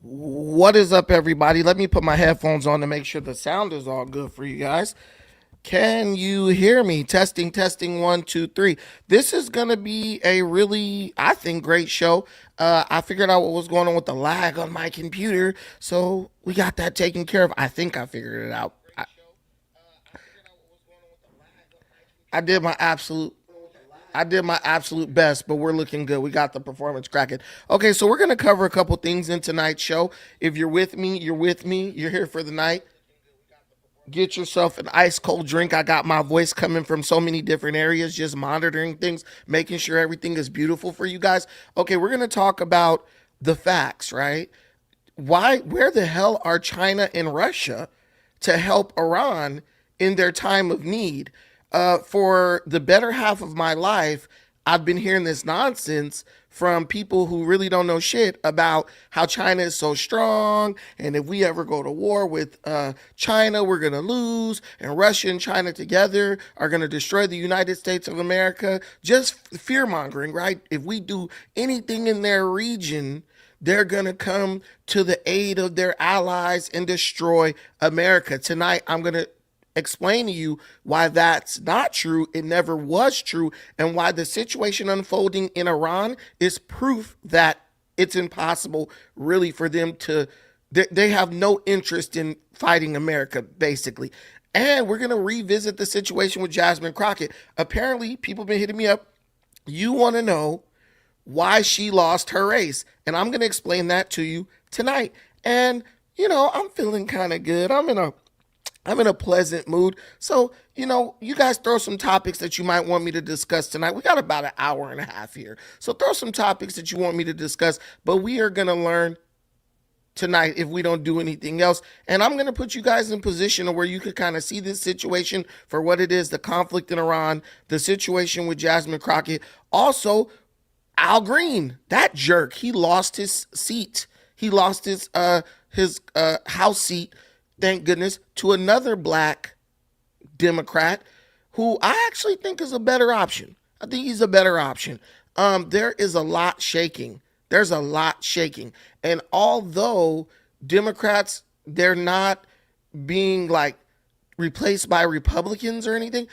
What is up, everybody? Let me put my headphones on to make sure the sound is all good for you guys. Can you hear me? Testing, testing, one, two, three. This is going to be a really, I think, great show. I figured out what was going on with the lag on my computer, so we got that taken care of. I think I figured it out. I did my absolute I did my absolute best, but we're looking good. We got the performance cracking. Okay, so we're gonna cover a couple things in tonight's show. If you're with me, you're with me. You're here for the night. Get yourself an ice cold drink. I got my voice coming from so many different areas, just monitoring things, making sure everything is beautiful for you guys. Okay, we're gonna talk about the facts, right? Where the hell are China and Russia to help Iran in their time of need? For the better half of my life, I've been hearing this nonsense from people who really don't know shit about how China is so strong. And if we ever go to war with China, we're going to lose. And Russia and China together are going to destroy the United States of America. Just fear mongering, right? If we do anything in their region, they're going to come to the aid of their allies and destroy America. Tonight, I'm going to explain to you why that's not true. It never was true. And why the situation unfolding in Iran is proof that it's impossible, really, for them to, they have no interest in fighting America, basically. And we're going to revisit the situation with Jasmine Crockett. Apparently, people have been hitting me up. You want to know why she lost her race. And I'm going to explain that to you tonight. And, I'm feeling kind of good. I'm in a pleasant mood. So, you guys throw some topics that you might want me to discuss tonight. We got about an hour and a half here. So throw some topics that you want me to discuss, but we are going to learn tonight if we don't do anything else. And I'm going to put you guys in position where you could kind of see this situation for what it is, the conflict in Iran, the situation with Jasmine Crockett. Also, Al Green, that jerk, he lost his seat. He lost his House seat, thank goodness, to another black Democrat who I actually think is a better option. I think he's a better option. There is a lot shaking. There's a lot shaking. And although Democrats, they're not being like replaced by Republicans or anything,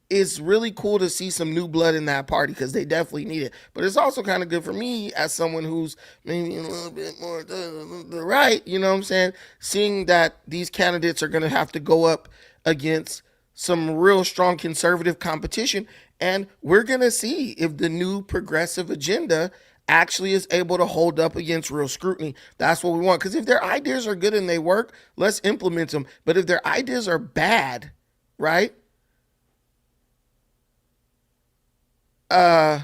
it's really cool to see some new blood in that party because they definitely need it. But it's also kind of good for me as someone who's maybe a little bit more to the right, you know what I'm saying? Seeing that these candidates are going to have to go up against some real strong conservative competition. And we're going to see if the new progressive agenda actually is able to hold up against real scrutiny. That's what we want. Because if their ideas are good and they work, let's implement them. But if their ideas are bad, right? Uh,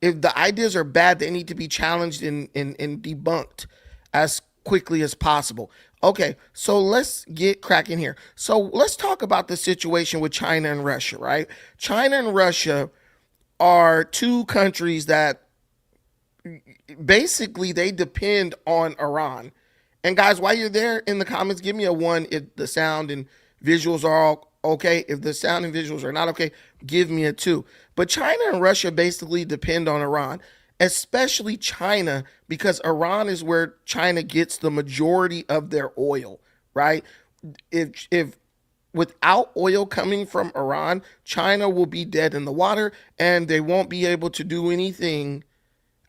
if the ideas are bad, they need to be challenged and debunked as quickly as possible. Okay, so let's get cracking here. So let's talk about the situation with China and Russia, right? China and Russia are two countries that basically they depend on Iran. And guys, while you're there in the comments, give me a one if the sound and visuals are all okay. If the sound and visuals are not okay, give me a two. But China and Russia basically depend on Iran, especially China, because Iran is where China gets the majority of their oil, right? If without oil coming from Iran, China will be dead in the water and they won't be able to do anything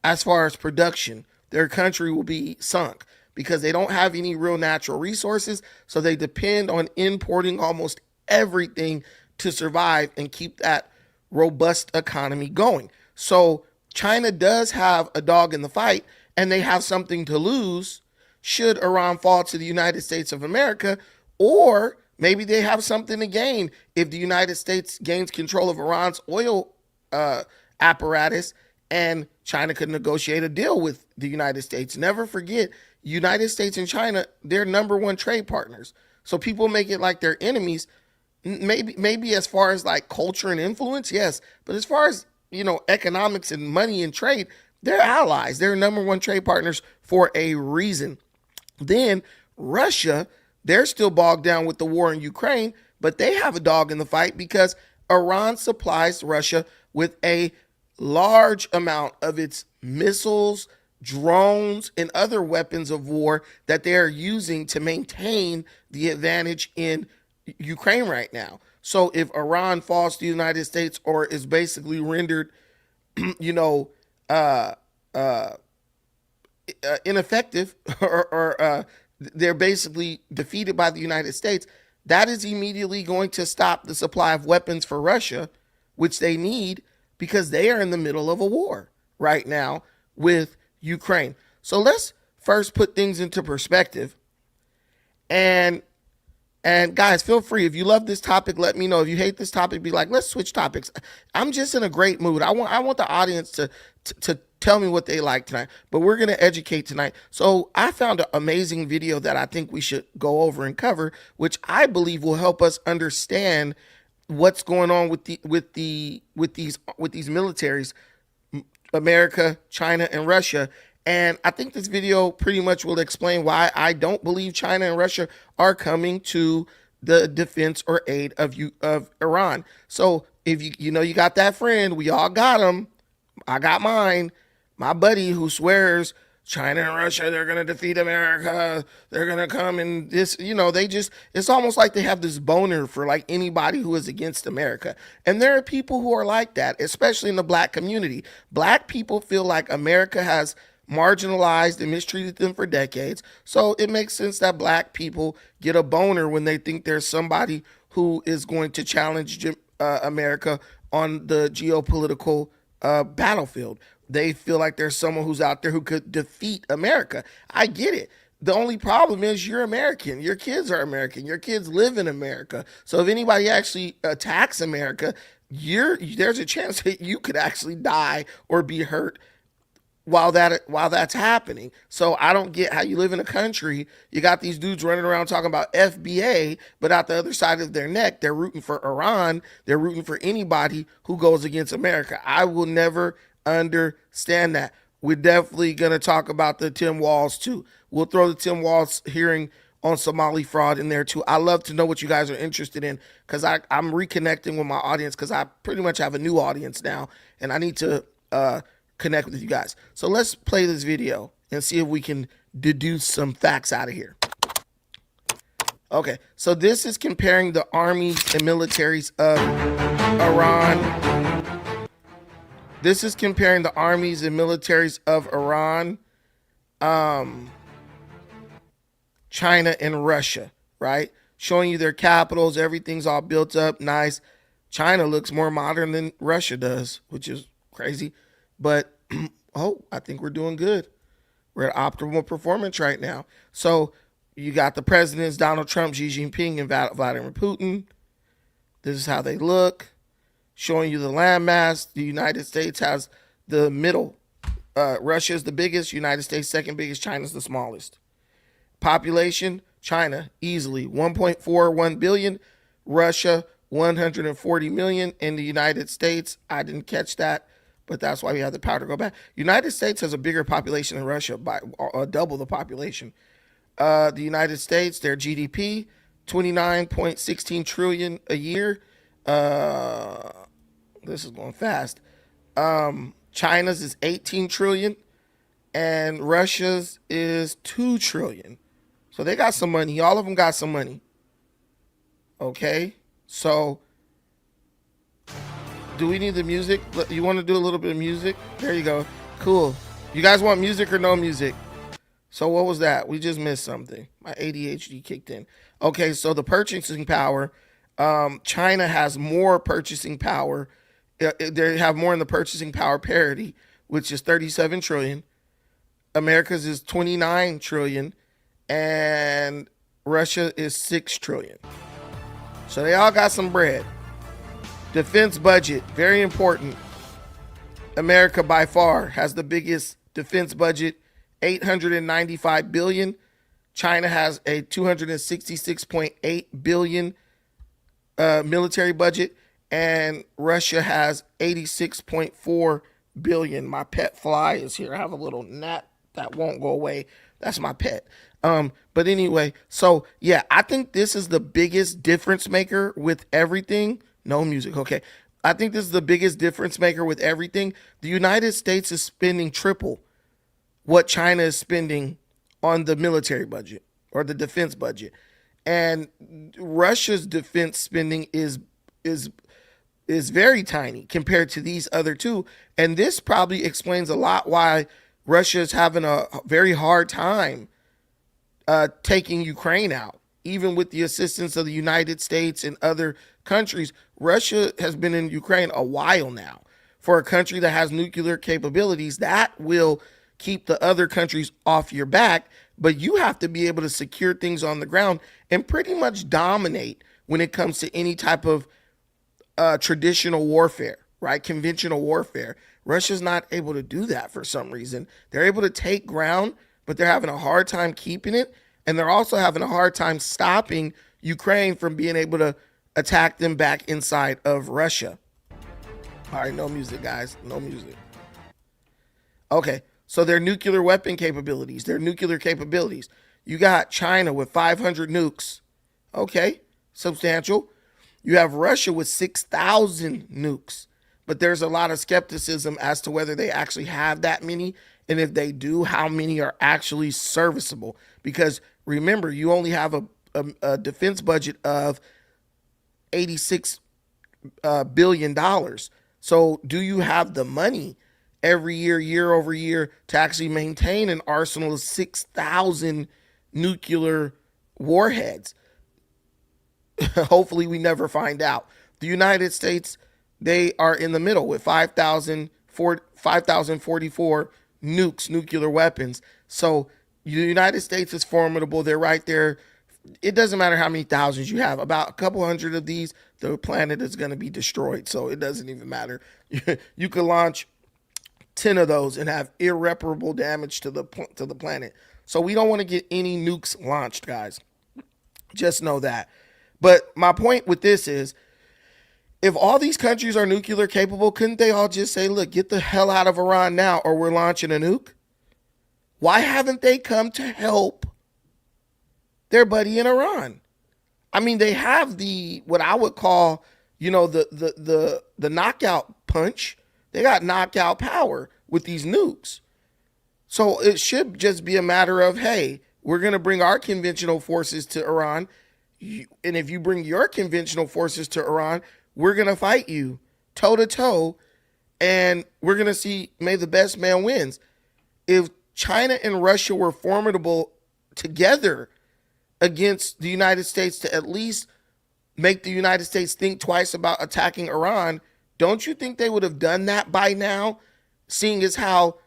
as far as production. Their country will be sunk because they don't have any real natural resources. So they depend on importing almost everything to survive and keep that robust economy going. So China does have a dog in the fight and they have something to lose should Iran fall to the United States of America, or maybe they have something to gain if the United States gains control of Iran's oil apparatus and China could negotiate a deal with the United States. Never forget, United States and China, they're number one trade partners. So people make it like they're enemies. Maybe as far as like culture and influence, yes. But as far as, economics and money and trade, they're allies. They're number one trade partners for a reason. Then Russia, they're still bogged down with the war in Ukraine, but they have a dog in the fight because Iran supplies Russia with a large amount of its missiles, drones and other weapons of war that they are using to maintain the advantage in Ukraine right now. So if Iran falls to the United States or is basically rendered, you know, uh, uh, ineffective or they're basically defeated by the United States, that is immediately going to stop the supply of weapons for Russia, which they need because they are in the middle of a war right now with Ukraine. So let's first put things into perspective. And guys, feel free. If you love this topic, let me know. If you hate this topic, be like, let's switch topics. I'm just in a great mood. I want the audience to tell me what they like tonight. But we're gonna educate tonight. So I found an amazing video that I think we should go over and cover, which I believe will help us understand what's going on with these militaries, America, China, and Russia. And I think this video pretty much will explain why I don't believe China and Russia are coming to the defense or aid of Iran. So if you got that friend, we all got him. I got mine. My buddy who swears China and Russia, they're going to defeat America. They're going to come and this, it's almost like they have this boner for like anybody who is against America. And there are people who are like that, especially in the black community. Black people feel like America has marginalized and mistreated them for decades. So it makes sense that black people get a boner when they think there's somebody who is going to challenge America on the geopolitical battlefield. They feel like there's someone who's out there who could defeat America. I get it. The only problem is you're American. Your kids are American. Your kids live in America. So if anybody actually attacks America, there's a chance that you could actually die or be hurt while that's happening. So I don't get how you live in a country, you got these dudes running around talking about FBA, but out the other side of their neck, they're rooting for Iran. They're rooting for anybody who goes against America. I will never understand that. We're definitely going to talk about the Tim Walz too. We'll throw the Tim Walz hearing on Somali fraud in there too. I love to know what you guys are interested in because I'm reconnecting with my audience because I pretty much have a new audience now and I need to connect with you guys. So let's play this video and see if we can deduce some facts out of here. Okay, so this is comparing the armies and militaries of Iran. This is comparing the armies and militaries of Iran, China, and Russia, right? Showing you their capitals, everything's all built up, nice. China looks more modern than Russia does, which is crazy. But, I think we're doing good. We're at optimal performance right now. So you got the presidents, Donald Trump, Xi Jinping, and Vladimir Putin. This is how they look. Showing you the landmass. The United States has the middle. Russia is the biggest. United States second biggest. China's the smallest. Population, China easily 1.41 billion. Russia 140 million. In the United States, I didn't catch that, but that's why we have the power to go back. United States has a bigger population than Russia by double the population. The United States, their GDP, 29.16 trillion a year. This is going fast. China's is 18 trillion and Russia's is 2 trillion. So they got some money. All of them got some money. Okay. So do we need the music? You want to do a little bit of music? There you go. Cool. You guys want music or no music? So what was that? We just missed something. My ADHD kicked in. Okay, so the purchasing power, China has more purchasing power. They have more in the purchasing power parity, which is 37 trillion. America's is 29 trillion, and Russia is 6 trillion. So they all got some bread. Defense budget, very important. America by far has the biggest defense budget, 895 billion. China has a 266.8 billion military budget, and Russia has 86.4 billion. My pet fly is here. I have a little gnat that won't go away. That's my pet. But anyway, so yeah, I think this is the biggest difference maker with everything. No music. Okay. I think this is the biggest difference maker with everything. The United States is spending triple what China is spending on the military budget or the defense budget. And Russia's defense spending is is very tiny compared to these other two. And this probably explains a lot why Russia is having a very hard time taking Ukraine out. Even with the assistance of the United States and other countries, Russia has been in Ukraine a while now. For a country that has nuclear capabilities, that will keep the other countries off your back, but you have to be able to secure things on the ground and pretty much dominate when it comes to any type of traditional warfare, right? Conventional warfare. Russia's not able to do that for some reason. They're able to take ground, but they're having a hard time keeping it. And they're also having a hard time stopping Ukraine from being able to attack them back inside of Russia. All right, no music, guys. No music. Okay, so their nuclear weapon capabilities, You got China with 500 nukes. Okay, substantial. You have Russia with 6,000 nukes. But there's a lot of skepticism as to whether they actually have that many. And if they do, how many are actually serviceable. Because remember, you only have a defense budget of $86 billion. So do you have the money every year, year over year, to actually maintain an arsenal of 6,000 nuclear warheads? Hopefully we never find out. The United States, they are in the middle with 5,044 nukes, nuclear weapons. So the United States is formidable. They're right there. It doesn't matter how many thousands you have. About a couple hundred of these, the planet is going to be destroyed. So it doesn't even matter. You could launch 10 of those and have irreparable damage to the planet. So we don't want to get any nukes launched, guys. Just know that. But my point with this is, if all these countries are nuclear capable, couldn't they all just say, look, get the hell out of Iran now or we're launching a nuke? Why haven't they come to help their buddy in Iran? I mean, they have the, what I would call, the knockout punch. They got knockout power with these nukes. So it should just be a matter of, hey, we're going to bring our conventional forces to Iran. And if you bring your conventional forces to Iran, we're going to fight you toe to toe. And we're going to see, may the best man wins. If China and Russia were formidable together against the United States to at least make the United States think twice about attacking Iran, don't you think they would have done that by now, seeing as how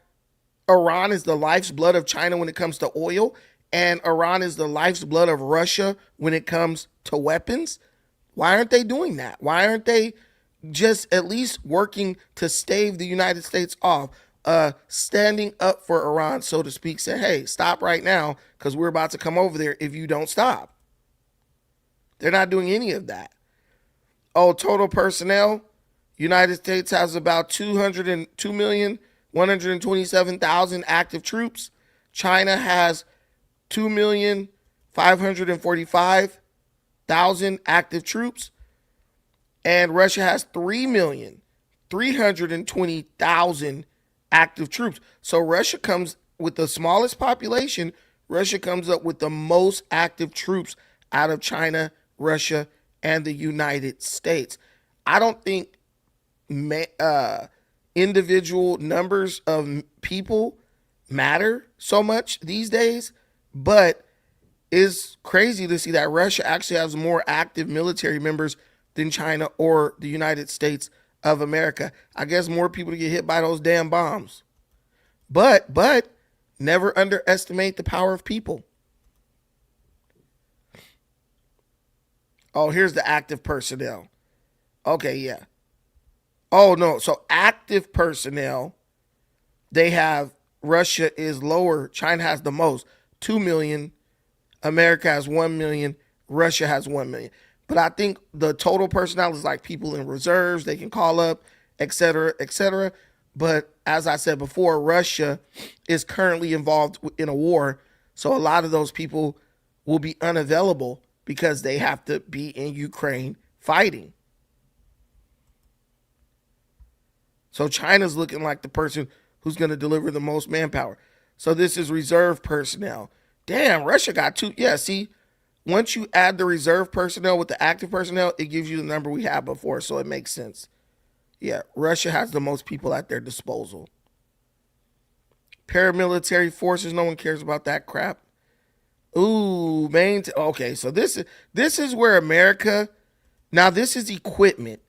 Iran is the life's blood of China when it comes to oil, and Iran is the life's blood of Russia when it comes to weapons? Why aren't they doing that? Why aren't they just at least working to stave the United States off, standing up for Iran, so to speak, saying, hey, stop right now because we're about to come over there if you don't stop? They're not doing any of that. Oh, total personnel, United States has about 202,127,000 active troops. China has 2,545,000 active troops. And Russia has 3,320,000 active troops. So Russia comes with the smallest population. Russia comes up with the most active troops out of China, Russia, and the United States. I don't think individual numbers of people matter so much these days, but it's crazy to see that Russia actually has more active military members than China or the United States of America. I guess more people to get hit by those damn bombs. But never underestimate the power of people. Oh, here's the active personnel. Okay, yeah. Oh, no. So active personnel, they have, Russia is lower. China has the most, 2 million. America has 1 million. Russia has 1 million. But I think the total personnel is like people in reserves they can call up, et cetera, et cetera. But as I said before, Russia is currently involved in a war. So a lot of those people will be unavailable because they have to be in Ukraine fighting. So China's looking like the person who's going to deliver the most manpower. So this is reserve personnel. Damn, Russia got two. Yeah, see, once you add the reserve personnel with the active personnel, it gives you the number we had before, so it makes sense. Yeah, Russia has the most people at their disposal. Paramilitary forces, no one cares about that crap. Ooh, okay, so this is where America. Now this is equipment.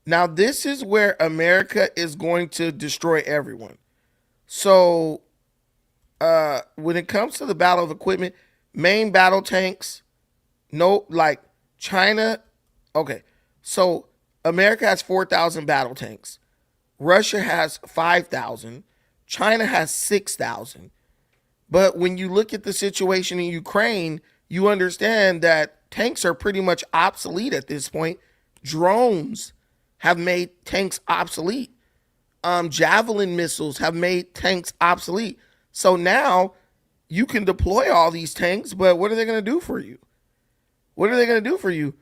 Now this is where America is going to destroy everyone. So when it comes to the battle of equipment, main battle tanks, no, like China. Okay, so America has 4,000 battle tanks. Russia has 5,000. China has 6,000. But when you look at the situation in Ukraine, you understand that tanks are pretty much obsolete at this point. Drones have made tanks obsolete. Javelin missiles have made tanks obsolete. So now you can deploy all these tanks, but what are they going to do for you? What are they going to do for you?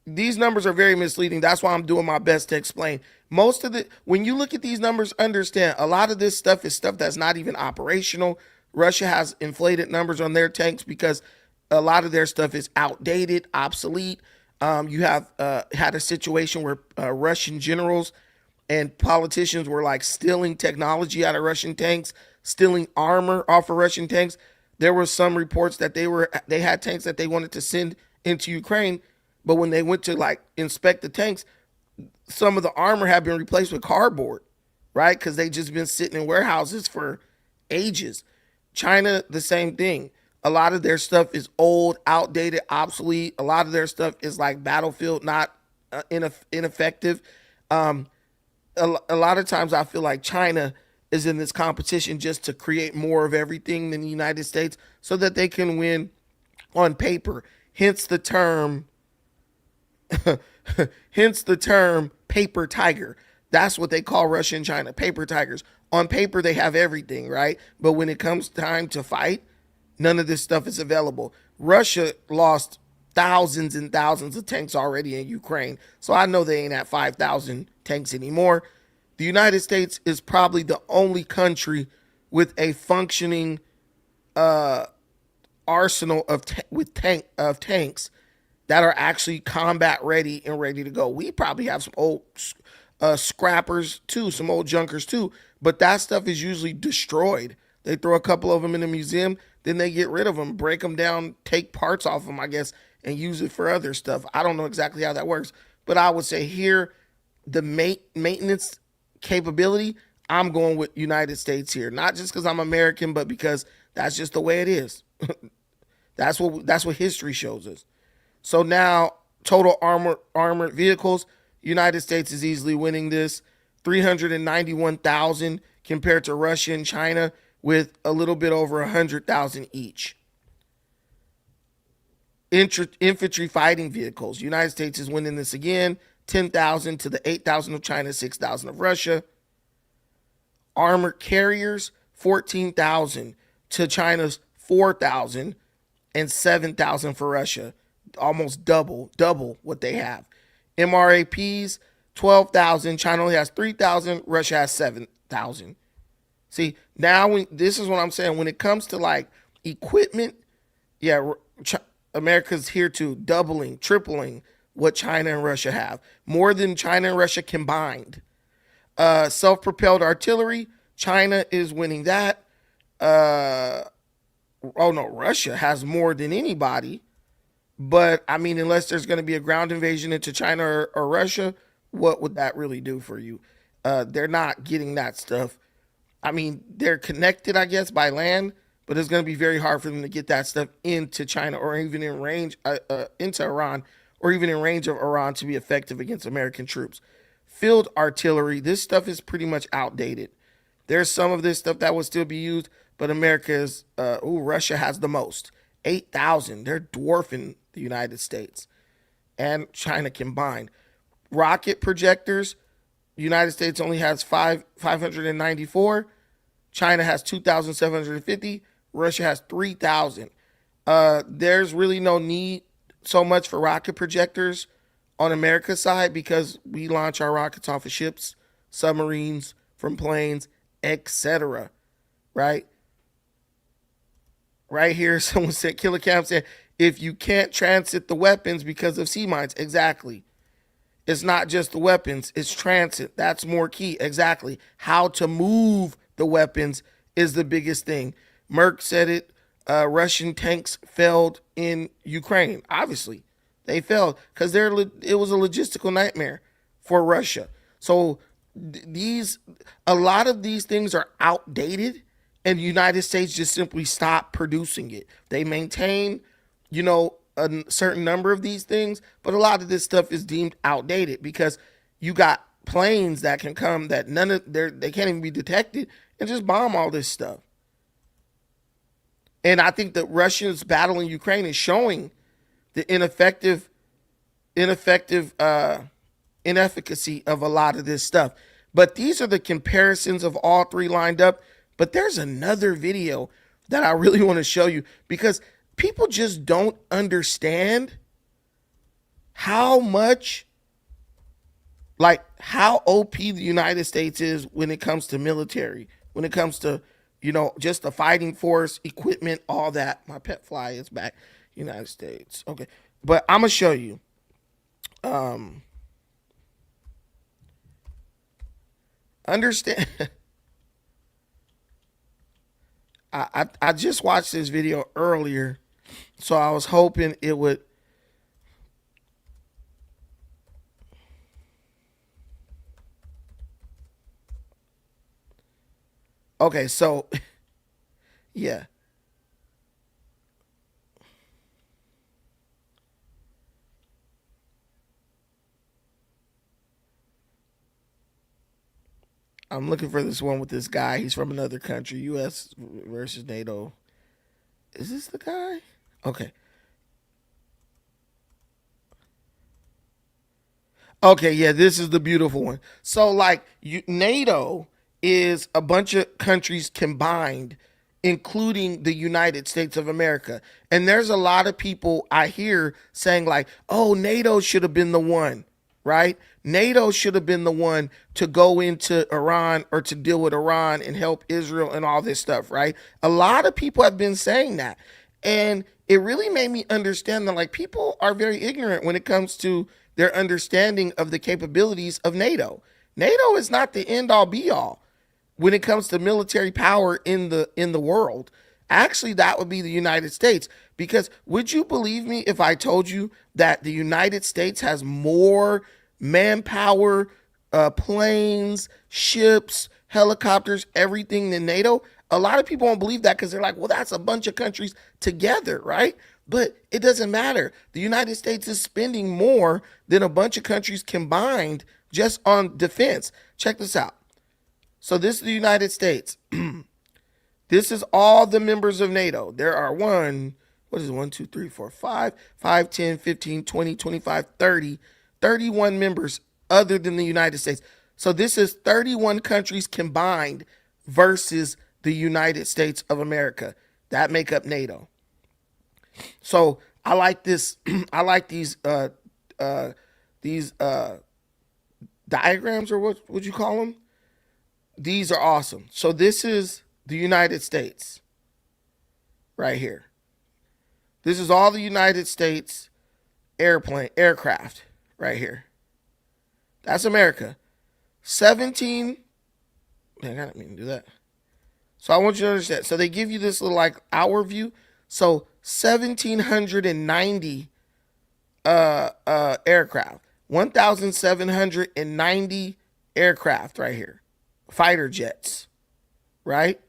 These numbers are very misleading. That's why I'm doing my best to explain. Most of the, when you look at these numbers, understand a lot of this stuff is stuff that's not even operational. Russia has inflated numbers on their tanks because a lot of their stuff is outdated, obsolete. You have had a situation where Russian generals and politicians were like stealing technology out of Russian tanks, stealing armor off of Russian tanks. There were some reports that they had tanks that they wanted to send into Ukraine, but when they went to like inspect the tanks, some of the armor had been replaced with cardboard, right? Because they just been sitting in warehouses for ages. China, the same thing. A lot of their stuff is old, outdated, obsolete. A lot of their stuff is like battlefield, not ineffective. A lot of times I feel like China is in this competition just to create more of everything than the United States so that they can win on paper. Hence the term paper tiger. That's what they call Russia and China, paper tigers. On paper, they have everything, right? But when it comes time to fight, none of this stuff is available. Russia lost thousands and thousands of tanks already in Ukraine. So I know they ain't at 5,000 tanks anymore. The United States is probably the only country with a functioning arsenal of tanks that are actually combat ready and ready to go. We probably have some old scrappers too, some old junkers too, but that stuff is usually destroyed. They throw a couple of them in a museum, then they get rid of them, break them down, take parts off them, I guess, and use it for other stuff. I don't know exactly how that works, but I would say here, the maintenance capability, I'm going with United States here. Not just because I'm American, but because that's just the way it is. That's what history shows us. So now, total armored vehicles, United States is easily winning this. 391,000 compared to Russia and China with a little bit over 100,000 each. Infantry fighting vehicles, United States is winning this again. 10,000 to the 8,000 of China, 6,000 of Russia. Armored carriers, 14,000 to China's 4,000 and 7,000 for Russia. Almost double what they have. MRAPs, 12,000. China only has 3,000. Russia has 7,000. See, now this is what I'm saying. When it comes to like equipment, yeah, America's here to doubling, tripling what China and Russia have. More than China and Russia combined. Self-propelled artillery, China is winning that. Russia has more than anybody. But, I mean, unless there's going to be a ground invasion into China or Russia, what would that really do for you? They're not getting that stuff. I mean, they're connected, I guess, by land, but it's going to be very hard for them to get that stuff into China or even in range, into Iran, or even in range of Iran to be effective against American troops. Field artillery, this stuff is pretty much outdated. There's some of this stuff that will still be used, but Russia has the most. 8,000. They're dwarfing the United States and China combined. Rocket projectors, the United States only has 594. China has 2,750. Russia has 3,000. There's really no need so much for rocket projectors on America's side because we launch our rockets off of ships, submarines, from planes, etc. Right? Right here, someone said, Killer Cam said, if you can't transit the weapons because of sea mines. Exactly. It's not just the weapons, it's transit. That's more key. Exactly. How to move the weapons is the biggest thing. Merck said it. Russian tanks failed in Ukraine. Obviously, they failed because it was a logistical nightmare for Russia. So a lot of these things are outdated, and the United States just simply stopped producing it. They maintain, a certain number of these things, but a lot of this stuff is deemed outdated because you got planes that can come that they can't even be detected and just bomb all this stuff. And I think that Russia's battle in Ukraine is showing the inefficacy of a lot of this stuff. But these are the comparisons of all three lined up. But there's another video that I really want to show you because people just don't understand how much, like how OP the United States is when it comes to military, when it comes to, just the fighting force, equipment, all that. My pet fly is back. United States. Okay. But I'm going to show you. Understand. I just watched this video earlier, so I was hoping it would. Okay, so yeah. I'm looking for this one with this guy. He's from another country. U.S. versus NATO. Is this the guy? Okay. Okay, yeah, this is the beautiful one. So, like, NATO is a bunch of countries combined, including the United States of America. And there's a lot of people I hear saying, like, oh, NATO should have been the one, right? NATO should have been the one to go into Iran or to deal with Iran and help Israel and all this stuff, right? A lot of people have been saying that. And it really made me understand that, like, people are very ignorant when it comes to their understanding of the capabilities of NATO. NATO is not the end all be all when it comes to military power in the world. Actually, that would be the United States. Because would you believe me if I told you that the United States has more manpower, planes, ships, helicopters, everything than NATO? A lot of people won't believe that because they're like, well, that's a bunch of countries together, right? But it doesn't matter. The United States is spending more than a bunch of countries combined just on defense. Check this out. So this is the United States. This is all the members of NATO. There are 1, 2, 3, 4, 5, 5, 10, 15, 20, 25, 30, 31 members other than the United States. So this is 31 countries combined versus the United States of America that make up NATO. So I like this. I like these diagrams, or what would you call them? These are awesome. So this is the United States right here. This is all the United States aircraft right here. That's America. 17. Man, I didn't mean to do that. So I want you to understand. So they give you this little like hour view. So 1,790 aircraft. 1,790 aircraft right here. Fighter jets. Right?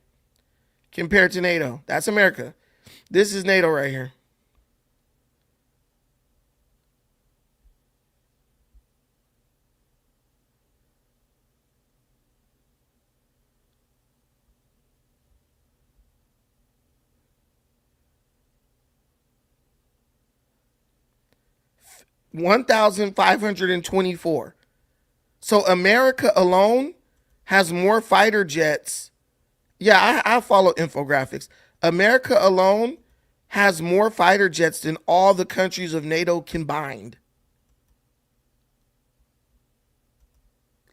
Compared to NATO. That's America. This is NATO right here. $1,524. So America alone has more fighter jets. Yeah, I follow infographics. America alone has more fighter jets than all the countries of NATO combined.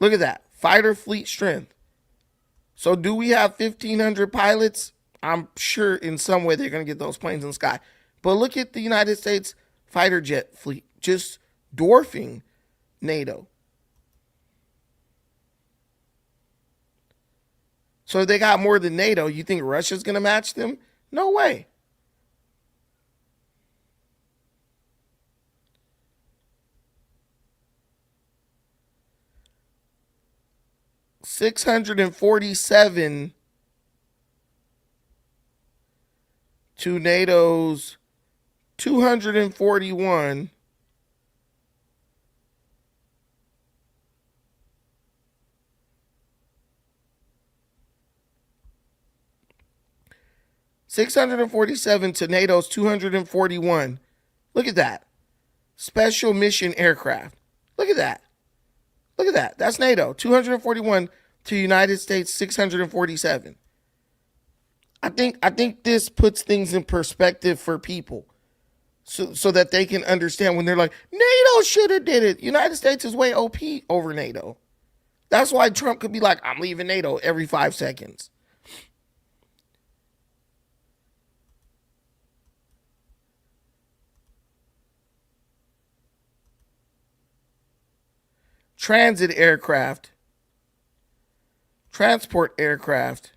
Look at that. Fighter fleet strength. So do we have 1,500 pilots? I'm sure in some way they're going to get those planes in the sky. But look at the United States fighter jet fleet, just dwarfing NATO. So if they got more than NATO, you think Russia's going to match them? No way. $647 to NATO's 241. $647 to NATO's 241. Look at that. Special mission aircraft. Look at that. Look at that. That's NATO. 241 to United States 647. I think this puts things in perspective for people. So that they can understand when they're like, NATO should have did it. United States is way OP over NATO. That's why Trump could be like, I'm leaving NATO every 5 seconds. Transit aircraft, transport aircraft.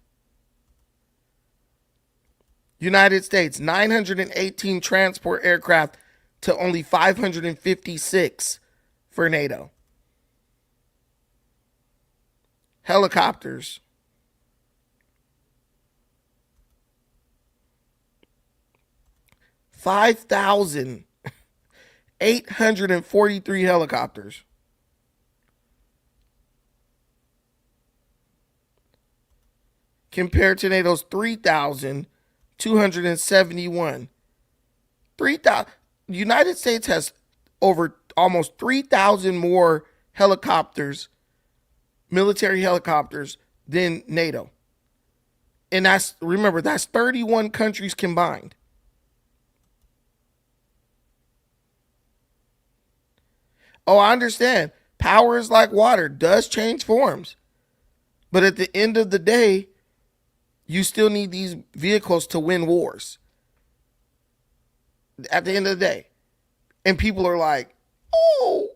United States, 918 transport aircraft to only 556 for NATO. Helicopters. $5,843 helicopters. Compared to NATO's 3,271. 3,000. The United States has over almost 3,000 more helicopters, military helicopters, than NATO. And remember, that's 31 countries combined. Oh, I understand. Power is like water, does change forms. But at the end of the day, you still need these vehicles to win wars. At the end of the day. And people are like, oh,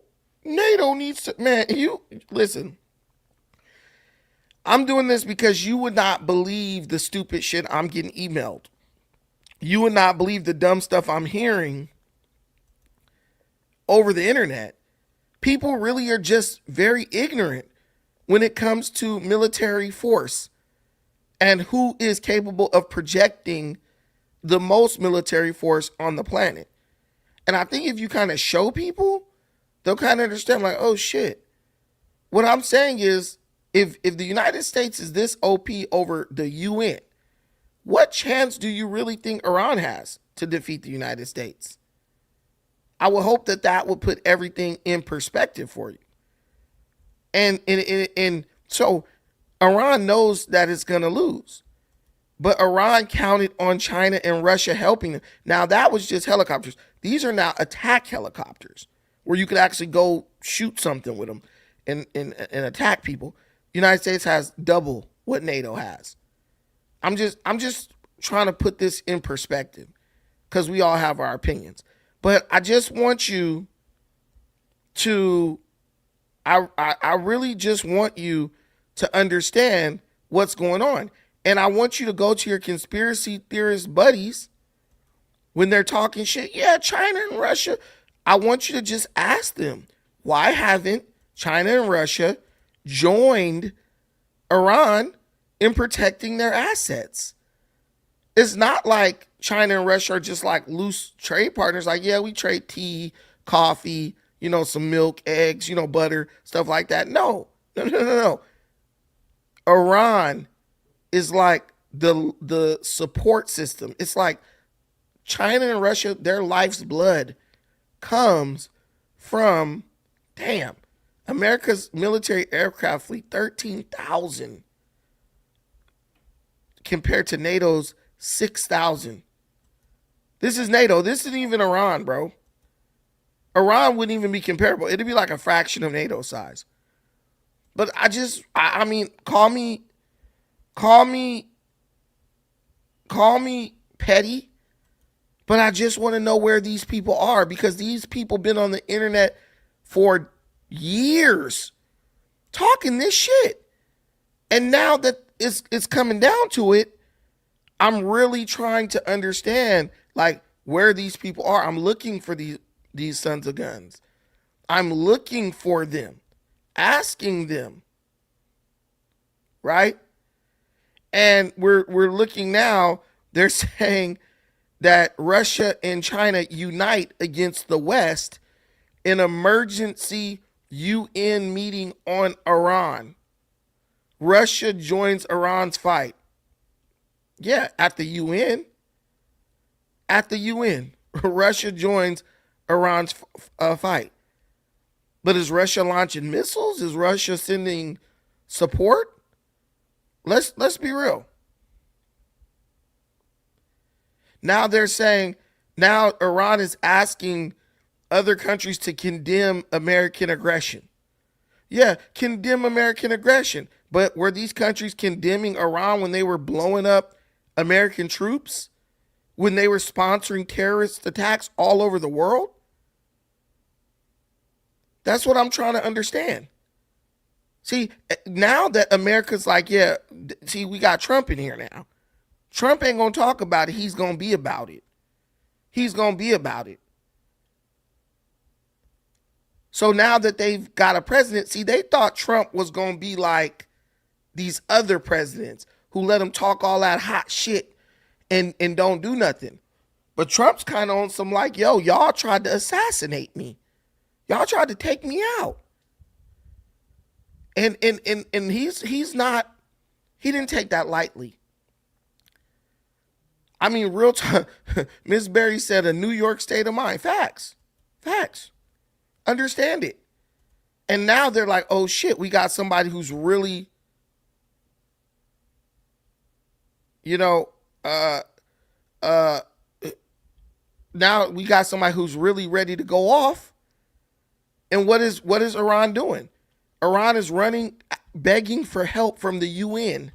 NATO needs to, man, you, listen. I'm doing this because you would not believe the stupid shit I'm getting emailed. You would not believe the dumb stuff I'm hearing over the internet. People really are just very ignorant when it comes to military force and who is capable of projecting the most military force on the planet. And I think if you kind of show people, they'll kind of understand, like, oh shit. What I'm saying is, if the United States is this OP over the UN, what chance do you really think Iran has to defeat the United States? I would hope that would put everything in perspective for you. And so Iran knows that it's going to lose. But Iran counted on China and Russia helping them. Now, that was just helicopters. These are now attack helicopters where you could actually go shoot something with them and attack people. The United States has double what NATO has. I'm just trying to put this in perspective because we all have our opinions. But I just want you to, I really just want you to understand what's going on. And I want you to go to your conspiracy theorist buddies when they're talking shit. Yeah, China and Russia. I want you to just ask them, why haven't China and Russia joined Iran in protecting their assets? It's not like China and Russia are just like loose trade partners. Like, yeah, we trade tea, coffee, some milk, eggs, butter, stuff like that. No. Iran is like the support system. It's like China and Russia, their life's blood comes from, America's military aircraft fleet, 13,000 compared to NATO's 6,000. This is NATO. This isn't even Iran, bro. Iran wouldn't even be comparable. It'd be like a fraction of NATO size. But I mean, call me Call me petty, but I just want to know where these people are, because these people been on the internet for years talking this shit. And now that it's coming down to it, I'm really trying to understand like where these people are. I'm looking for these sons of guns. I'm looking for them, asking them, right? And we're looking now, they're saying that Russia and China unite against the West in emergency UN meeting on Iran. Russia joins Iran's fight. Yeah, at the UN. At the UN. Russia joins Iran's fight. But is Russia launching missiles? Is Russia sending support? Let's be real. Now they're saying, now Iran is asking other countries to condemn American aggression. Yeah, condemn American aggression. But were these countries condemning Iran when they were blowing up American troops? When they were sponsoring terrorist attacks all over the world? That's what I'm trying to understand. See, now that America's like, yeah, see, we got Trump in here now. Trump ain't going to talk about it. He's going to be about it. He's going to be about it. So now that they've got a president, see, they thought Trump was going to be like these other presidents who let him talk all that hot shit and don't do nothing. But Trump's kind of on some like, yo, y'all tried to assassinate me. Y'all tried to take me out. And he's not, he didn't take that lightly. I mean, real time, Miss Berry said a New York state of mind. Facts. Facts. Understand it. And now they're like, oh shit, we got somebody who's really, now we got somebody who's really ready to go off. And what is Iran doing? Iran is running, begging for help from the UN,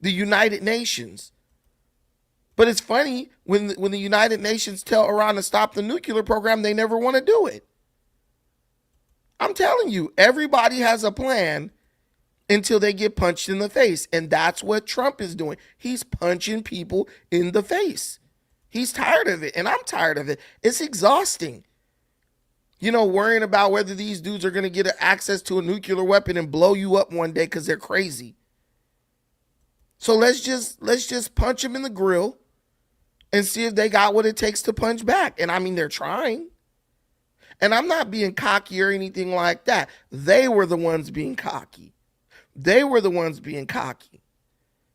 the United Nations. But it's funny, when the United Nations tell Iran to stop the nuclear program, they never want to do it. I'm telling you, everybody has a plan until they get punched in the face. And that's what Trump is doing. He's punching people in the face. He's tired of it, and I'm tired of it. It's exhausting. Worrying about whether these dudes are going to get access to a nuclear weapon and blow you up one day because they're crazy. So let's just punch them in the grill and see if they got what it takes to punch back. And I mean, they're trying. And I'm not being cocky or anything like that. They were the ones being cocky. They were the ones being cocky.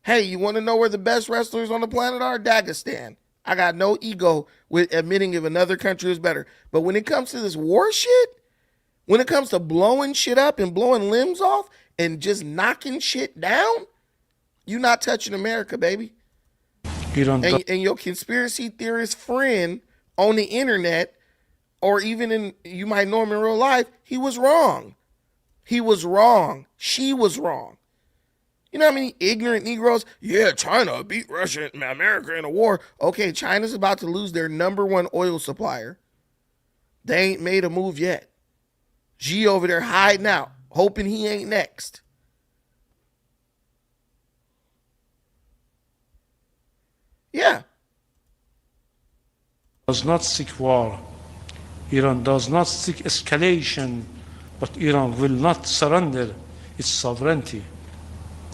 Hey, you want to know where the best wrestlers on the planet are? Dagestan. I got no ego with admitting if another country is better. But when it comes to this war shit, when it comes to blowing shit up and blowing limbs off and just knocking shit down, you're not touching America, baby. And your conspiracy theorist friend on the internet, or even you might know him in real life, he was wrong. He was wrong. She was wrong. You know how many ignorant Negroes? Yeah, China beat Russia and America in a war. Okay, China's about to lose their number one oil supplier. They ain't made a move yet. Xi over there hiding out, hoping he ain't next. Yeah. Does not seek war. Iran does not seek escalation, but Iran will not surrender its sovereignty.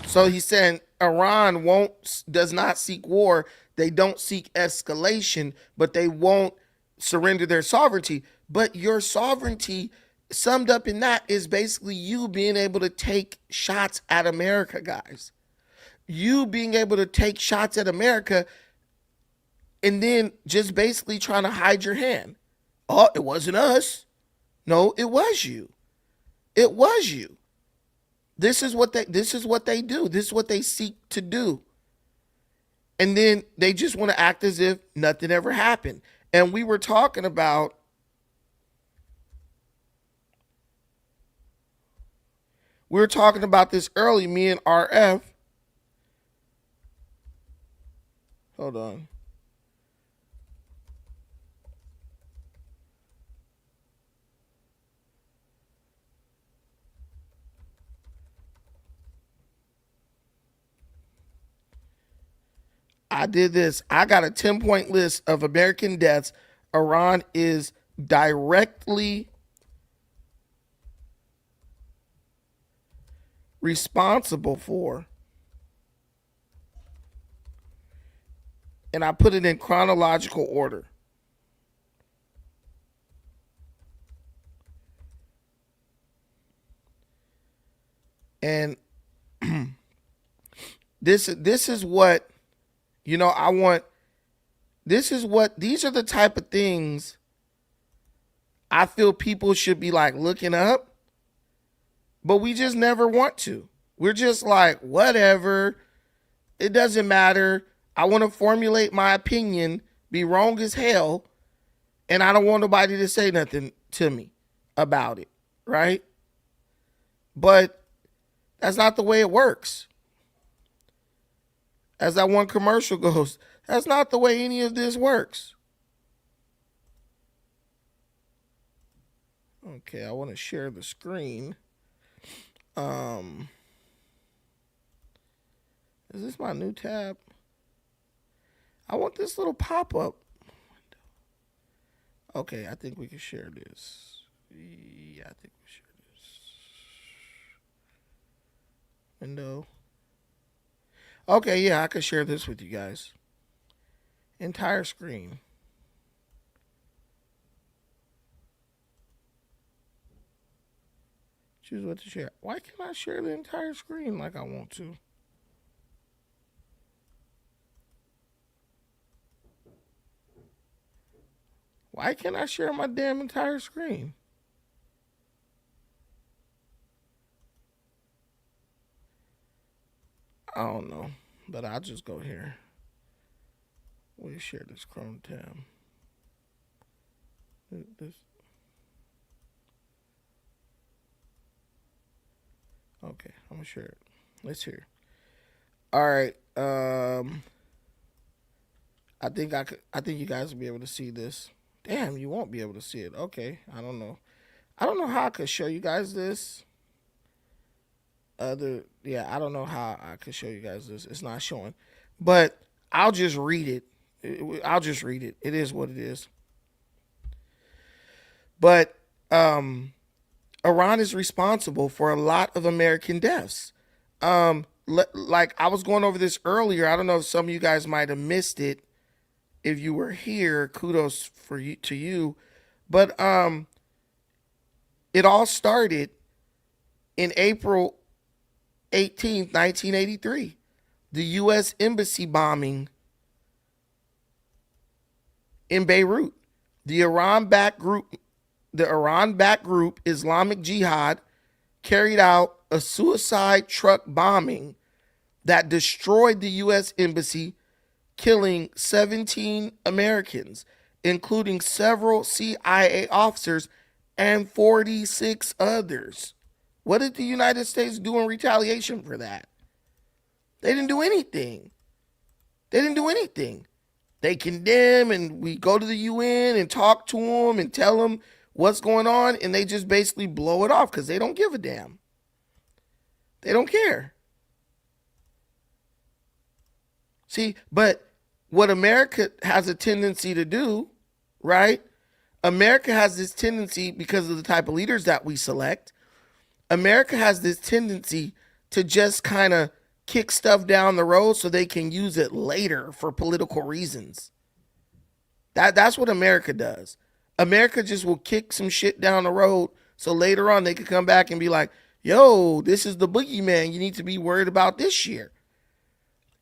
So he's saying Iran does not seek war. They don't seek escalation, but they won't surrender their sovereignty. But your sovereignty, summed up in that, is basically you being able to take shots at America, guys. You being able to take shots at America and then just basically trying to hide your hand. Oh, it wasn't us. No, it was you. It was you. This is what they do. This is what they seek to do. And then they just want to act as if nothing ever happened. And we were talking about this early, me and RF. Hold on. I did this. I got a 10-point list of American deaths Iran is directly responsible for. And I put it in chronological order. And this is what, I want. These are the type of things I feel people should be like looking up, but we just never want to. We're just like, whatever. It doesn't matter. I want to formulate my opinion, be wrong as hell, and I don't want nobody to say nothing to me about it, right? But that's not the way it works. As that one commercial goes, that's not the way any of this works. Okay, I want to share the screen. Is this my new tab? I want this little pop-up. Okay, I think we can share this. Yeah, I think we share this. Window. Okay, yeah, I can share this with you guys. Entire screen. Choose what to share. Why can't I share the entire screen like I want to? Why can't I share my damn entire screen? I don't know, but I'll just go here. We'll share this Chrome tab. This. Okay, I'm gonna share it. Let's hear. All right. I think you guys will be able to see this. Damn, you won't be able to see it. Okay, I don't know. I don't know how I could show you guys this. I don't know how I could show you guys this. It's not showing, but I'll just read it. I'll just read it. It is what it is. But Iran is responsible for a lot of American deaths. Like I was going over this earlier. I don't know if some of you guys might have missed it. If you were here, kudos to you. But it all started in April 18th, 1983. The U.S. Embassy bombing in Beirut. The Iran-backed group Islamic Jihad carried out a suicide truck bombing that destroyed the U.S. Embassy, killing 17 Americans, including several CIA officers and 46 others. What did the United States do in retaliation for that? They didn't do anything. They condemn, and we go to the UN and talk to them and tell them what's going on, and they just basically blow it off because they don't give a damn. They don't care. See, but what America has a tendency to do, right? America has this tendency, because of the type of leaders that we select, America has this tendency to just kind of kick stuff down the road so they can use it later for political reasons. That's what America does. America just will kick some shit down the road so later on they can come back and be like, yo, this is the boogeyman. You need to be worried about this year.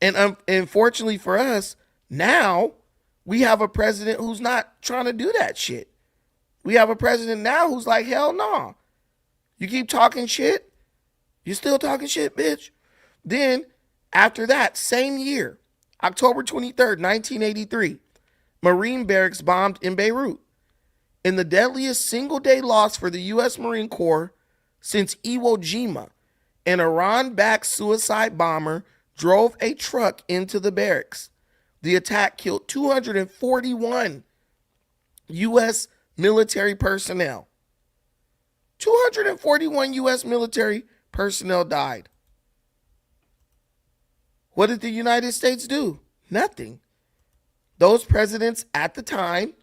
And unfortunately for us, now we have a president who's not trying to do that shit. We have a president now who's like, hell no. You keep talking shit, you still talking shit, bitch. Then, after that, same year, October 23rd, 1983, Marine barracks bombed in Beirut. In the deadliest single-day loss for the U.S. Marine Corps since Iwo Jima, an Iran-backed suicide bomber drove a truck into the barracks. The attack killed 241 U.S. military personnel. 241 U.S. military personnel died. What did the United States do? Nothing. Those presidents at the time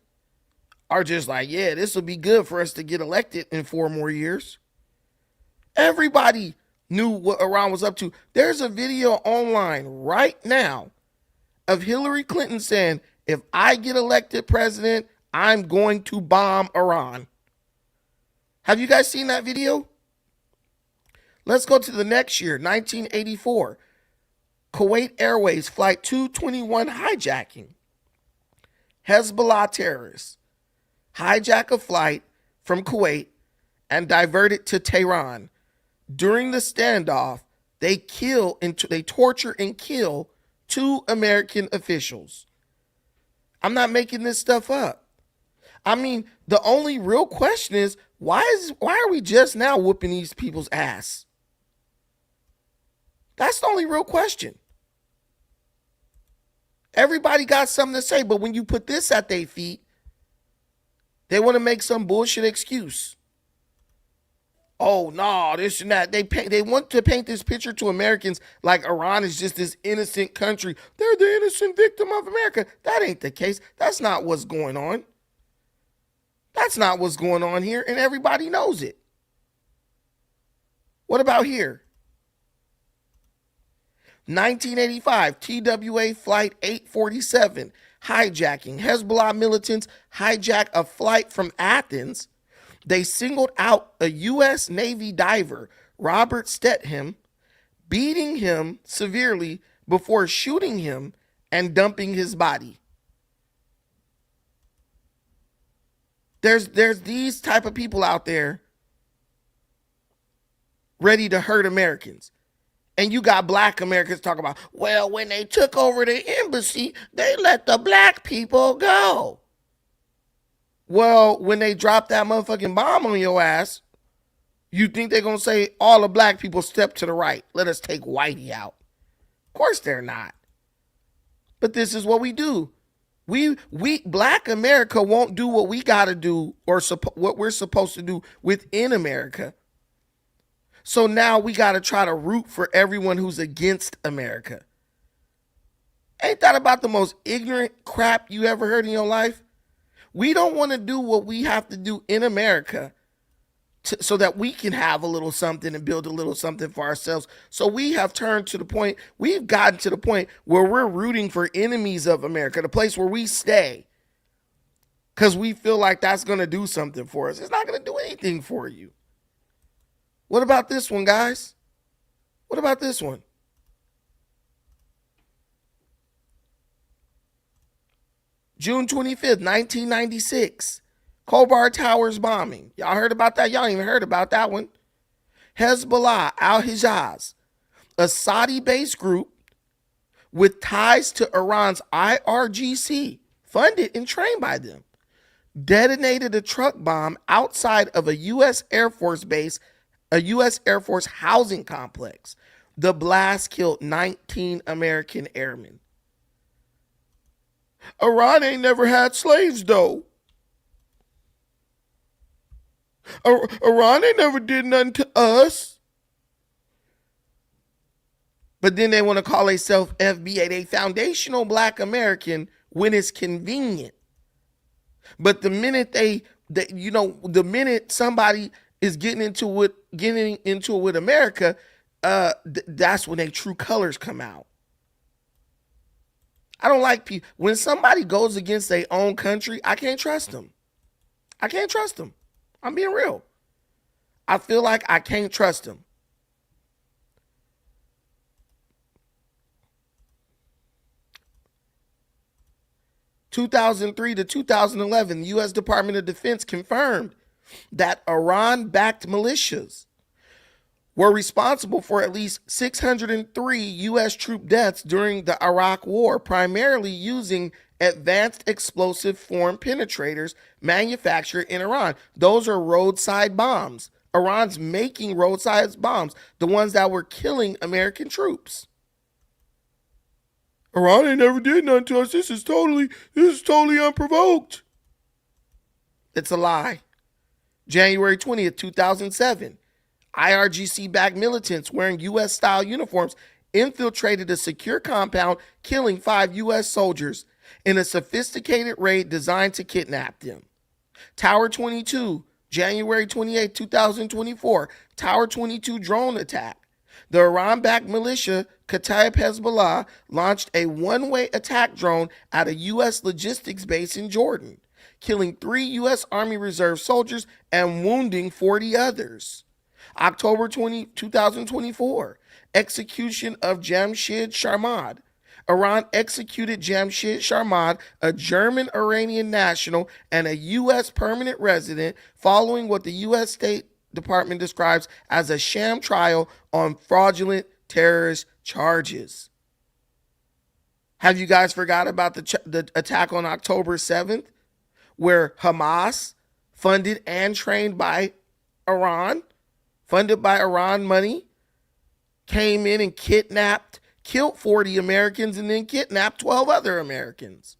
are just like, yeah, this will be good for us to get elected in 4 more years. Everybody knew what Iran was up to. There's a video online right now of Hillary Clinton saying, if I get elected president, I'm going to bomb Iran. Have you guys seen that video? Let's go to the next year, 1984. Kuwait Airways Flight 221 hijacking. Hezbollah terrorists hijack a flight from Kuwait and divert it to Tehran. During the standoff, they torture and kill 2 American officials. I'm not making this stuff up. I mean, the only real question is, why are we just now whooping these people's ass? That's the only real question. Everybody got something to say, but when you put this at their feet, they want to make some bullshit excuse. Oh, no, this and that. They want to paint this picture to Americans like Iran is just this innocent country. They're the innocent victim of America. That ain't the case. That's not what's going on. That's not what's going on here, and everybody knows it. What about here? 1985, TWA Flight 847, hijacking. Hezbollah militants hijack a flight from Athens. They singled out a U.S. Navy diver, Robert Stethem, beating him severely before shooting him and dumping his body. There's these type of people out there ready to hurt Americans. And you got black Americans talking about, well, when they took over the embassy, they let the black people go. Well, when they drop that motherfucking bomb on your ass, you think they're going to say, all the black people step to the right. Let us take Whitey out. Of course they're not. But this is what we do. We black America won't do what we got to do or what we're supposed to do within America. So now we got to try to root for everyone who's against America. Ain't that about the most ignorant crap you ever heard in your life? We don't want to do what we have to do in America so that we can have a little something and build a little something for ourselves. So we have gotten to the point where we're rooting for enemies of America, the place where we stay, because we feel like that's going to do something for us. It's not going to do anything for you. What about this one, guys? What about this one? June 25th, 1996. Khobar Towers bombing. Y'all heard about that? Y'all ain't even heard about that one. Hezbollah al-Hijaz, a Saudi-based group with ties to Iran's IRGC, funded and trained by them, detonated a truck bomb outside of a U.S. Air Force base, a U.S. Air Force housing complex. The blast killed 19 American airmen. Iran ain't never had slaves, though. Iran ain't never did nothing to us. But then they want to call themselves FBA. They foundational black American when it's convenient. But the minute the minute somebody is getting into it with America, that's when their true colors come out. I don't like people. When somebody goes against their own country, I can't trust them. I can't trust them. I'm being real. I feel like I can't trust them. (2003 to 2011), the U.S. Department of Defense confirmed that Iran-backed militias were responsible for at least 603 U.S. troop deaths during the Iraq War, primarily using advanced explosive form penetrators manufactured in Iran. Those are roadside bombs. Iran's making roadside bombs, the ones that were killing American troops. Iran ain't never did nothing to us. This is totally unprovoked. It's a lie. January 20th, 2007. IRGC-backed militants wearing U.S.-style uniforms infiltrated a secure compound, killing 5 U.S. soldiers in a sophisticated raid designed to kidnap them. Tower 22, January 28, 2024. Tower 22 drone attack. The Iran-backed militia Kataib Hezbollah launched a one-way attack drone at a U.S. logistics base in Jordan, killing 3 U.S. Army Reserve soldiers and wounding 40 others. October 2024, execution of Jamshid Sharmad. Iran executed Jamshid Sharmad, a German-Iranian national and a U.S. permanent resident, following what the U.S. State Department describes as a sham trial on fraudulent terrorist charges. Have you guys forgot about the attack on October 7th, where Hamas, funded and trained by Iran, funded by Iran money, came in and killed 40 Americans and then kidnapped 12 other Americans?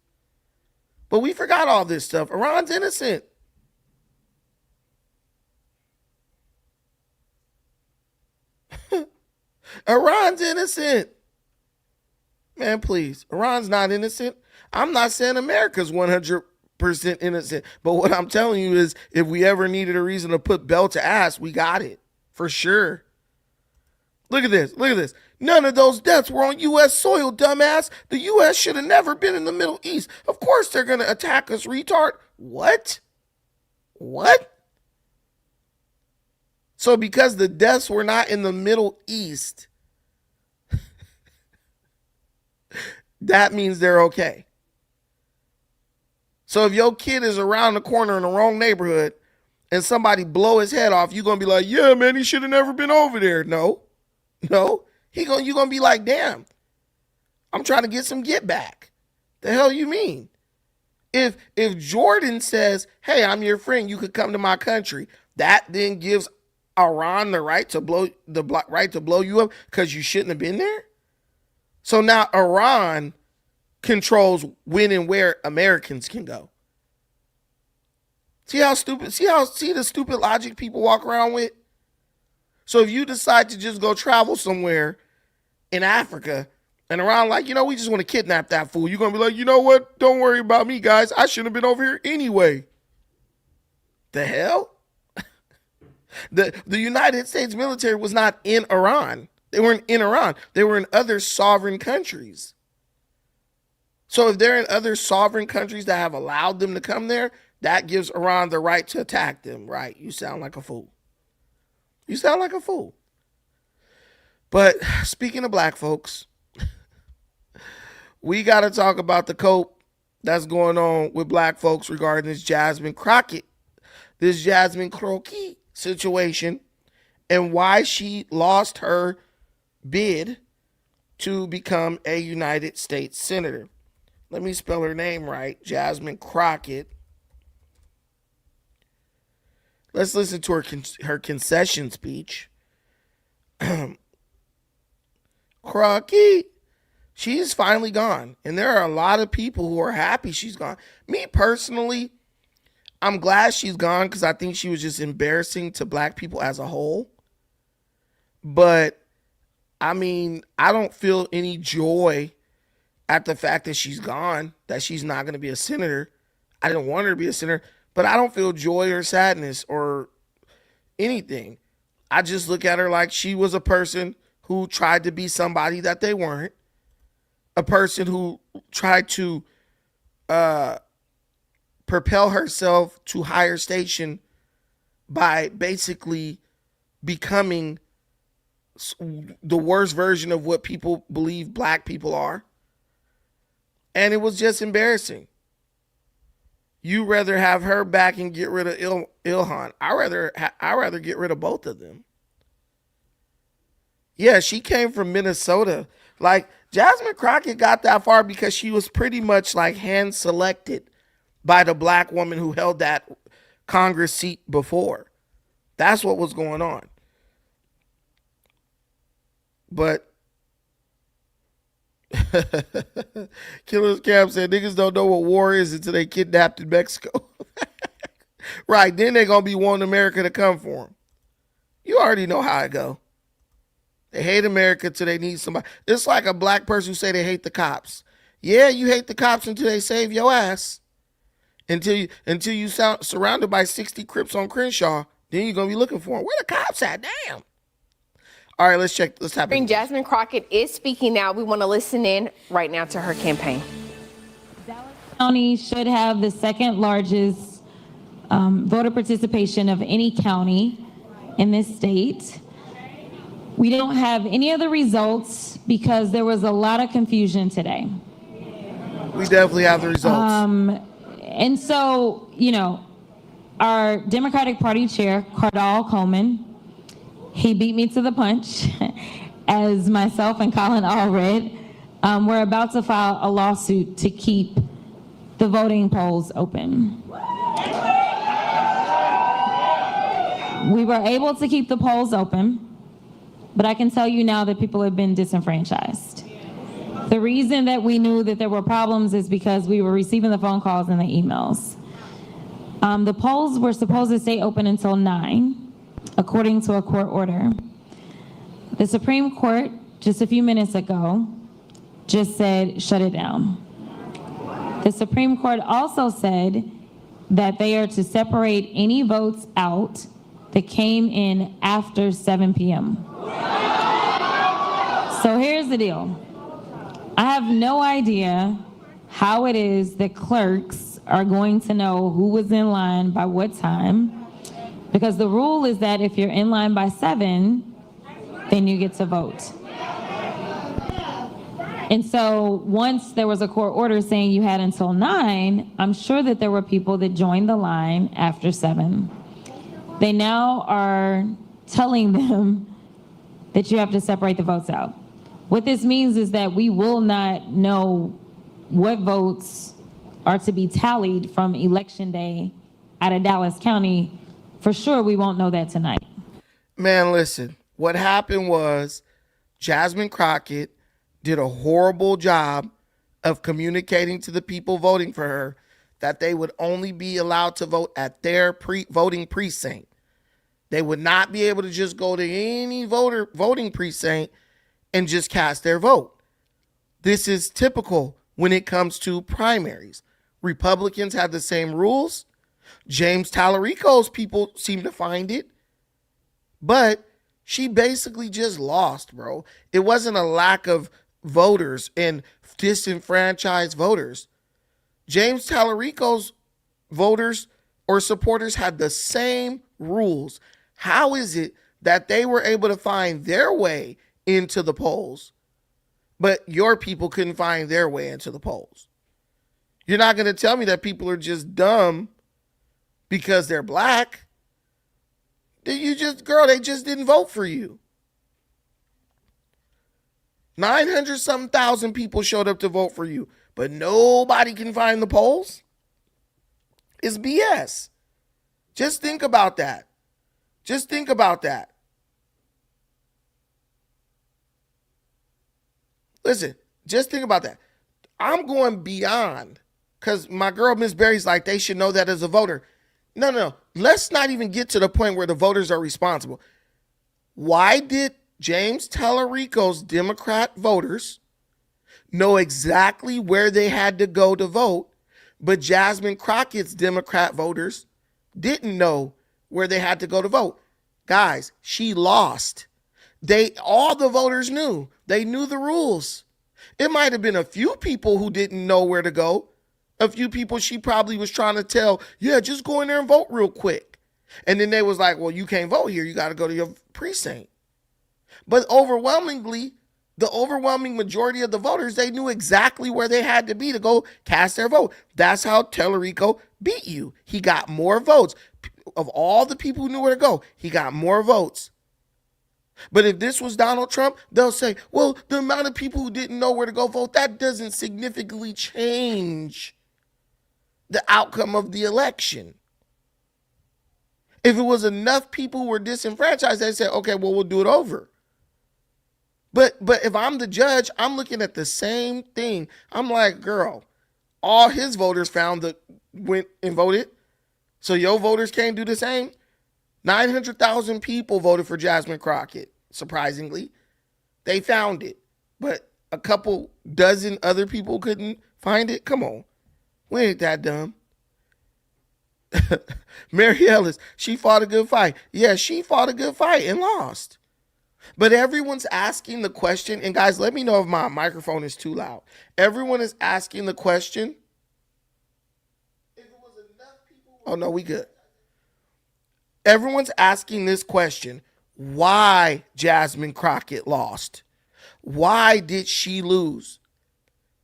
But we forgot all this stuff. Iran's innocent. Iran's innocent. Man, please. Iran's not innocent. I'm not saying America's 100% innocent. But what I'm telling you is, if we ever needed a reason to put bell to ass, we got it. For sure. Look at this. Look at this. None of those deaths were on U.S. soil, dumbass. The U.S. should have never been in the Middle East. Of course they're going to attack us, retard. What? What? So because the deaths were not in the Middle East, that means they're okay. So if your kid is around the corner in the wrong neighborhood and somebody blow his head off, you're going to be like, yeah, man, he should have never been over there. No. You're going to be like, damn, I'm trying to get some get back. The hell you mean? If Jordan says, hey, I'm your friend, you could come to my country, that then gives Iran the right to blow you up because you shouldn't have been there. So now Iran controls when and where Americans can go. See the stupid logic people walk around with? So if you decide to just go travel somewhere in Africa and Iran like, we just want to kidnap that fool, you're going to be like, you know what? Don't worry about me, guys. I shouldn't have been over here anyway. The hell? The United States military was not in Iran. They weren't in Iran. They were in other sovereign countries. So if they're in other sovereign countries that have allowed them to come there, that gives Iran the right to attack them, right? You sound like a fool. You sound like a fool. But speaking of black folks, we got to talk about the cope that's going on with black folks regarding this Jasmine Crockett situation, and why she lost her bid to become a United States Senator. Let me spell her name right. Jasmine Crockett. Let's listen to her concession speech. Crockett, she's finally gone. And there are a lot of people who are happy she's gone. Me personally, I'm glad she's gone because I think she was just embarrassing to black people as a whole. But, I mean, I don't feel any joy at the fact that she's gone, that she's not going to be a senator. I didn't want her to be a senator, but I don't feel joy or sadness or anything. I just look at her like she was a person who tried to be somebody that they weren't, a person who tried to propel herself to higher station by basically becoming the worst version of what people believe black people are. And it was just embarrassing. You rather have her back and get rid of Ilhan. I rather get rid of both of them. Yeah, she came from Minnesota. Like, Jasmine Crockett got that far because she was pretty much like hand selected by the black woman who held that Congress seat before. That's what was going on. But Killer's Camp said niggas don't know what war is until they kidnapped in Mexico. Right, then they're going to be wanting America to come for them. You already know how it go. They hate America till they need somebody. It's like a black person who say they hate the cops. Yeah, you hate the cops until they save your ass. Until you sound surrounded by 60 Crips on Crenshaw, then you're gonna be looking for them. Where the cops at? Damn. All right, let's check. Let's tap in. Jasmine Crockett is speaking now. We want to listen in right now to her campaign. Dallas County should have the second largest voter participation of any county in this state. We don't have any of the results because there was a lot of confusion today. We definitely have the results. And so, you know, our Democratic Party chair, Cardall Coleman, he beat me to the punch, as myself and Colin all read. We're about to file a lawsuit to keep the voting polls open. We were able to keep the polls open, but I can tell you now that people have been disenfranchised. The reason that we knew that there were problems is because we were receiving the phone calls and the emails. The polls were supposed to stay open until 9, according to a court order. The Supreme Court, just a few minutes ago, just said, shut it down. The Supreme Court also said that they are to separate any votes out that came in after 7 p.m. So here's the deal. I have no idea how it is that clerks are going to know who was in line by what time, because the rule is that if you're in line by 7, then you get to vote. And so once there was a court order saying you had until 9, I'm sure that there were people that joined the line after 7. They now are telling them that you have to separate the votes out. What this means is that we will not know what votes are to be tallied from Election Day out of Dallas County. For sure, we won't know that tonight. Man, listen, what happened was Jasmine Crockett did a horrible job of communicating to the people voting for her that they would only be allowed to vote at their voting precinct. They would not be able to just go to any voting precinct and just cast their vote. This is typical when it comes to primaries. Republicans have the same rules. James Tallarico's people seem to find it. But she basically just lost, bro. It wasn't a lack of voters and disenfranchised voters. James Tallarico's voters or supporters had the same rules. How is it that they were able to find their way into the polls, but your people couldn't find their way into the polls? You're not going to tell me that people are just dumb because they're black. They just didn't vote for you. 900-something thousand people showed up to vote for you, but nobody can find the polls? It's BS. Just think about that. Just think about that. Listen, just think about that. I'm going beyond, because my girl, Miss Berry's like, they should know that as a voter. No. Let's not even get to the point where the voters are responsible. Why did James Tallarico's Democrat voters know exactly where they had to go to vote, but Jasmine Crockett's Democrat voters didn't know where they had to go to vote? Guys, she lost. All the voters knew. They knew the rules. It might have been a few people who didn't know where to go. A few people she probably was trying to tell, yeah, just go in there and vote real quick. And then they was like, well, you can't vote here. You got to go to your precinct. But overwhelmingly, the overwhelming majority of the voters, they knew exactly where they had to be to go cast their vote. That's how Tallarico beat you. He got more votes. Of all the people who knew where to go, he got more votes. But if this was Donald Trump, they'll say, well, the amount of people who didn't know where to go vote, that doesn't significantly change the outcome of the election. If it was enough people who were disenfranchised, they'd say, okay, well, we'll do it over. But if I'm the judge, I'm looking at the same thing. I'm like, girl, all his voters went and voted. So your voters can't do the same. 900,000 people voted for Jasmine Crockett, surprisingly. They found it. But a couple dozen other people couldn't find it? Come on. We ain't that dumb. Mary Ellis, she fought a good fight. Yeah, she fought a good fight and lost. But everyone's asking the question, and guys, let me know if my microphone is too loud. Everyone is asking the question. If it was enough people. Oh, no, we good. Everyone's asking this question. Why Jasmine Crockett lost? Why did she lose?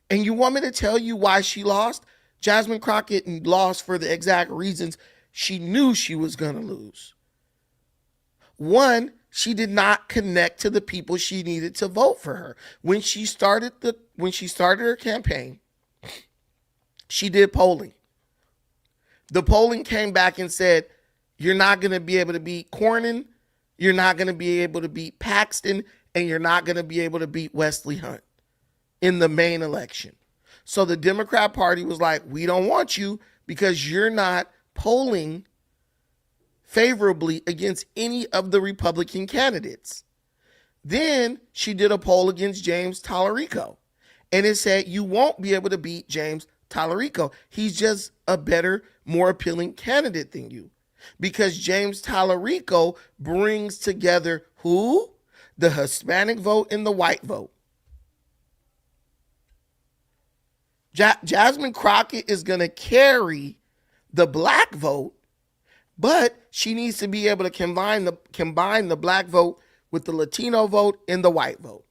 And you want me to tell you why she lost? Jasmine Crockett lost for the exact reasons she knew she was going to lose. One, she did not connect to the people she needed to vote for her. When she started her campaign, she did polling. The polling came back and said, you're not going to be able to beat Cornyn, you're not going to be able to beat Paxton, and you're not going to be able to beat Wesley Hunt in the main election. So the Democrat Party was like, we don't want you because you're not polling favorably against any of the Republican candidates. Then she did a poll against James Tallarico, and it said you won't be able to beat James Tallarico. He's just a better, more appealing candidate than you, because James Tallarico brings together who? The Hispanic vote and the white vote. Jasmine Crockett is going to carry the black vote, but she needs to be able to combine the black vote with the Latino vote and the white vote.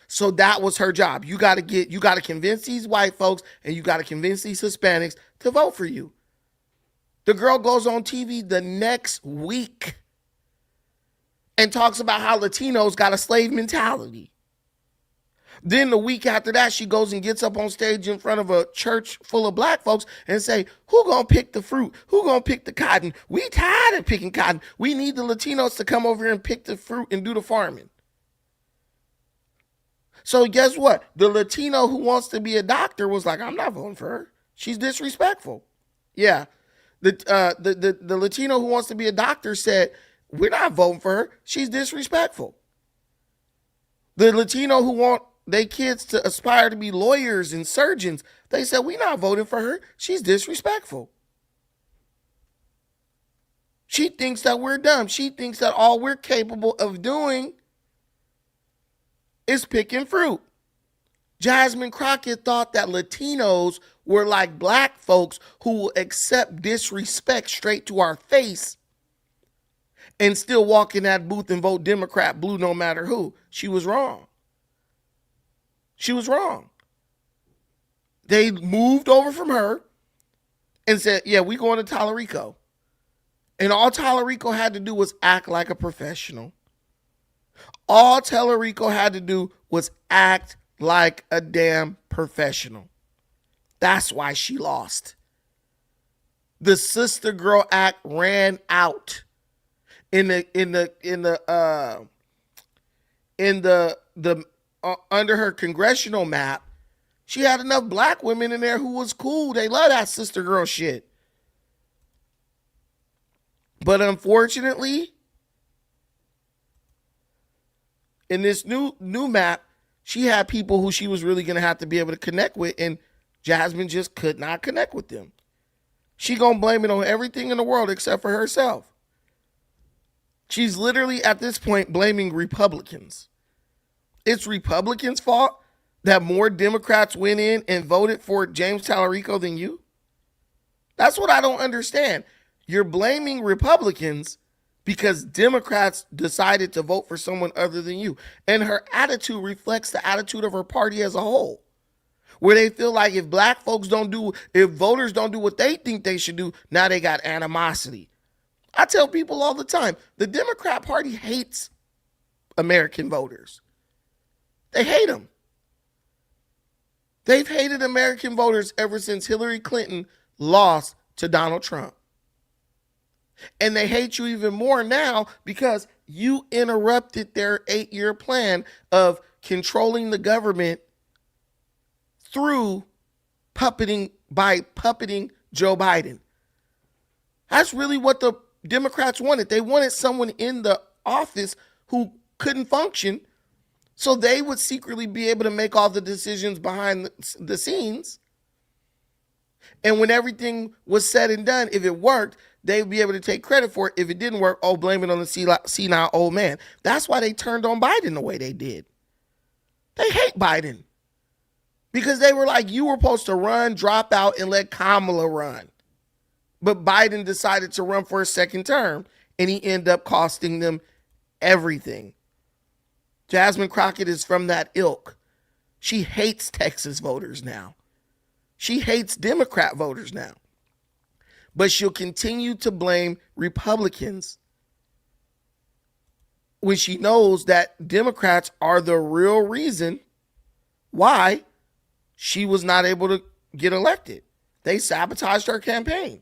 So that was her job. You got to convince these white folks and you got to convince these Hispanics to vote for you. The girl goes on TV the next week and talks about how Latinos got a slave mentality. Then the week after that, she goes and gets up on stage in front of a church full of black folks and say, who gonna pick the fruit? Who gonna pick the cotton? We tired of picking cotton. We need the Latinos to come over here and pick the fruit and do the farming. So guess what? The Latino who wants to be a doctor was like, I'm not voting for her. She's disrespectful. Yeah. The Latino who wants to be a doctor said, we're not voting for her. She's disrespectful. The Latino who want their kids to aspire to be lawyers and surgeons, they said, we're not voting for her. She's disrespectful. She thinks that we're dumb. She thinks that all we're capable of doing is picking fruit. Jasmine Crockett thought that Latinos were like black folks who will accept disrespect straight to our face and still walk in that booth and vote Democrat blue no matter who. She was wrong. She was wrong. They moved over from her and said, yeah, we going to Tallarico. And all Tallarico had to do was act like a professional. All Tallarico had to do was act like a damn professional. That's why she lost. The sister girl act ran out in the under her congressional map. She had enough black women in there who was cool. They love that sister girl shit. But unfortunately, in this new map, she had people who she was really going to have to be able to connect with, and Jasmine just could not connect with them. She going to blame it on everything in the world except for herself. She's literally at this point blaming Republicans. It's Republicans' fault that more Democrats went in and voted for James Tallarico than you? That's what I don't understand. You're blaming Republicans because Democrats decided to vote for someone other than you. And her attitude reflects the attitude of her party as a whole, where they feel like if voters don't do what they think they should do, now they got animosity. I tell people all the time, the Democrat Party hates American voters. They hate them. They've hated American voters ever since Hillary Clinton lost to Donald Trump. And they hate you even more now because you interrupted their 8-year plan of controlling the government through puppeting Joe Biden. That's really what the Democrats wanted. They wanted someone in the office who couldn't function so they would secretly be able to make all the decisions behind the scenes. And when everything was said and done, if it worked, they'd be able to take credit for it. If it didn't work, oh, blame it on the senile old man. That's why they turned on Biden the way they did. They hate Biden because they were like, you were supposed to run, drop out, and let Kamala run. But Biden decided to run for a second term, and he ended up costing them everything. Jasmine Crockett is from that ilk. She hates Texas voters now. She hates Democrat voters now. But she'll continue to blame Republicans when she knows that Democrats are the real reason why she was not able to get elected. They sabotaged her campaign.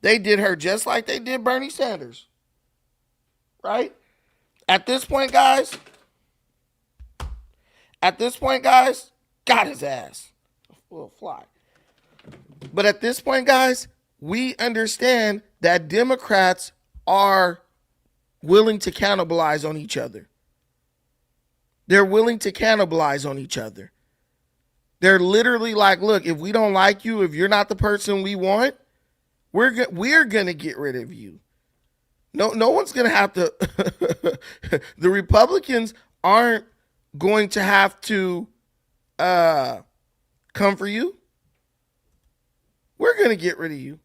They did her just like they did Bernie Sanders. Right? At this point, guys, got his ass. Will fly. But at this point, guys, we understand that Democrats are willing to cannibalize on each other. They're willing to cannibalize on each other. They're literally like, look, if we don't like you, if you're not the person we want, we're going to get rid of you. No one's going to have to. The Republicans aren't going to have to come for you. We're going to get rid of you.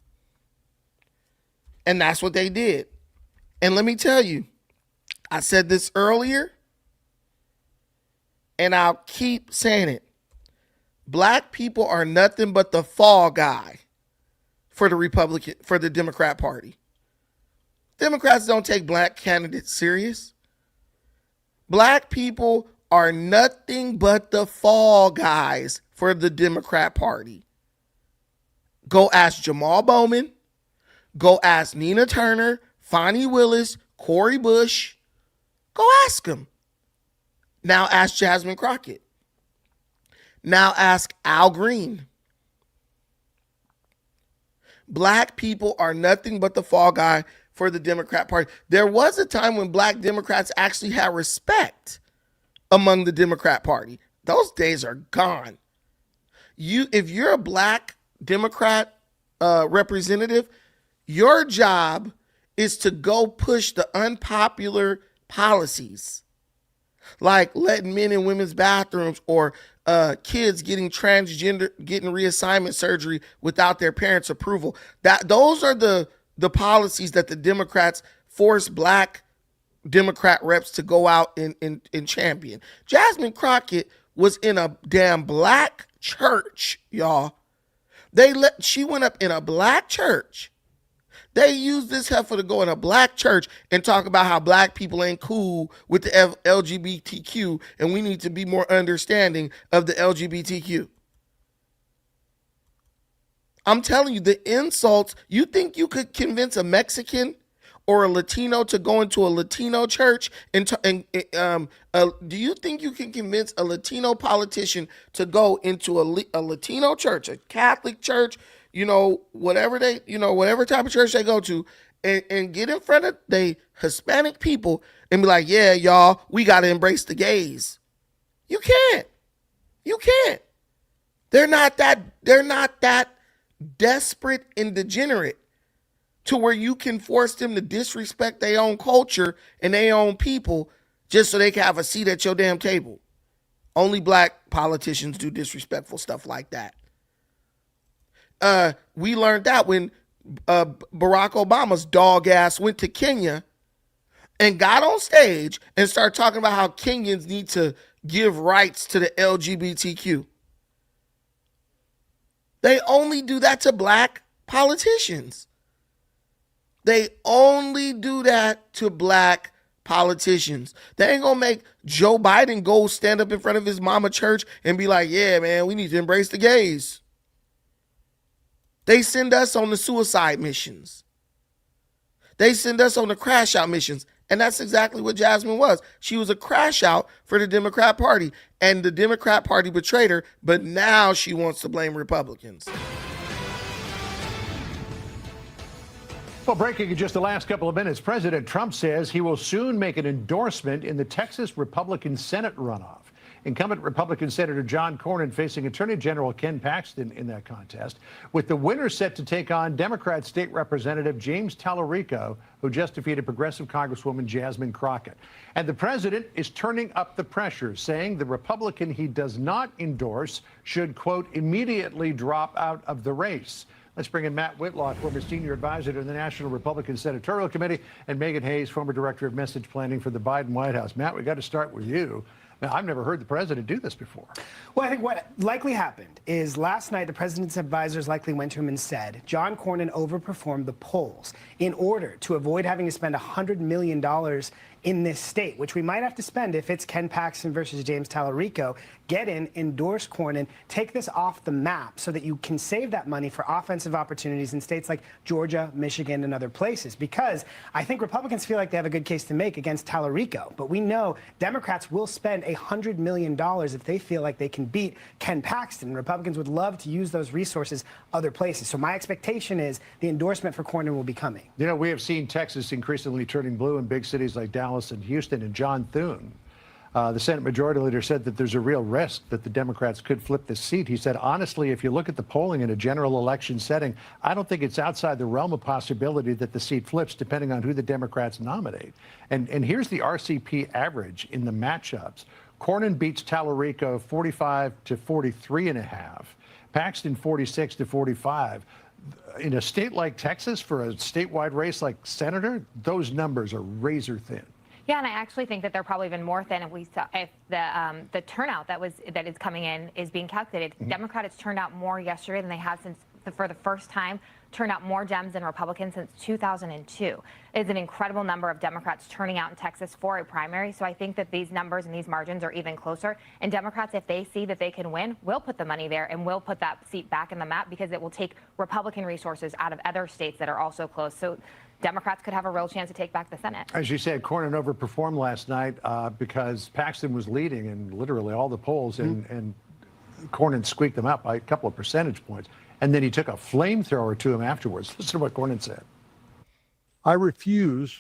And that's what they did. And let me tell you, I said this earlier, and I'll keep saying it. Black people are nothing but the fall guy for the Democrat Party. Democrats don't take black candidates serious. Black people are nothing but the fall guys for the Democrat Party. Go ask Jamal Bowman. Go ask Nina Turner, Fonnie Willis, Cori Bush. Go ask them. Now ask Jasmine Crockett. Now ask Al Green. Black people are nothing but the fall guy for the Democrat Party. There was a time when black Democrats actually had respect among the Democrat Party. Those days are gone. If you're a black Democrat representative, your job is to go push the unpopular policies, like letting men in women's bathrooms or kids getting reassignment surgery without their parents' approval. Those are the policies that the Democrats force black Democrat reps to go out and champion. Jasmine Crockett was in a damn black church, y'all. She went up in a black church. They used this heifer to go in a black church and talk about how black people ain't cool with the LGBTQ and we need to be more understanding of the LGBTQ. I'm telling you, the insults, you think you could convince a Mexican or a Latino to go into a Latino church do you think you can convince a Latino politician to go into a Latino church, a Catholic church, whatever type of church they go to, and get in front of the Hispanic people and be like, yeah, y'all, we got to embrace the gays? You can't. They're not that desperate and degenerate to where you can force them to disrespect their own culture and their own people just so they can have a seat at your damn table. Only black politicians do disrespectful stuff like that. We learned that when Barack Obama's dog ass went to Kenya and got on stage and started talking about how Kenyans need to give rights to the LGBTQ. They only do that to black politicians. They only do that to black politicians. They ain't gonna make Joe Biden go stand up in front of his mama church and be like, yeah, man, we need to embrace the gays. They send us on the suicide missions. They send us on the crash out missions. And that's exactly what Jasmine was. She was a crash out for the Democrat Party. And the Democrat Party betrayed her, but now she wants to blame Republicans. Well, breaking in just the last couple of minutes, President Trump says he will soon make an endorsement in the Texas Republican Senate runoff. Incumbent Republican Senator John Cornyn facing Attorney General Ken Paxton in that contest, with the winner set to take on Democrat State Representative James Tallarico, who just defeated Progressive Congresswoman Jasmine Crockett. And the president is turning up the pressure, saying the Republican he does not endorse should, quote, immediately drop out of the race. Let's bring in Matt Whitlock, former senior advisor to the National Republican Senatorial Committee, and Megan Hayes, former director of message planning for the Biden White House. Matt, we got to start with you. Now, I've never heard the president do this before. Well, I think what likely happened is last night the president's advisors likely went to him and said, John Cornyn overperformed the polls in order to avoid having to spend $100 million in this state, which we might have to spend if it's Ken Paxton versus James Tallarico. Get in, endorse Cornyn, take this off the map so that you can save that money for offensive opportunities in states like Georgia, Michigan, and other places. Because I think Republicans feel like they have a good case to make against Tallarico. But we know Democrats will spend $100 million if they feel like they can beat Ken Paxton. Republicans would love to use those resources other places. So my expectation is the endorsement for Cornyn will be coming. You know, we have seen Texas increasingly turning blue in big cities like Dallas and Houston, and John Thune, the Senate Majority Leader, said that there's a real risk that the Democrats could flip this seat. He said, honestly, if you look at the polling in a general election setting, I don't think it's outside the realm of possibility that the seat flips depending on who the Democrats nominate. And here's the RCP average in the matchups. Cornyn beats Tallarico 45 to 43.5, Paxton 46 to 45. In a state like Texas, for a statewide race like senator, those numbers are razor thin. Yeah, and I actually think that they're probably even more than if we saw if the turnout that is coming in is being calculated. Mm-hmm. Democrats turned out more yesterday than they have since for the first time. Turned out more Dems than Republicans since 2002. It's an incredible number of Democrats turning out in Texas for a primary. So I think that these numbers and these margins are even closer. And Democrats, if they see that they can win, will put the money there and will put that seat back in the map because it will take Republican resources out of other states that are also close. So Democrats could have a real chance to take back the Senate. As you said, Cornyn overperformed last night because Paxton was leading in literally all the polls, and Cornyn squeaked them out by a couple of percentage points. And then he took a flamethrower to him afterwards. Listen to what Cornyn said. I refuse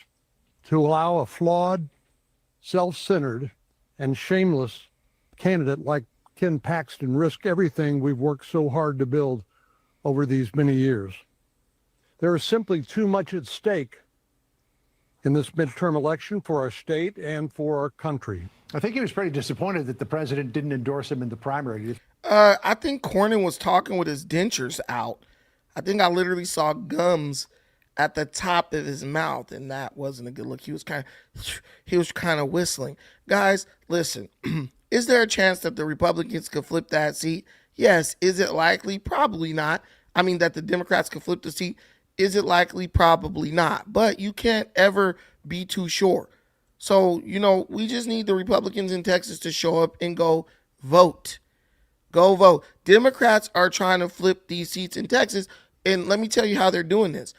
to allow a flawed, self-centered, and shameless candidate like Ken Paxton risk everything we've worked so hard to build over these many years. There is simply too much at stake in this midterm election for our state and for our country. I think he was pretty disappointed that the president didn't endorse him in the primary. I think Cornyn was talking with his dentures out. I think I literally saw gums at the top of his mouth, and that wasn't a good look. He was kind of whistling. Guys, listen, is there a chance that the Republicans could flip that seat? Yes. Is it likely? Probably not. I mean, that the Democrats could flip the seat. Is it likely? Probably not. But you can't ever be too sure. So, we just need the Republicans in Texas to show up and go vote. Go vote. Democrats are trying to flip these seats in Texas, and let me tell you how they're doing this.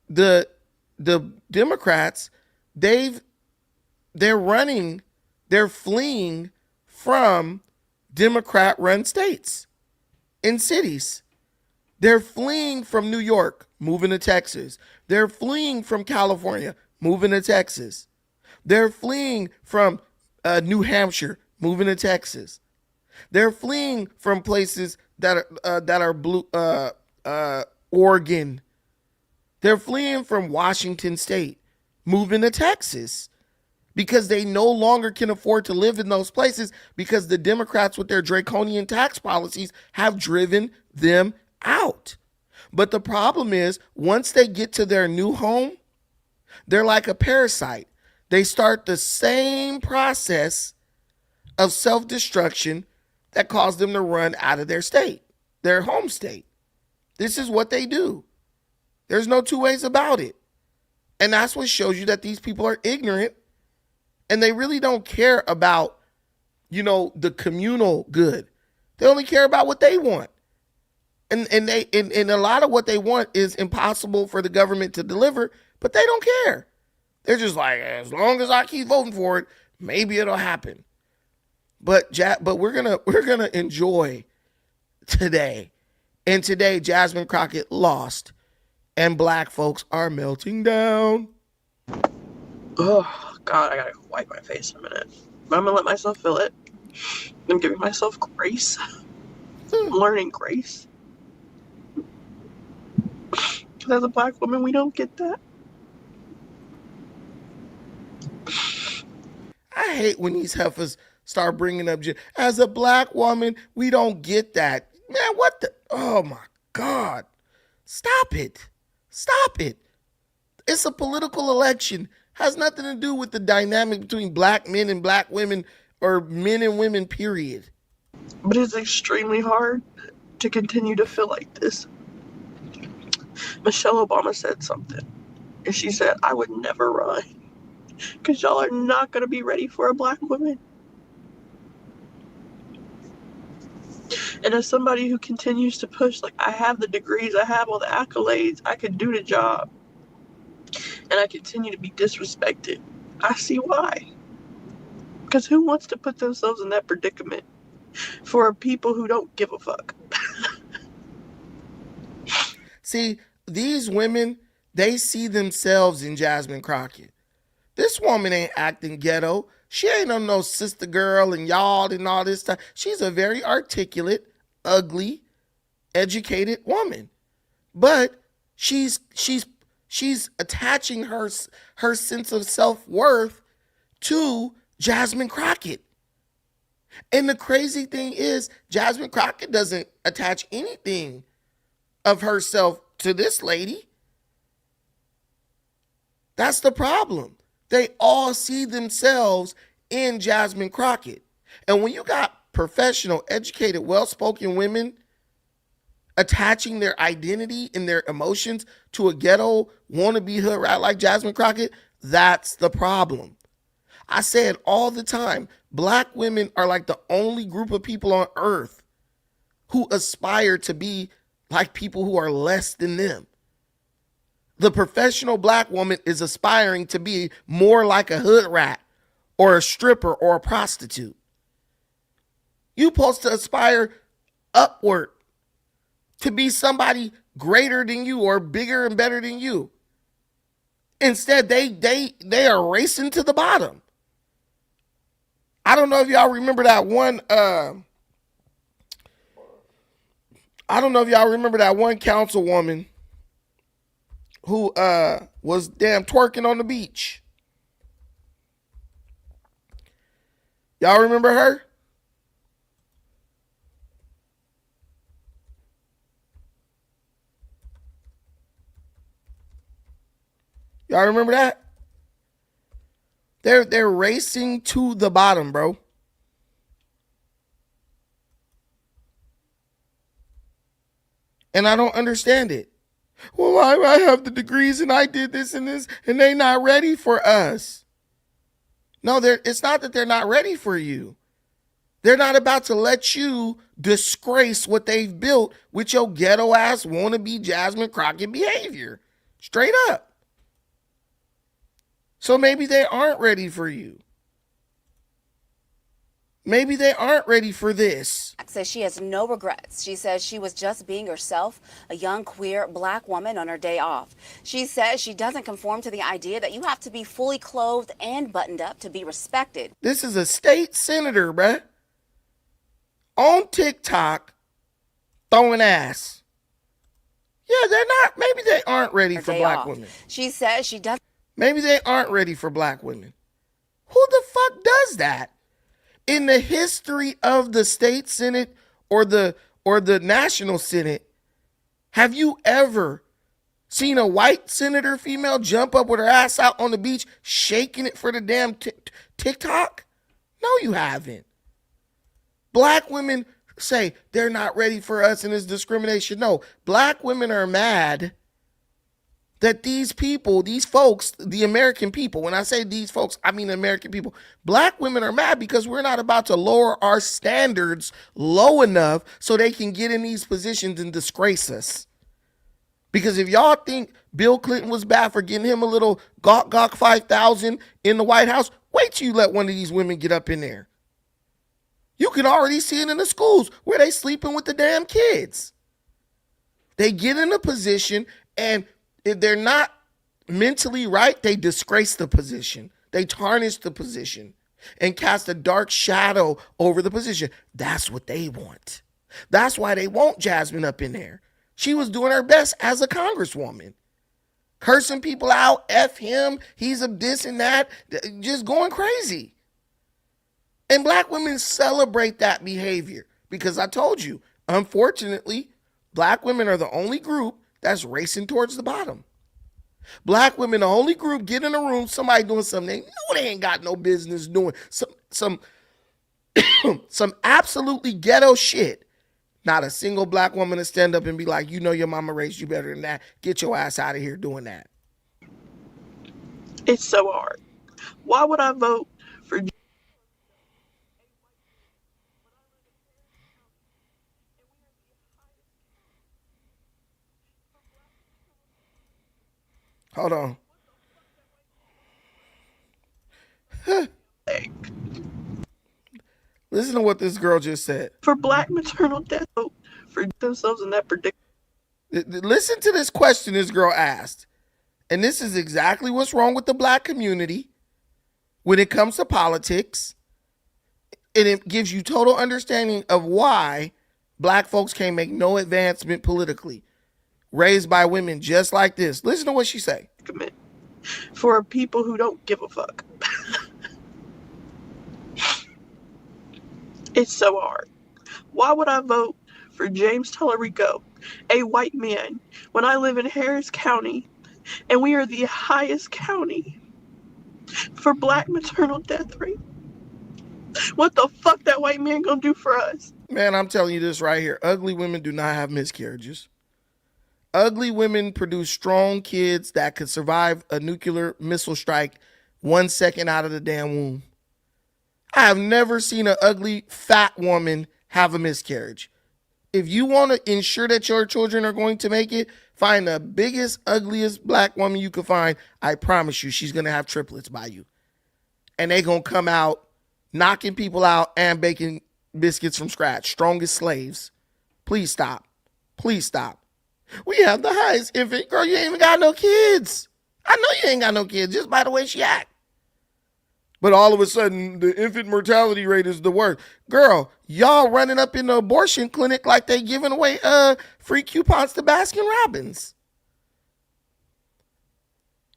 The Democrats, they're fleeing from Democrat-run states and cities. They're fleeing from New York, moving to Texas. They're fleeing from California, moving to Texas. They're fleeing from New Hampshire, moving to Texas. They're fleeing from places that are blue, Oregon. They're fleeing from Washington State, moving to Texas, because they no longer can afford to live in those places because the Democrats with their draconian tax policies have driven them out. But the problem is, once they get to their new home, they're like a parasite. They start the same process of self-destruction that caused them to run out of their state, their home state. This is what they do. There's no two ways about it. And that's what shows you that these people are ignorant and they really don't care about, the communal good. They only care about what they want. And a lot of what they want is impossible for the government to deliver But they don't care. They're just like, as long as I keep voting for it, maybe it'll happen. But we're gonna enjoy today. And today, Jasmine Crockett lost, and black folks are melting down. Oh, God, I gotta wipe my face in a minute. But I'm gonna let myself feel it. I'm giving myself grace. I'm learning grace. Because as a black woman, we don't get that. I hate when these heifers start bringing up, as a black woman, we don't get that. Man, what the? Oh, my God. Stop it. Stop it. It's a political election. Has nothing to do with the dynamic between black men and black women or men and women, period. But it's extremely hard to continue to feel like this. Michelle Obama said something. And she said, I would never run. Because y'all are not going to be ready for a black woman. And as somebody who continues to push, like, I have the degrees, I have all the accolades, I could do the job. And I continue to be disrespected. I see why. Because who wants to put themselves in that predicament for people who don't give a fuck? See, these women, they see themselves in Jasmine Crockett. This woman ain't acting ghetto. She ain't on no sister girl and y'all and all this stuff. She's a very articulate, ugly, educated woman. But she's attaching her sense of self-worth to Jasmine Crockett. And the crazy thing is, Jasmine Crockett doesn't attach anything of herself to this lady. That's the problem. They all see themselves in Jasmine Crockett. And when you got professional, educated, well-spoken women attaching their identity and their emotions to a ghetto wannabe hood rat like Jasmine Crockett, that's the problem. I say it all the time. Black women are like the only group of people on earth who aspire to be like people who are less than them. The professional black woman is aspiring to be more like a hood rat or a stripper or a prostitute. You're supposed to aspire upward to be somebody greater than you or bigger and better than you. Instead, they are racing to the bottom. I don't know if y'all remember that one. I don't know if y'all remember that one councilwoman who was damn twerking on the beach. Y'all remember her? Y'all remember that? They're racing to the bottom, bro. And I don't understand it. Well, I have the degrees and I did this and this, and they not ready for us. No, it's not that they're not ready for you. They're not about to let you disgrace what they've built with your ghetto ass wannabe Jasmine Crockett behavior. Straight up. So maybe they aren't ready for you. Maybe they aren't ready for this. Says she has no regrets. She says she was just being herself, a young queer black woman on her day off. She says she doesn't conform to the idea that you have to be fully clothed and buttoned up to be respected. This is a state senator, bruh, on TikTok throwing ass. Yeah, they're not. Maybe they aren't ready for black women. She says she doesn't. Maybe they aren't ready for black women. Who the fuck does that? In the history of the state senate or the national senate, have you ever seen a white senator female jump up with her ass out on the beach shaking it for the damn TikTok? No, you haven't. Black women say they're not ready for us and it's discrimination. No, black women are mad that these people, these folks, the American people, when I say these folks, I mean American people. Black women are mad because we're not about to lower our standards low enough so they can get in these positions and disgrace us. Because if y'all think Bill Clinton was bad for getting him a little gawk 5,000 in the White House, wait till you let one of these women get up in there. You can already see it in the schools where they sleeping with the damn kids. They get in a position, and if they're not mentally right, they disgrace the position. They tarnish the position and cast a dark shadow over the position. That's what they want. That's why they want Jasmine up in there. She was doing her best as a congresswoman. Cursing people out, F him, he's a this and that, just going crazy. And black women celebrate that behavior because I told you, unfortunately, black women are the only group that's racing towards the bottom. Black women, the only group, get in a room, somebody doing something they know they ain't got no business doing. Some absolutely ghetto shit. Not a single black woman to stand up and be like, you know your mama raised you better than that. Get your ass out of here doing that. It's so hard. Why would I vote for Hold on. Listen to what this girl just said. for black maternal death for themselves in that predicament? Listen to this question this girl asked. And this is exactly what's wrong with the black community when it comes to politics. And it gives you total understanding of why black folks can't make no advancement politically. Raised by women just like this. Listen to what she say. For people who don't give a fuck. It's so hard. Why would I vote for James Tallarico, a white man, when I live in Harris County and we are the highest county for black maternal death rate? What the fuck that white man gonna do for us? Man, I'm telling you this right here. Ugly women do not have miscarriages. Ugly women produce strong kids that could survive a nuclear missile strike 1 second out of the damn womb. I have never seen an ugly, fat woman have a miscarriage. If you want to ensure that your children are going to make it, find the biggest, ugliest black woman you can find. I promise you, she's going to have triplets by you. And they're going to come out knocking people out and baking biscuits from scratch. Strongest slaves. Please stop. Please stop. We have the highest infant. Girl, you ain't even got no kids. I know you ain't got no kids just by the way she act. But all of a sudden, the infant mortality rate is the worst. Girl, y'all running up in the abortion clinic like they giving away free coupons to Baskin Robbins.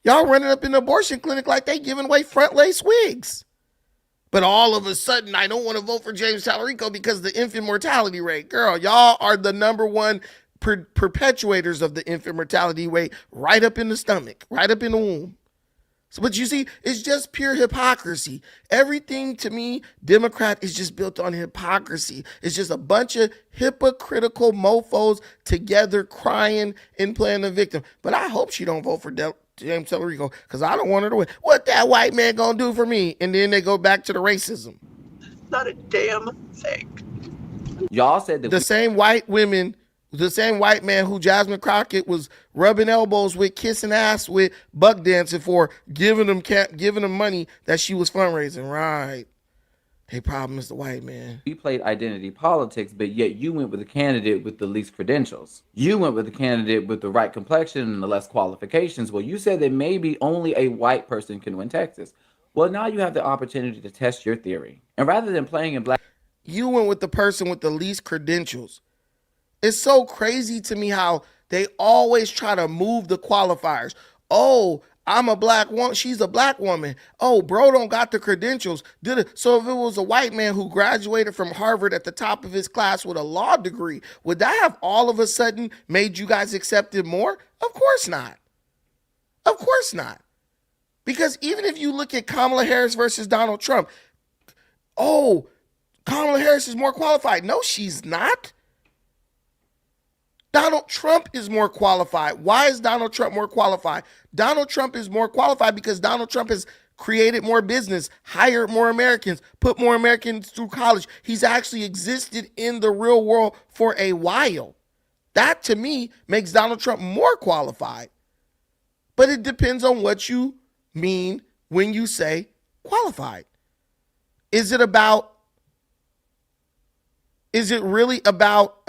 Y'all running up in the abortion clinic like they giving away front lace wigs. But all of a sudden, I don't want to vote for James Tallarico because of the infant mortality rate. Girl, y'all are the number one perpetuators of the infant mortality rate right up in the stomach, right up in the womb. So, but you see, it's just pure hypocrisy. Everything to me, Democrat, is just built on hypocrisy. It's just a bunch of hypocritical mofos together crying and playing the victim. But I hope she don't vote for James Tallarico because I don't want her to win. What that white man gonna do for me? And then they go back to the racism. Not a damn thing. Y'all said that the same white women. The same white man who Jasmine Crockett was rubbing elbows with, kissing ass with, buck dancing for, giving them money that she was fundraising. Right. Their problem is the white man. we played identity politics, but yet you went with the candidate with the least credentials. You went with the candidate with the right complexion and the less qualifications. Well, you said that maybe only a white person can win Texas. Well, now you have the opportunity to test your theory. And rather than playing in black... You went with the person with the least credentials. It's so crazy to me how they always try to move the qualifiers. Oh, I'm a black woman. She's a black woman. Oh, bro don't got the credentials. So if it was a white man who graduated from Harvard at the top of his class with a law degree, would that have all of a sudden made you guys accept it more? Of course not. Of course not. Because even if you look at Kamala Harris versus Donald Trump, oh, Kamala Harris is more qualified. No, she's not. Donald Trump is more qualified. Why is Donald Trump more qualified? Donald Trump is more qualified because Donald Trump has created more business, hired more Americans, put more Americans through college. He's actually existed in the real world for a while. That to me makes Donald Trump more qualified. But it depends on what you mean when you say qualified. Is it really about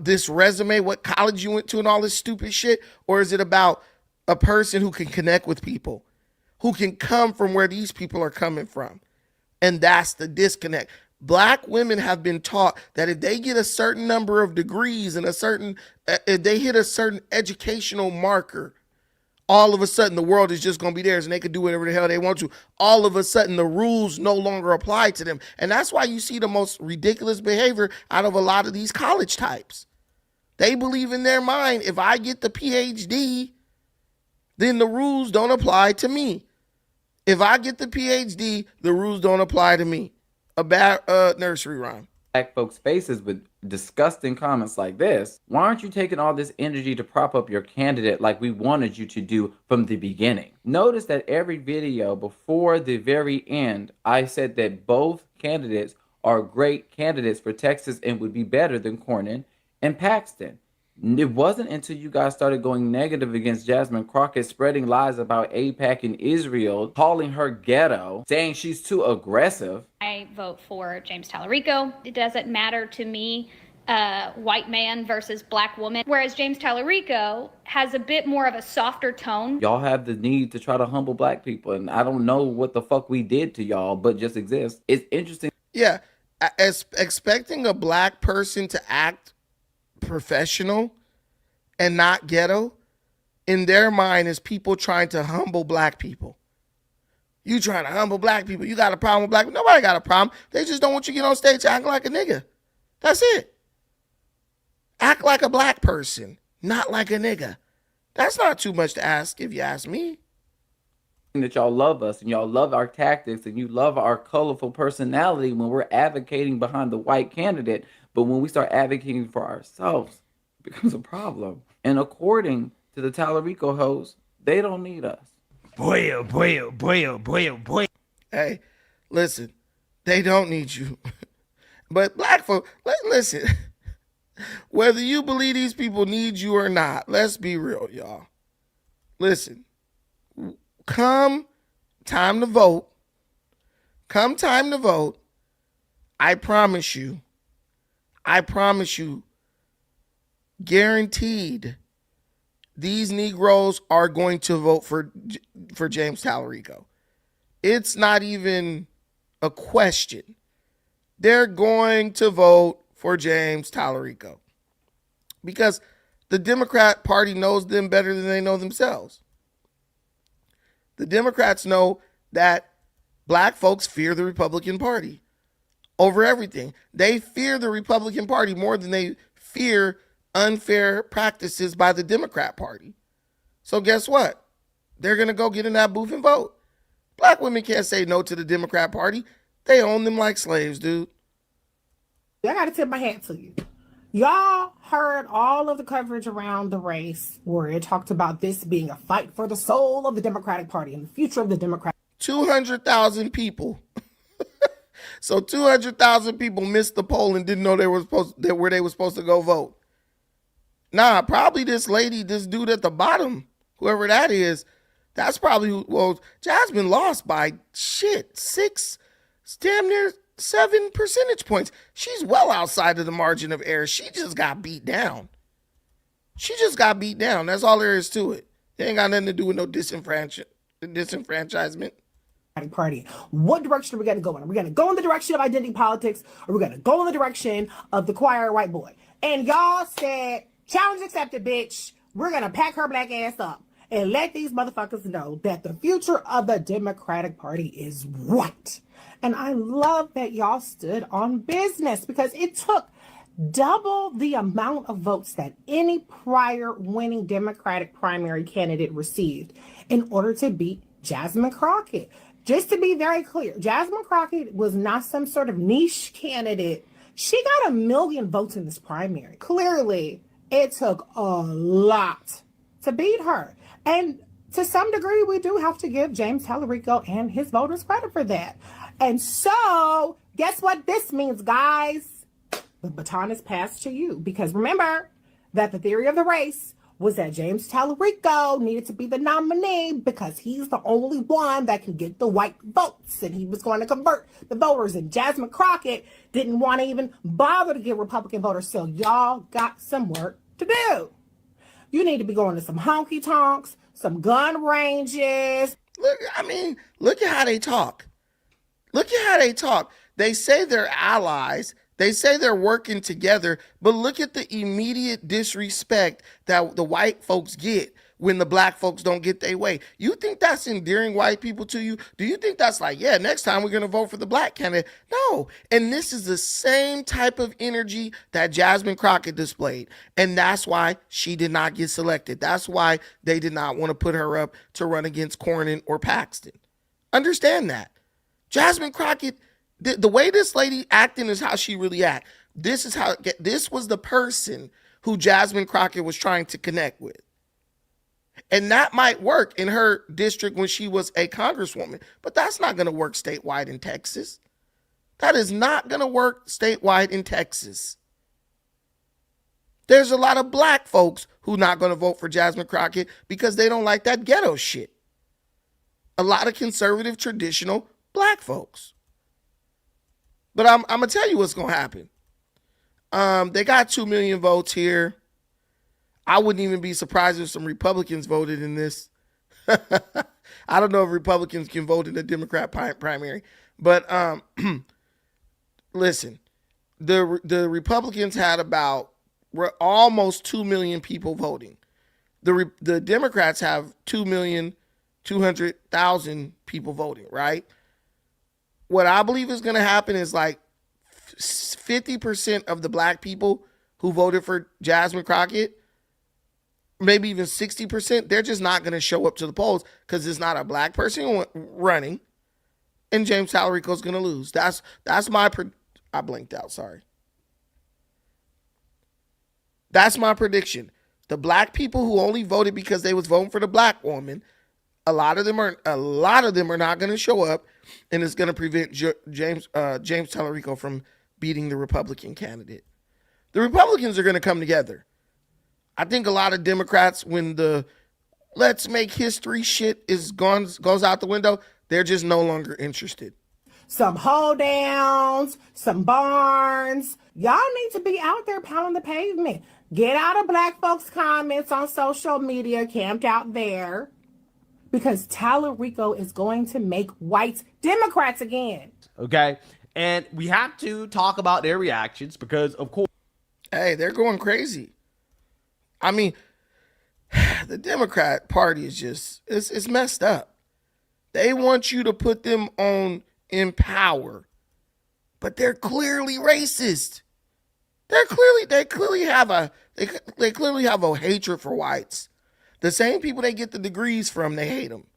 this resume, what college you went to and all this stupid shit? Or is it about a person who can connect with people, who can come from where these people are coming from? And that's the disconnect. Black women have been taught that if they get a certain number of degrees and if they hit a certain educational marker, all of a sudden the world is just going to be theirs and they can do whatever the hell they want to. All of a sudden the rules no longer apply to them. And that's why you see the most ridiculous behavior out of a lot of these college types. They believe in their mind, if I get the PhD, then the rules don't apply to me. If I get the PhD, the rules don't apply to me. A bad nursery rhyme. Black folks' faces with disgusting comments like this. Why aren't you taking all this energy to prop up your candidate like we wanted you to do from the beginning? Notice that every video before the very end, I said that both candidates are great candidates for Texas and would be better than Cornyn and Paxton. It wasn't until you guys started going negative against Jasmine Crockett, spreading lies about AIPAC and Israel, calling her ghetto, saying she's too aggressive. I vote for James Tallarico. It doesn't matter to me, white man versus black woman. Whereas James Tallarico has a bit more of a softer tone. Y'all have the need to try to humble black people. And I don't know what the fuck we did to y'all, but just exist. It's interesting. Yeah. Expecting a black person to act professional and not ghetto in their mind is people trying to humble black people. You trying to humble black people. You got a problem with black people. Nobody got a problem. They just don't want you to get on stage acting like a nigga. That's it. Act like a black person, not like a nigga. That's not too much to ask if you ask me. That y'all love us and y'all love our tactics and you love our colorful personality when we're advocating behind the white candidate. But when we start advocating for ourselves, it becomes a problem. And according to the Tallarico hosts, they don't need us. Boy, oh boy, oh boy, oh boy, oh boy. Hey, listen, they don't need you. But black folk, listen, whether you believe these people need you or not, let's be real, y'all. Listen, come time to vote, I promise you, guaranteed, these Negroes are going to vote for James Tallarico. It's not even a question. They're going to vote for James Tallarico because the Democrat Party knows them better than they know themselves. The Democrats know that black folks fear the Republican Party over everything. They fear the Republican Party more than they fear unfair practices by the Democrat Party. So guess what? They're going to go get in that booth and vote. Black women can't say no to the Democrat Party. They own them like slaves, dude. I got to tip my hat to you. Y'all heard all of the coverage around the race where it talked about this being a fight for the soul of the Democratic Party and the future of the Democratic 200,000 people. So 200,000 people missed the poll and didn't know where they were supposed to go vote. Nah, probably this dude at the bottom, whoever that is, that's probably Jasmine lost by 6, damn near 7 percentage points. She's well outside of the margin of error. She just got beat down. That's all there is to it. It ain't got nothing to do with no disenfranchisement. Party. What direction are we going to go in? Are we going to go in the direction of identity politics, or are we going to go in the direction of the quiet white boy? And y'all said, challenge accepted, bitch. We're going to pack her black ass up and let these motherfuckers know that the future of the Democratic Party is white. And I love that y'all stood on business because it took double the amount of votes that any prior winning Democratic primary candidate received in order to beat Jasmine Crockett. Just to be very clear, Jasmine Crockett was not some sort of niche candidate. She got 1 million votes in this primary. Clearly, it took a lot to beat her. And to some degree, we do have to give James Tallarico and his voters credit for that. And so, guess what this means, guys? the baton is passed to you. Because remember that the theory of the race was that James Tallarico needed to be the nominee because he's the only one that can get the white votes, and he was going to convert the voters. And Jasmine Crockett didn't want to even bother to get Republican voters. So y'all got some work to do. You need to be going to some honky tonks, some gun ranges. Look at how they talk. Look at how they talk. They say they're allies. They say they're working together, but look at the immediate disrespect that the white folks get when the black folks don't get their way. You think that's endearing white people to you? Do you think that's like, yeah, next time we're going to vote for the black candidate? No. And this is the same type of energy that Jasmine Crockett displayed. And that's why she did not get selected. That's why they did not want to put her up to run against Cornyn or Paxton. Understand that. Jasmine Crockett, the way this lady acting is how she really act. This was the person who Jasmine Crockett was trying to connect with. And that might work in her district when she was a congresswoman, but that's not going to work statewide in Texas. That is not going to work statewide in Texas. There's a lot of black folks who not going to vote for Jasmine Crockett because they don't like that ghetto shit. A lot of conservative, traditional black folks. But I'm going to tell you what's going to happen. They got 2 million votes here. I wouldn't even be surprised if some Republicans voted in this. I don't know if Republicans can vote in the Democrat primary. But listen, the Republicans had about almost 2 million people voting. The Democrats have 2,200,000 people voting, right? What I believe is going to happen is like 50% of the black people who voted for Jasmine Crockett, maybe even 60%, they're just not going to show up to the polls because it's not a black person running, and James Tallarico is going to lose. That's my I blinked out, sorry. That's my prediction. The black people who only voted because they was voting for the black woman, a lot of them are not going to show up, and it's going to prevent James Tallarico from beating the Republican candidate. The Republicans are going to come together. I think a lot of Democrats, when the let's make history shit goes out the window, they're just no longer interested. Some hold downs, some barns. Y'all need to be out there pounding the pavement. Get out of black folks' comments on social media, camped out there. Because Tallarico is going to make whites Democrats again. Okay. And we have to talk about their reactions because, of course. Hey, they're going crazy. I mean, the Democrat Party is just, it's messed up. They want you to put them in power, but they're clearly racist. They clearly have a hatred for whites. The same people they get the degrees from, they hate them.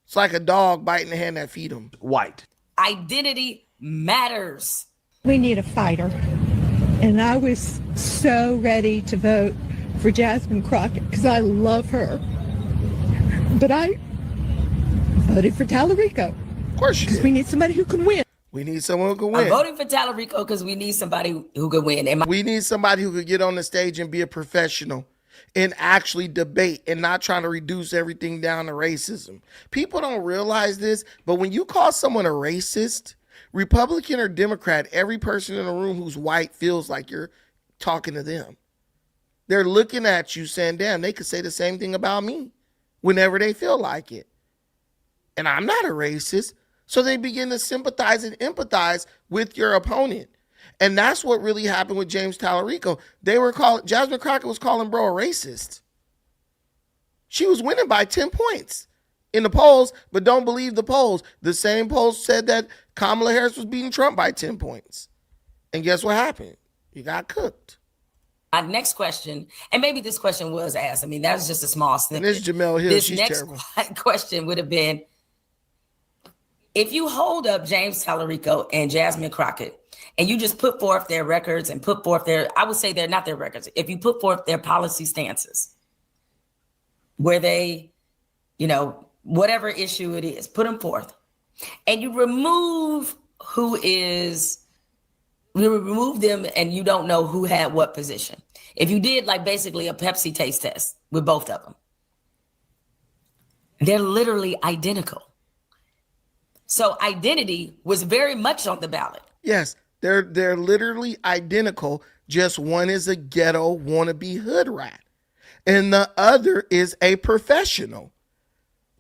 It's like a dog biting the hand that feed them. White. Identity matters. We need a fighter. And I was so ready to vote for Jasmine Crockett because I love her. But I voted for Tallarico. Of course you did. Because we need somebody who can win. We need someone who can win. I'm voting for Tallarico because we need somebody who can win. We need somebody who could get on the stage and be a professional and actually debate and not trying to reduce everything down to racism. People don't realize this, but when you call someone a racist, Republican or Democrat, every person in the room who's white feels like you're talking to them. They're looking at you saying, damn, they could say the same thing about me whenever they feel like it. And I'm not a racist. So they begin to sympathize and empathize with your opponent. And that's what really happened with James Tallarico. Jasmine Crockett was calling bro a racist. She was winning by 10 points in the polls, but don't believe the polls. The same polls said that Kamala Harris was beating Trump by 10 points. And guess what happened? You got cooked. My next question, and maybe this question was asked. I mean, that was just a small snippet. And this Jamel Hill, this she's next terrible. Question would have been, if you hold up James Tallarico and Jasmine Crockett, and you just put forth their records and put forth I would say they're not their records. If you put forth their policy stances, where they, whatever issue it is, put them forth, and you remove who is We remove them and you don't know who had what position. If you did like basically a Pepsi taste test with both of them, they're literally identical. So identity was very much on the ballot. Yes, they're literally identical. Just one is a ghetto wannabe hood rat, and the other is a professional.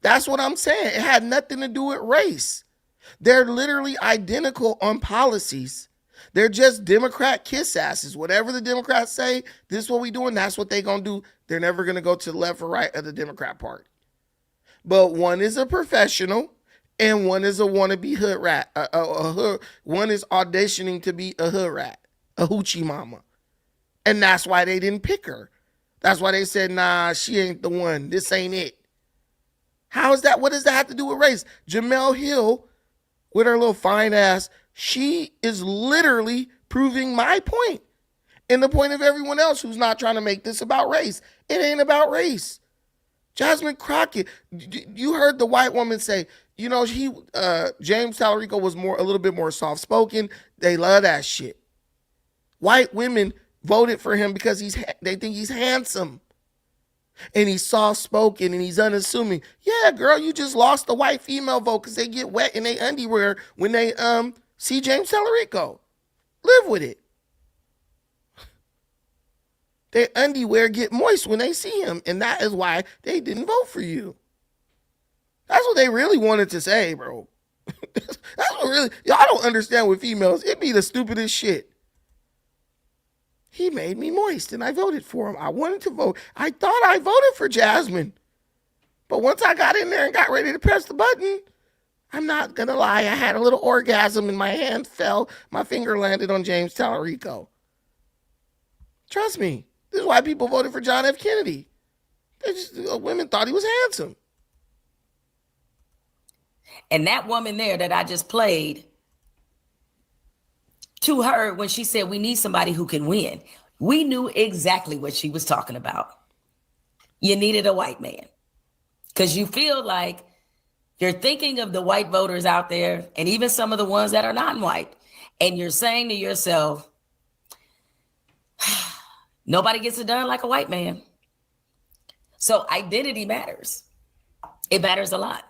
That's what I'm saying. It had nothing to do with race. They're literally identical on policies. They're just Democrat kiss asses. Whatever the Democrats say, this is what we doing, that's what they gonna do. They're never gonna go to the left or right of the Democrat Party. But one is a professional and one is a wannabe hood rat. One is auditioning to be a hood rat, a hoochie mama. And that's why they didn't pick her. That's why they said, nah, she ain't the one. This ain't it. How is that? What does that have to do with race? Jamel Hill, with her little fine ass, she is literally proving my point and the point of everyone else who's not trying to make this about race. It ain't about race. Jasmine Crockett, you heard the white woman say, you know, James Tallarico was a little bit more soft-spoken. They love that shit. White women voted for him because they think he's handsome. And he's soft-spoken and he's unassuming. Yeah, girl, you just lost the white female vote because they get wet in their underwear when they see James Tallarico. Live with it. Their underwear get moist when they see him, and that is why they didn't vote for you. That's what they really wanted to say, bro. That's what really, y'all don't understand with females. It be the stupidest shit. He made me moist and I voted for him. I wanted to vote. I thought I voted for Jasmine. But once I got in there and got ready to press the button, I'm not going to lie, I had a little orgasm and my hand fell. My finger landed on James Tallarico. Trust me, this is why people voted for John F. Kennedy. Women thought he was handsome. And that woman there that I just played, to her, when she said we need somebody who can win, we knew exactly what she was talking about. You needed a white man. Because you feel like you're thinking of the white voters out there and even some of the ones that are non-white. And you're saying to yourself, nobody gets it done like a white man. So identity matters. It matters a lot.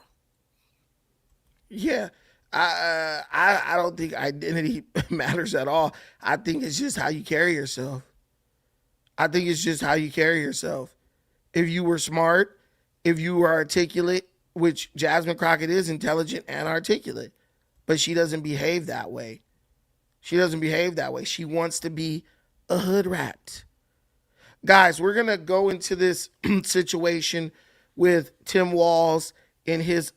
Yeah. I don't think identity matters at all. I think it's just how you carry yourself. If you were smart, if you were articulate, which Jasmine Crockett is intelligent and articulate, but she doesn't behave that way. She wants to be a hood rat. Guys, we're going to go into this situation with Tim Walz in his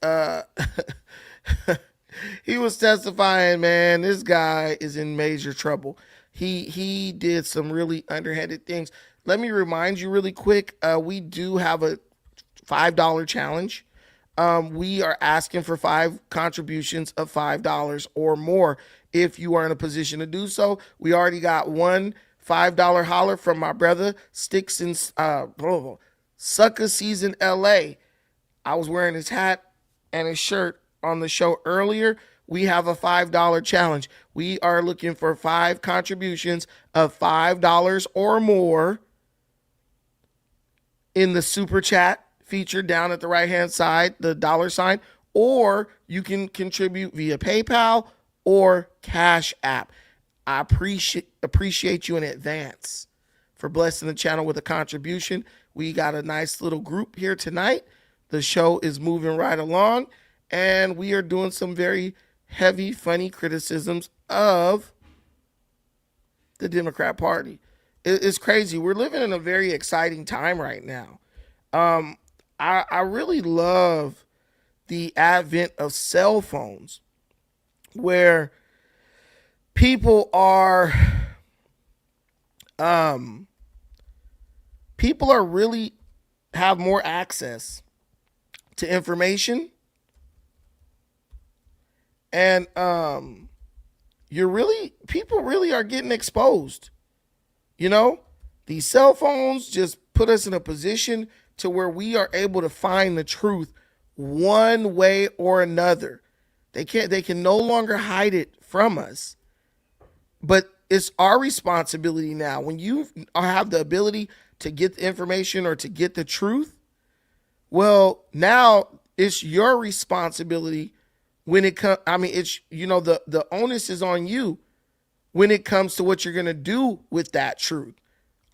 he was testifying, man. This guy is in major trouble. He did some really underhanded things. Let me remind you really quick, we do have a $5 challenge. We are asking for 5 contributions of $5 or more if you are in a position to do so. We already got one $5 holler from my brother, Sticks in Sucker Season LA. I was wearing his hat and his shirt on the show earlier. We have a $5 challenge. We are looking for 5 contributions of $5 or more in the super chat featured down at the right-hand side, the $sign, or you can contribute via PayPal or Cash App. I appreciate you in advance for blessing the channel with a contribution. We got a nice little group here tonight. The show is moving right along, and we are doing some very heavy, funny criticisms of the Democrat Party. It's crazy. We're living in a very exciting time right now. I really love the advent of cell phones where people are really have more access to information, and people really are getting exposed. You know, these cell phones just put us in a position to where we are able to find the truth one way or another. They can no longer hide it from us. But it's our responsibility now. When you have the ability to get the information or to get the truth, well, now it's your responsibility when it comes. I mean, it's, the onus is on you when it comes to what you're going to do with that truth.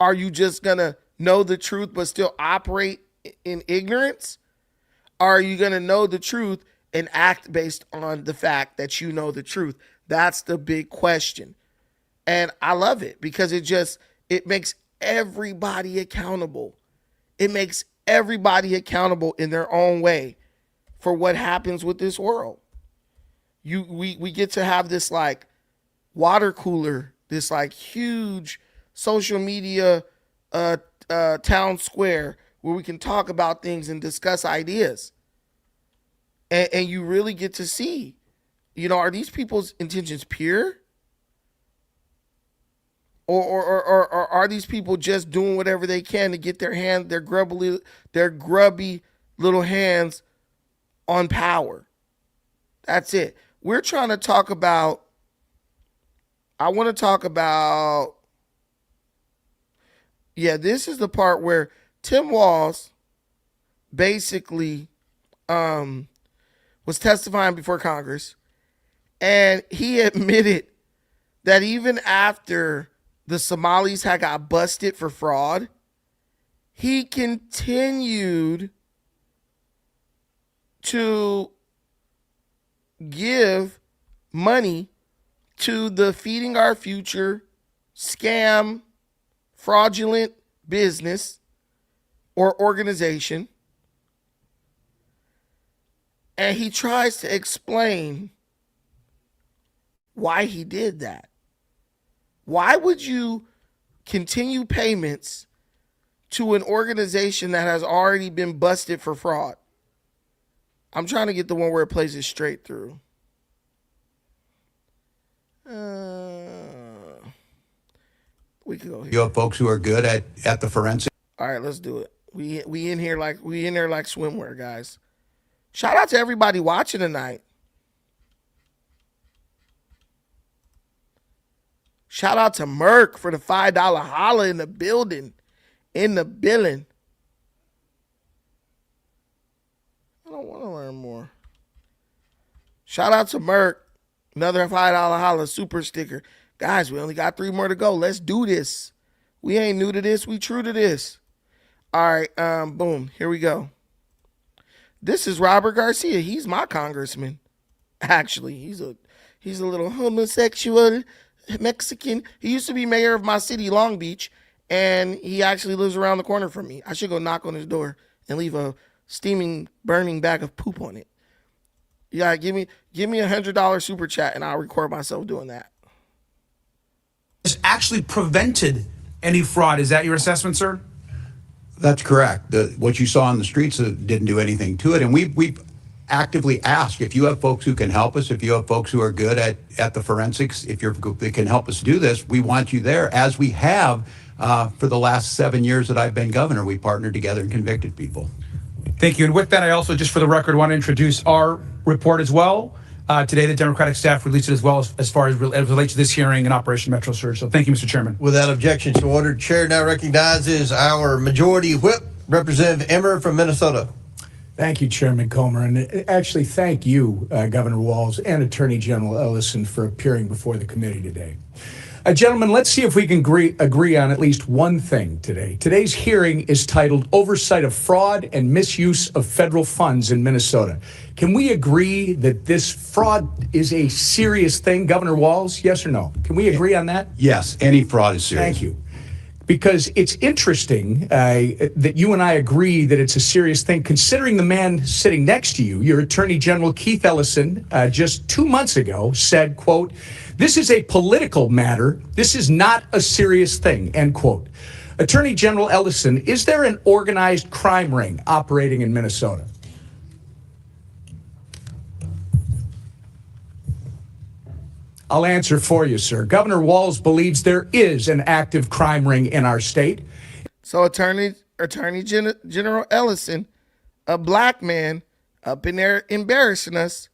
Are you just going to know the truth but still operate in ignorance? Or are you going to know the truth and act based on the fact that you know the truth? That's the big question. And I love it because it makes everybody accountable. It makes everybody accountable in their own way for what happens with this world. We get to have this like water cooler, this like huge social media town square where we can talk about things and discuss ideas. And you really get to see, are these people's intentions pure? Or are these people just doing whatever they can to get their grubby little hands on power? That's it. We're trying to talk about, this is the part where Tim Walz basically was testifying before Congress, and he admitted that even after the Somalis had got busted for fraud, he continued to give money to the Feeding Our Future scam, fraudulent business or organization. And he tries to explain why he did that. Why would you continue payments to an organization that has already been busted for fraud? I'm trying to get the one where it plays it straight through. We can go here. You have folks who are good at the forensic. All right, let's do it. We in there like swimwear, guys. Shout out to everybody watching tonight. Shout out to Merck for the $5 holla in the building. In the billing. I don't want to learn more. Shout out to Merck. Another $5 holla super sticker. Guys, we only got 3 more to go. Let's do this. We ain't new to this. We true to this. All right, boom. Here we go. This is Robert Garcia. He's my congressman. Actually, he's a little homosexual Mexican. He used to be mayor of my city, Long Beach, and he actually lives around the corner from me. I should go knock on his door and leave a steaming, burning bag of poop on it. Yeah, give me $100 super chat and I'll record myself doing that. It's actually prevented any fraud. Is that your assessment, sir? That's correct. What you saw on the streets didn't do anything to it. And we've actively asked if you have folks who can help us, if you have folks who are good at the forensics, if they can help us do this, we want you there. As we have for the last 7 years that I've been governor, we partnered together and convicted people. Thank you. And with that, I also, just for the record, want to introduce our report as well. Today, the Democratic staff released it as well as far as relates to this hearing and Operation Metro Surge. So thank you, Mr. Chairman. Without objection, so ordered. Chair now recognizes our Majority Whip, Representative Emmer from Minnesota. Thank you, Chairman Comer. And actually, thank you, Governor Walz and Attorney General Ellison, for appearing before the committee today. Gentlemen, let's see if we can agree on at least one thing today. Today's hearing is titled Oversight of Fraud and Misuse of Federal Funds in Minnesota. Can we agree that this fraud is a serious thing, Governor Walz? Yes or no? Can we agree on that? Yes, any fraud is serious. Thank you. Because it's interesting that you and I agree that it's a serious thing, considering the man sitting next to you, your Attorney General Keith Ellison, just 2 months ago said, quote, "This is a political matter. This is not a serious thing," end quote. Attorney General Ellison, is there an organized crime ring operating in Minnesota? I'll answer for you, sir. Governor Walz believes there is an active crime ring in our state. So Attorney General Ellison, a black man, up in there embarrassing us.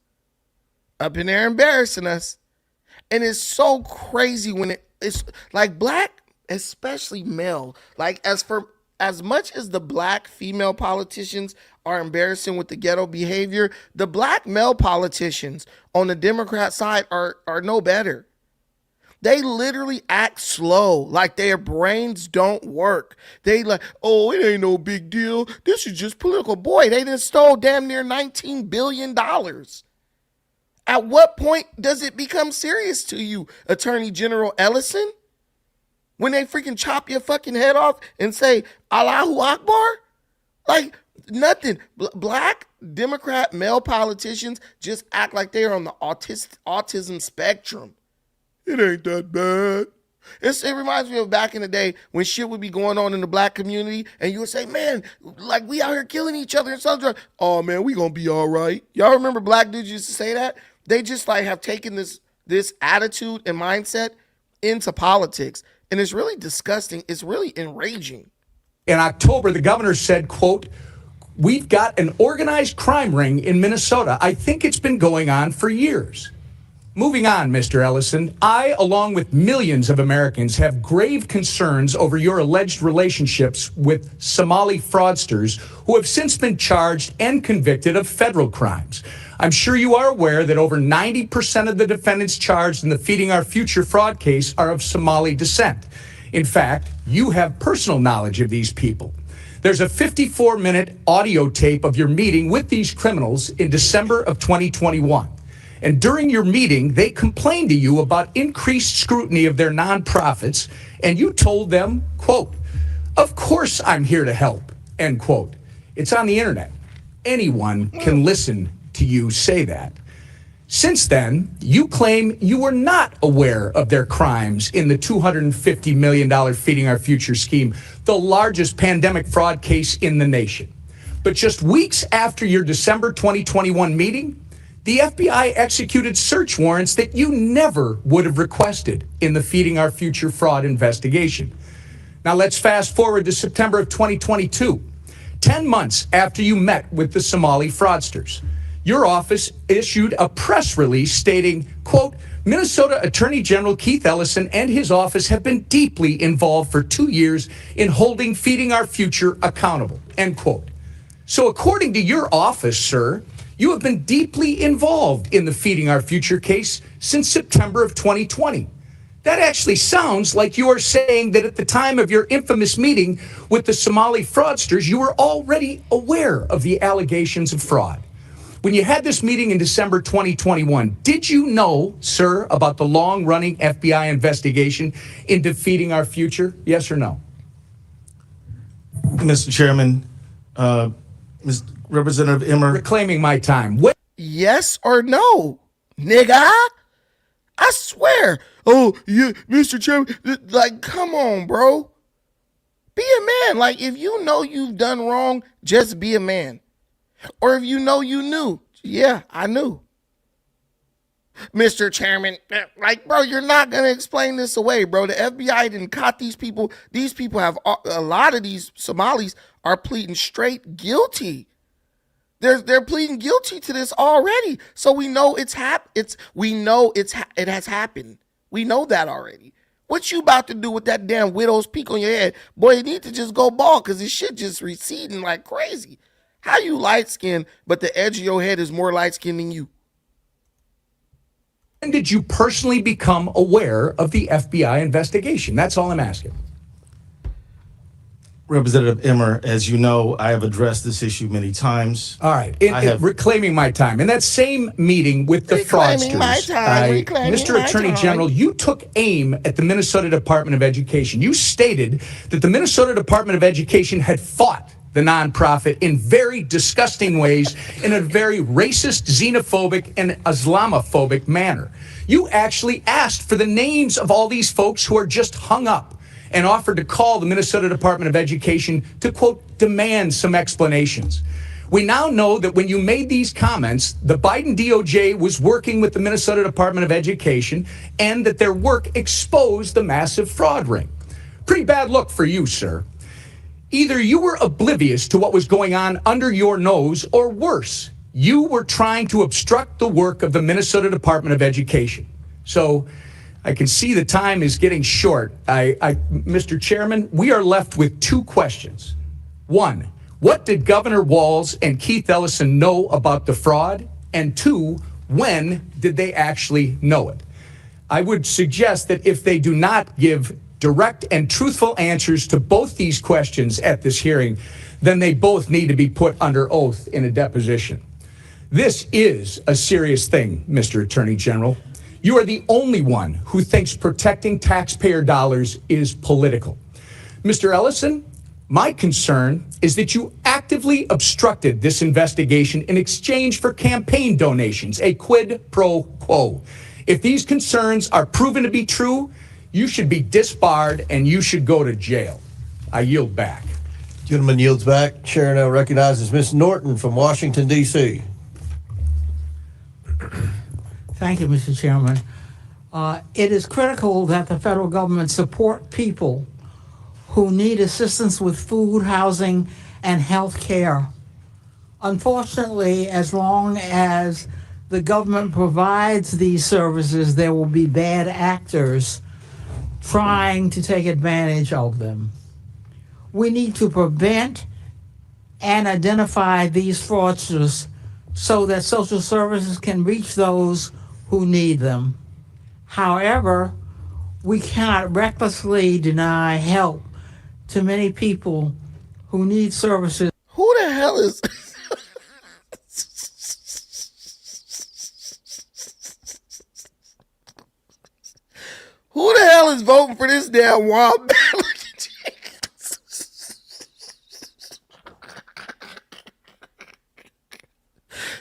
And it's so crazy when it's like black, especially male, like as much as the black female politicians are embarrassing with the ghetto behavior, the black male politicians on the Democrat side are no better. They literally act slow, like their brains don't work. They like, oh, it ain't no big deal. This is just political. Boy, they done stole damn near $19 billion. At what point does it become serious to you, Attorney General Ellison? When they freaking chop your fucking head off and say, Allahu Akbar? Like, nothing. Black Democrat male politicians just act like they're on the autism spectrum. It ain't that bad. It reminds me of back in the day when shit would be going on in the black community and you would say, man, like we out here killing each other and something. Oh man, we gonna be all right. Y'all remember black dudes used to say that? They just like have taken this attitude and mindset into politics. And it's really disgusting. It's really enraging. In October, the governor said, quote, "We've got an organized crime ring in Minnesota. I think it's been going on for years." Moving on, Mr. Ellison, I, along with millions of Americans, have grave concerns over your alleged relationships with Somali fraudsters who have since been charged and convicted of federal crimes. I'm sure you are aware that over 90% of the defendants charged in the Feeding Our Future fraud case are of Somali descent. In fact, you have personal knowledge of these people. There's a 54-minute audio tape of your meeting with these criminals in December of 2021. And during your meeting, they complained to you about increased scrutiny of their nonprofits, and you told them, quote, "Of course I'm here to help," end quote. It's on the internet. Anyone can listen to you say that. Since then, you claim you were not aware of their crimes in the $250 million Feeding Our Future scheme, the largest pandemic fraud case in the nation. But just weeks after your December 2021 meeting, the FBI executed search warrants that you never would have requested in the Feeding Our Future fraud investigation. Now let's fast forward to September of 2022, 10 months after you met with the Somali fraudsters. Your office issued a press release stating, quote, "Minnesota Attorney General Keith Ellison and his office have been deeply involved for 2 years in holding Feeding Our Future accountable," end quote. So according to your office, sir, you have been deeply involved in the Feeding Our Future case since September of 2020. That actually sounds like you are saying that at the time of your infamous meeting with the Somali fraudsters, you were already aware of the allegations of fraud. When you had this meeting in December 2021, did you know, sir, about the long-running FBI investigation into Feeding Our Future? Yes or no? Mr. Chairman, Mr. Representative Emmer. Reclaiming my time. Yes or no, nigga? I swear. Oh, yeah, Mr. Chairman. Like, come on, bro. Be a man. Like, if you know you've done wrong, just be a man. Or if you know you knew, yeah, I knew. Mr. Chairman, like, bro, you're not going to explain this away, bro. The FBI didn't caught these people. These people have, a lot of these Somalis are pleading straight guilty. They're pleading guilty to this already. So we know it has happened. We know that already. What you about to do with that damn widow's peak on your head? Boy, you need to just go bald because this shit just receding like crazy. How you light-skinned, but the edge of your head is more light-skinned than you? When did you personally become aware of the FBI investigation? That's all I'm asking. Representative Emmer, as you know, I have addressed this issue many times. All right. Reclaiming my time. In that same meeting with the fraudsters, Mr. Attorney General, you took aim at the Minnesota Department of Education. You stated that the Minnesota Department of Education had fought the nonprofit in very disgusting ways, in a very racist, xenophobic, and Islamophobic manner. You actually asked for the names of all these folks who are just hung up and offered to call the Minnesota Department of Education to, quote, demand some explanations. We now know that when you made these comments, the Biden DOJ was working with the Minnesota Department of Education and that their work exposed the massive fraud ring. Pretty bad look for you, sir. Either you were oblivious to what was going on under your nose, or worse, you were trying to obstruct the work of the Minnesota Department of Education. So I can see the time is getting short. Mr. Chairman, we are left with two questions. One, what did Governor Walz and Keith Ellison know about the fraud? And two, when did they actually know it? I would suggest that if they do not give direct and truthful answers to both these questions at this hearing, then they both need to be put under oath in a deposition. This is a serious thing, Mr. Attorney General. You are the only one who thinks protecting taxpayer dollars is political. Mr. Ellison, my concern is that you actively obstructed this investigation in exchange for campaign donations, a quid pro quo. If these concerns are proven to be true, you should be disbarred and you should go to jail. I yield back. Gentleman yields back. Chair now recognizes Ms. Norton from Washington, D.C. Thank you, Mr. Chairman. It is critical that the federal government support people who need assistance with food, housing, and health care. Unfortunately, as long as the government provides these services, there will be bad actors trying to take advantage of them. We need to prevent and identify these fraudsters so that social services can reach those who need them. However, we cannot recklessly deny help to many people who need services. Who the hell is... Who the hell is voting for this damn wild ballot?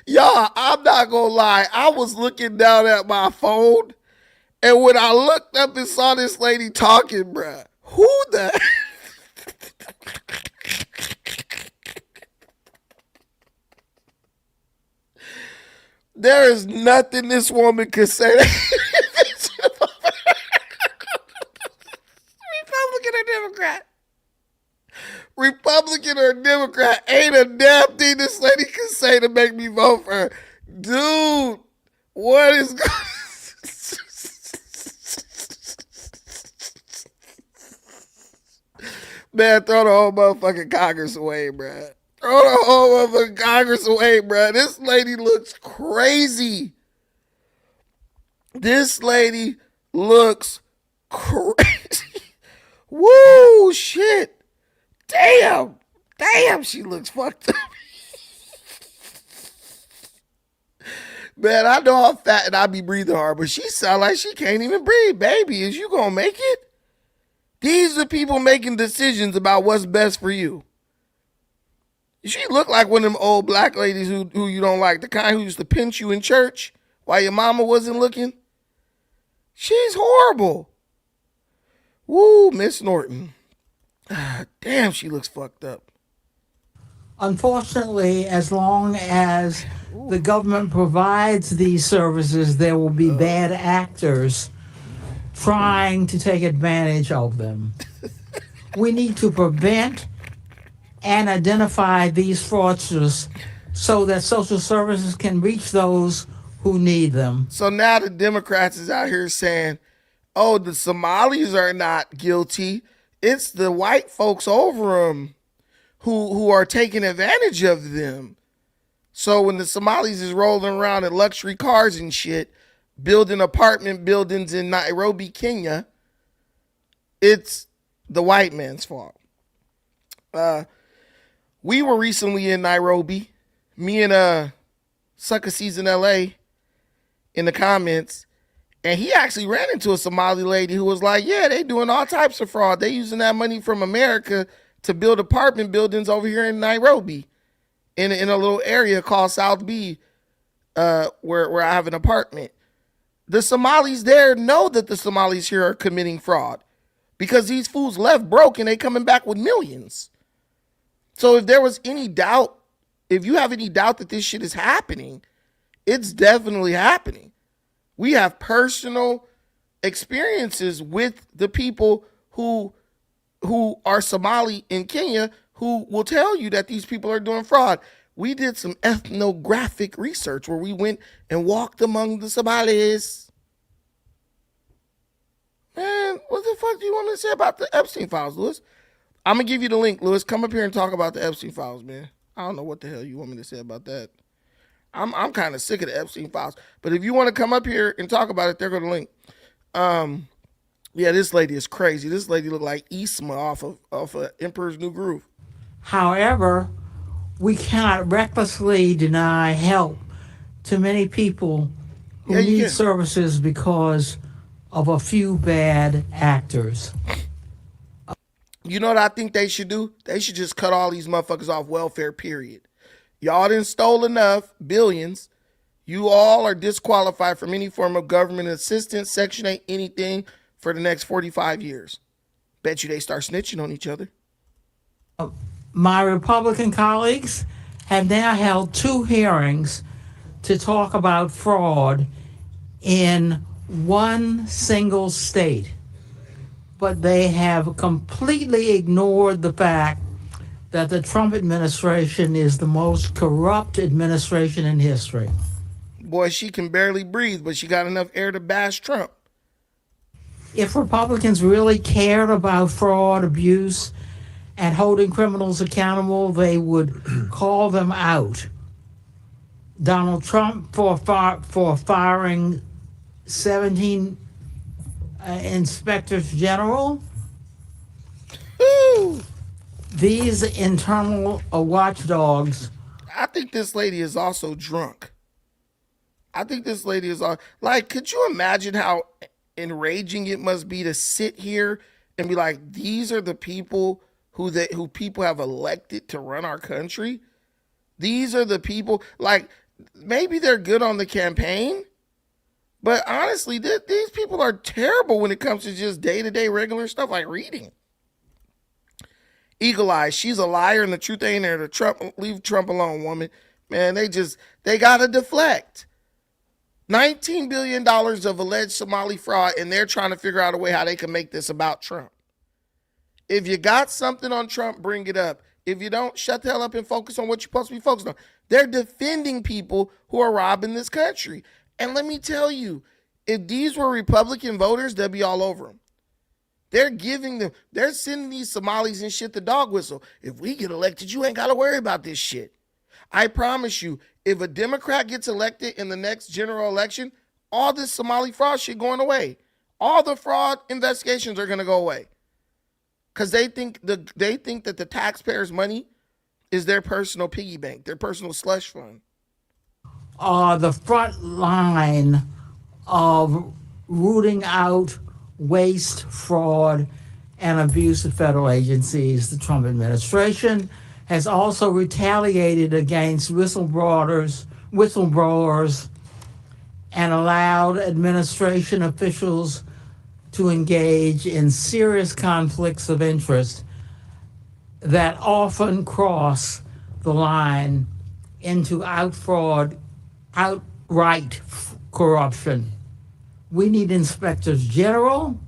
Y'all, I'm not gonna lie. I was looking down at my phone, and when I looked up and saw this lady talking, bruh, who the... There is nothing this woman could say. Republican or Democrat? Republican or Democrat, ain't a damn thing this lady can say to make me vote for her. Dude, what is going Man, throw the whole motherfucking Congress away, bruh. Throw the whole motherfucking Congress away, bruh. This lady looks crazy. This lady looks crazy. Woo, shit. Damn, she looks fucked up. Man, I know I'm fat and I be breathing hard, but she sound like she can't even breathe. Baby, is you gonna make it? These are people making decisions about what's best for you. She look like one of them old black ladies who you don't like, the kind who used to pinch you in church while your mama wasn't looking. She's horrible. Woo, Miss Norton. Damn, she looks fucked up. Unfortunately, as long as the government provides these services, there will be bad actors trying to take advantage of them. We need to prevent and identify these fraudsters so that social services can reach those who need them. So now the Democrats is out here saying, oh, the Somalis are not guilty. It's the white folks over them who are taking advantage of them. So when the Somalis is rolling around in luxury cars and shit, building apartment buildings in Nairobi, Kenya, it's the white man's fault. We were recently in Nairobi, me and Sucker Season LA in the comments, and he actually ran into a Somali lady who was like, yeah, they doing all types of fraud. They using that money from America to build apartment buildings over here in Nairobi in a little area called South B, where I have an apartment. The Somalis there know that the Somalis here are committing fraud because these fools left broke and they coming back with millions. So if there was any doubt, if you have any doubt that this shit is happening, it's definitely happening. We have personal experiences with the people who are Somali in Kenya who will tell you that these people are doing fraud. We did some ethnographic research where we went and walked among the Somalis. Man, what the fuck do you want me to say about the Epstein files, Lewis? I'm gonna give you the link, Lewis. Come up here and talk about the Epstein files, man. I don't know what the hell you want me to say about that. I'm kind of sick of the Epstein files. But if you want to come up here and talk about it, there go the link. Yeah, this lady is crazy. This lady look like Isma off of Emperor's New Groove. However, we cannot recklessly deny help to many people who need services because of a few bad actors. You know what I think they should do? They should just cut all these motherfuckers off welfare, period. Y'all done stole enough, billions. You all are disqualified from any form of government assistance, Section 8, anything for the next 45 years. Bet you they start snitching on each other. My Republican colleagues have now held 2 hearings to talk about fraud in one single state. But they have completely ignored the fact that the Trump administration is the most corrupt administration in history. Boy, she can barely breathe, but she got enough air to bash Trump. If Republicans really cared about fraud, abuse, and holding criminals accountable, they would call them out. Donald Trump for firing 17 inspectors general. Ooh. These internal watchdogs. I think this lady is also drunk. I think this lady is all like, could you imagine how enraging it must be to sit here and be like, these are the people who people have elected to run our country? These are the people, like, maybe they're good on the campaign, but honestly, these people are terrible when it comes to just day-to-day regular stuff like reading. Eagle Eye, she's a liar and the truth ain't there. Leave Trump alone, woman. Man, they gotta deflect. $19 billion of alleged Somali fraud, and they're trying to figure out a way how they can make this about Trump. If you got something on Trump, bring it up. If you don't, shut the hell up and focus on what you're supposed to be focused on. They're defending people who are robbing this country. And let me tell you, if these were Republican voters, they'd be all over them. They're sending these Somalis and shit the dog whistle. If we get elected, you ain't got to worry about this shit. I promise you, if a Democrat gets elected in the next general election, all this Somali fraud shit going away. All the fraud investigations are going to go away. Because they think that the taxpayers' money is their personal piggy bank, their personal slush fund. The front line of rooting out waste, fraud, and abuse of federal agencies. The Trump administration has also retaliated against whistleblowers and allowed administration officials to engage in serious conflicts of interest that often cross the line into outright corruption. We need inspectors general,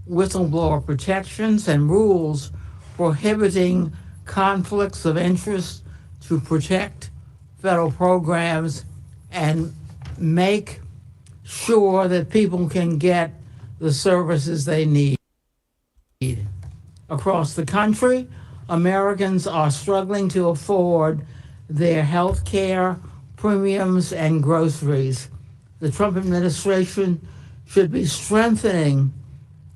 whistleblower protections, and rules prohibiting conflicts of interest to protect federal programs and make sure that people can get the services they need. Across the country, Americans are struggling to afford their health care, premiums, and groceries. The Trump administration should be strengthening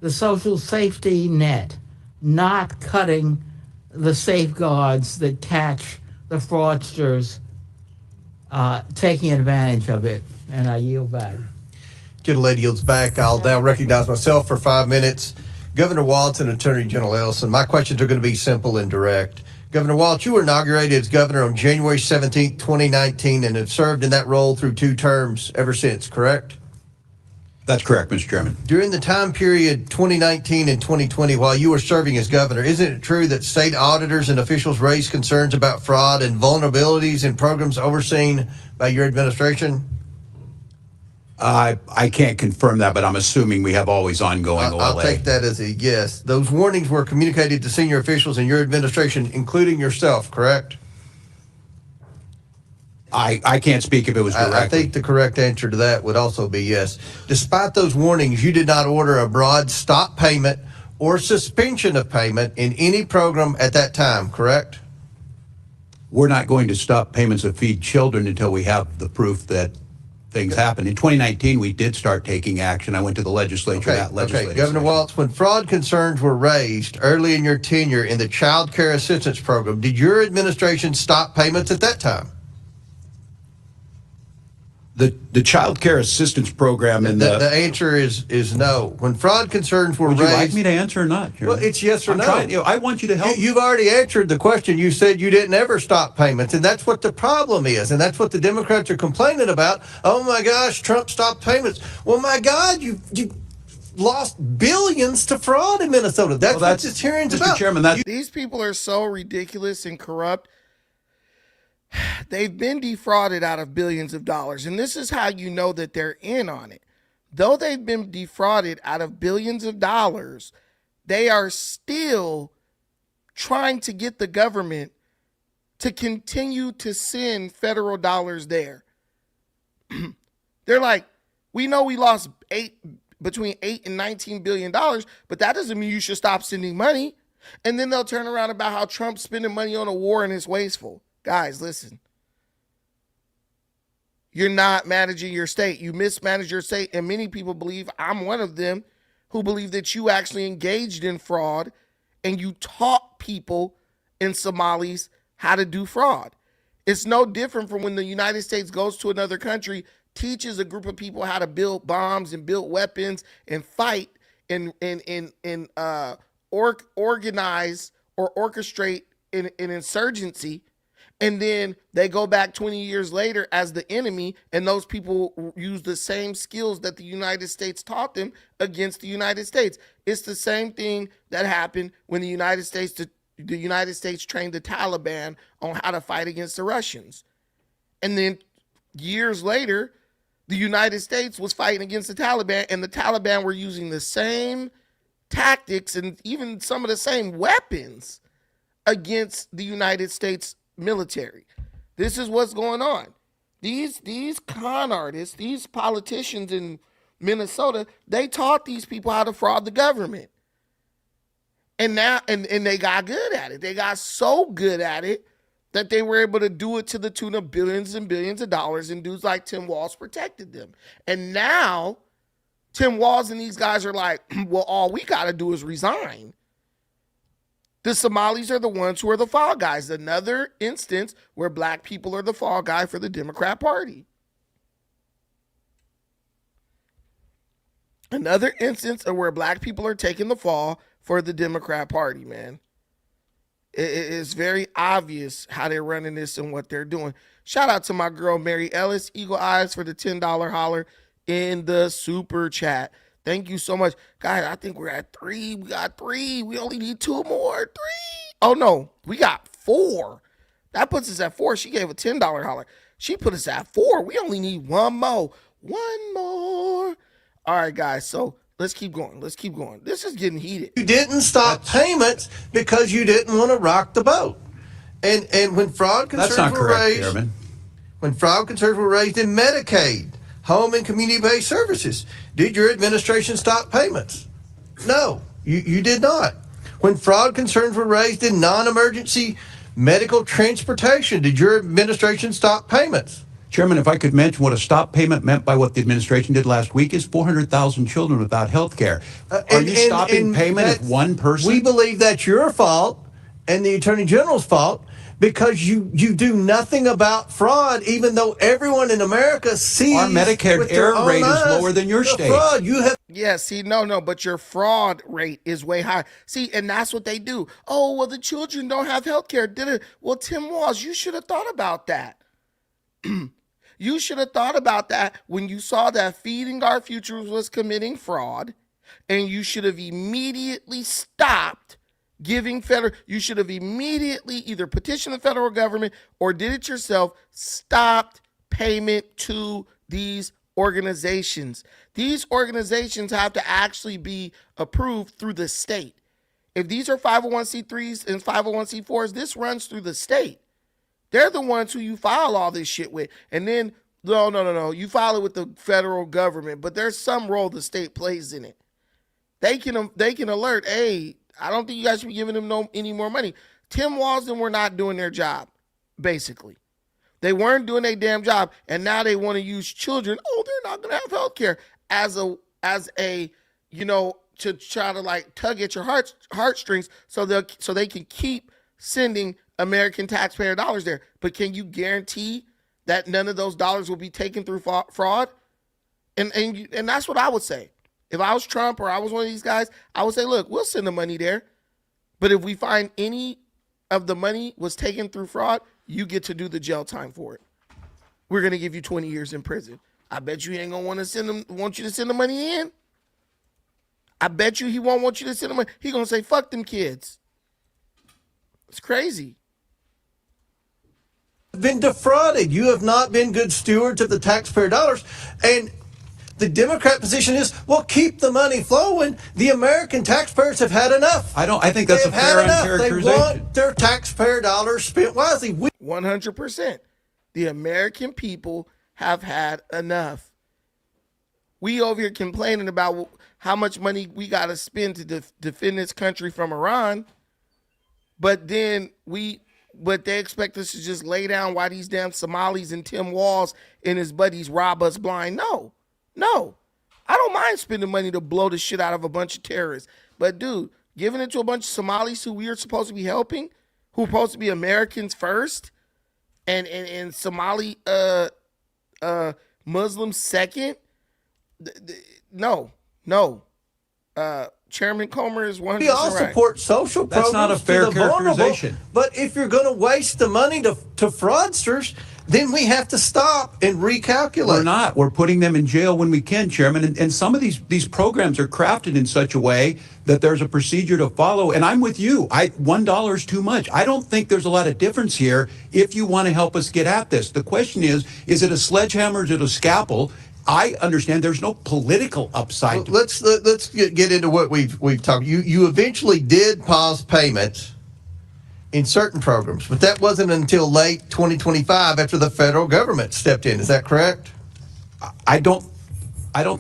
the social safety net, not cutting the safeguards that catch the fraudsters taking advantage of it. And I yield back. Gentlelady yields back. I'll now recognize myself for 5 minutes. Governor Walz and Attorney General Ellison, my questions are going to be simple and direct. Governor Walz, you were inaugurated as governor on January 17, 2019, and have served in that role through 2 terms ever since, correct? That's correct, Mr. Chairman. During the time period 2019 and 2020, while you were serving as governor, isn't it true that state auditors and officials raised concerns about fraud and vulnerabilities in programs overseen by your administration? I can't confirm that, but I'm assuming we have always ongoing OLA. I'll take that as a yes. Those warnings were communicated to senior officials in your administration, including yourself, correct? I can't speak if it was directly. I think the correct answer to that would also be yes. Despite those warnings, you did not order a broad stop payment or suspension of payment in any program at that time, correct? We're not going to stop payments of feed children until we have the proof that things happen. In 2019, we did start taking action. I went to the legislature. Okay. Governor Walz, when fraud concerns were raised early in your tenure in the Child Care Assistance Program, did your administration stop payments at that time? The Child Care Assistance Program and the answer is no. When fraud concerns were raised, would you like me to answer or not? Well, it's yes or no. I want you to help. You've already answered the question. You said you didn't ever stop payments, and that's what the problem is, and that's what the Democrats are complaining about. Oh my gosh, Trump stopped payments. Well, my God, you lost billions to fraud in Minnesota. That's what this hearing's about. Chairman, these people are so ridiculous and corrupt. They've been defrauded out of billions of dollars, and this is how you know that they're in on it. Though they've been defrauded out of billions of dollars, they are still trying to get the government to continue to send federal dollars there. They're like, we know we lost between $8 and $19 billion, but that doesn't mean you should stop sending money. And then they'll turn around about how Trump's spending money on a war and it's wasteful. Guys, listen. You're not managing your state. You mismanage your state, and many people believe, I'm one of them, who believe that you actually engaged in fraud and you taught people in Somalis how to do fraud. It's no different from when the United States goes to another country, teaches a group of people how to build bombs and build weapons and fight and organize or orchestrate an insurgency. And then they go back 20 years later as the enemy, and those people use the same skills that the United States taught them against the United States. It's the same thing that happened when the United States trained the Taliban on how to fight against the Russians. And then years later, the United States was fighting against the Taliban, and the Taliban were using the same tactics and even some of the same weapons against the United States military. This is what's going on. These con artists, these politicians in Minnesota, they taught these people how to fraud the government. And now and they got good at it. They got so good at it that they were able to do it to the tune of billions and billions of dollars, and dudes like Tim Walz protected them. And now Tim Walz and these guys are like, well, all we got to do is resign. The Somalis are the ones who are the fall guys. Another instance where black people are the fall guy for the Democrat Party. Another instance of where black people are taking the fall for the Democrat Party, man. It's very obvious how they're running this and what they're doing. Shout out to my girl, Mary Ellis, Eagle Eyes, for the $10 holler in the super chat. Thank you so much. Guys, I think we're at 3. We got 3. We only need 2 more. 3. Oh, no. We got 4. That puts us at 4. She gave a $10 holler. She put us at 4. We only need 1 more. 1 more. All right, guys. So let's keep going. This is getting heated. You didn't stop payments because you didn't want to rock the boat. And when fraud concerns were raised, Chairman. When fraud concerns were raised in Medicaid, home and community-based services, did your administration stop payments? No, you did not. When fraud concerns were raised in non-emergency medical transportation, did your administration stop payments? Chairman, if I could mention what a stop payment meant by what the administration did last week is 400,000 children without health care. Are you stopping payment if one person? We believe that's your fault and the Attorney General's fault because you do nothing about fraud, even though everyone in America sees our Medicare error rate is lower than your state. Fraud. You have but your fraud rate is way high. See, and that's what they do. Oh, well, the children don't have health care. Well, Tim Walz, you should have thought about that. You should have thought about that when you saw that Feeding Our Futures was committing fraud, and you should have immediately stopped giving you should have immediately either petitioned the federal government or did it yourself, stopped payment to these organizations. These organizations have to actually be approved through the state. If these are 501c3s and 501c4s, this runs through the state. They're the ones who you file all this shit with. And then, no. You file it with the federal government, but there's some role the state plays in it. They can alert, hey, I don't think you guys should be giving them any more money. Tim Walz and were not doing their job, basically. They weren't doing their damn job, and now they want to use children. Oh, they're not going to have health care as a to try to like tug at your heartstrings so they can keep sending American taxpayer dollars there. But can you guarantee that none of those dollars will be taken through fraud? And that's what I would say. If I was Trump or I was one of these guys, I would say, look, we'll send the money there. But if we find any of the money was taken through fraud, you get to do the jail time for it. We're going to give you 20 years in prison. I bet you he ain't going to want you to send the money in. I bet you he won't want you to send the money. He going to say, fuck them kids. It's crazy. Been defrauded. You have not been good stewards of the taxpayer dollars. And the Democrat position is, well, keep the money flowing. The American taxpayers have had enough. I think that's a fair characterization. They want their taxpayer dollars spent wisely. 100%. The American people have had enough. We over here complaining about how much money we got to spend to defend this country from Iran. But then they expect us to just lay down while these damn Somalis and Tim Walz and his buddies rob us blind. No, I don't mind spending money to blow the shit out of a bunch of terrorists. But, dude, giving it to a bunch of Somalis who we are supposed to be helping, who are supposed to be Americans first, and Somali Muslims second, no. Chairman Comer is 100% We all support social programs. That's not a fair characterization. But if you're going to waste the money to fraudsters, then we have to stop and recalculate. We're not. We're putting them in jail when we can, Chairman. And some of these programs are crafted in such a way that there's a procedure to follow. And I'm with you. $1 is too much. I don't think there's a lot of difference here if you want to help us get at this. The question is it a sledgehammer or is it a scalpel? I understand there's no political upside. Well, let's get into what we've talked. You eventually did pause payments in certain programs, but that wasn't until late 2025 after the federal government stepped in. Is that correct? I don't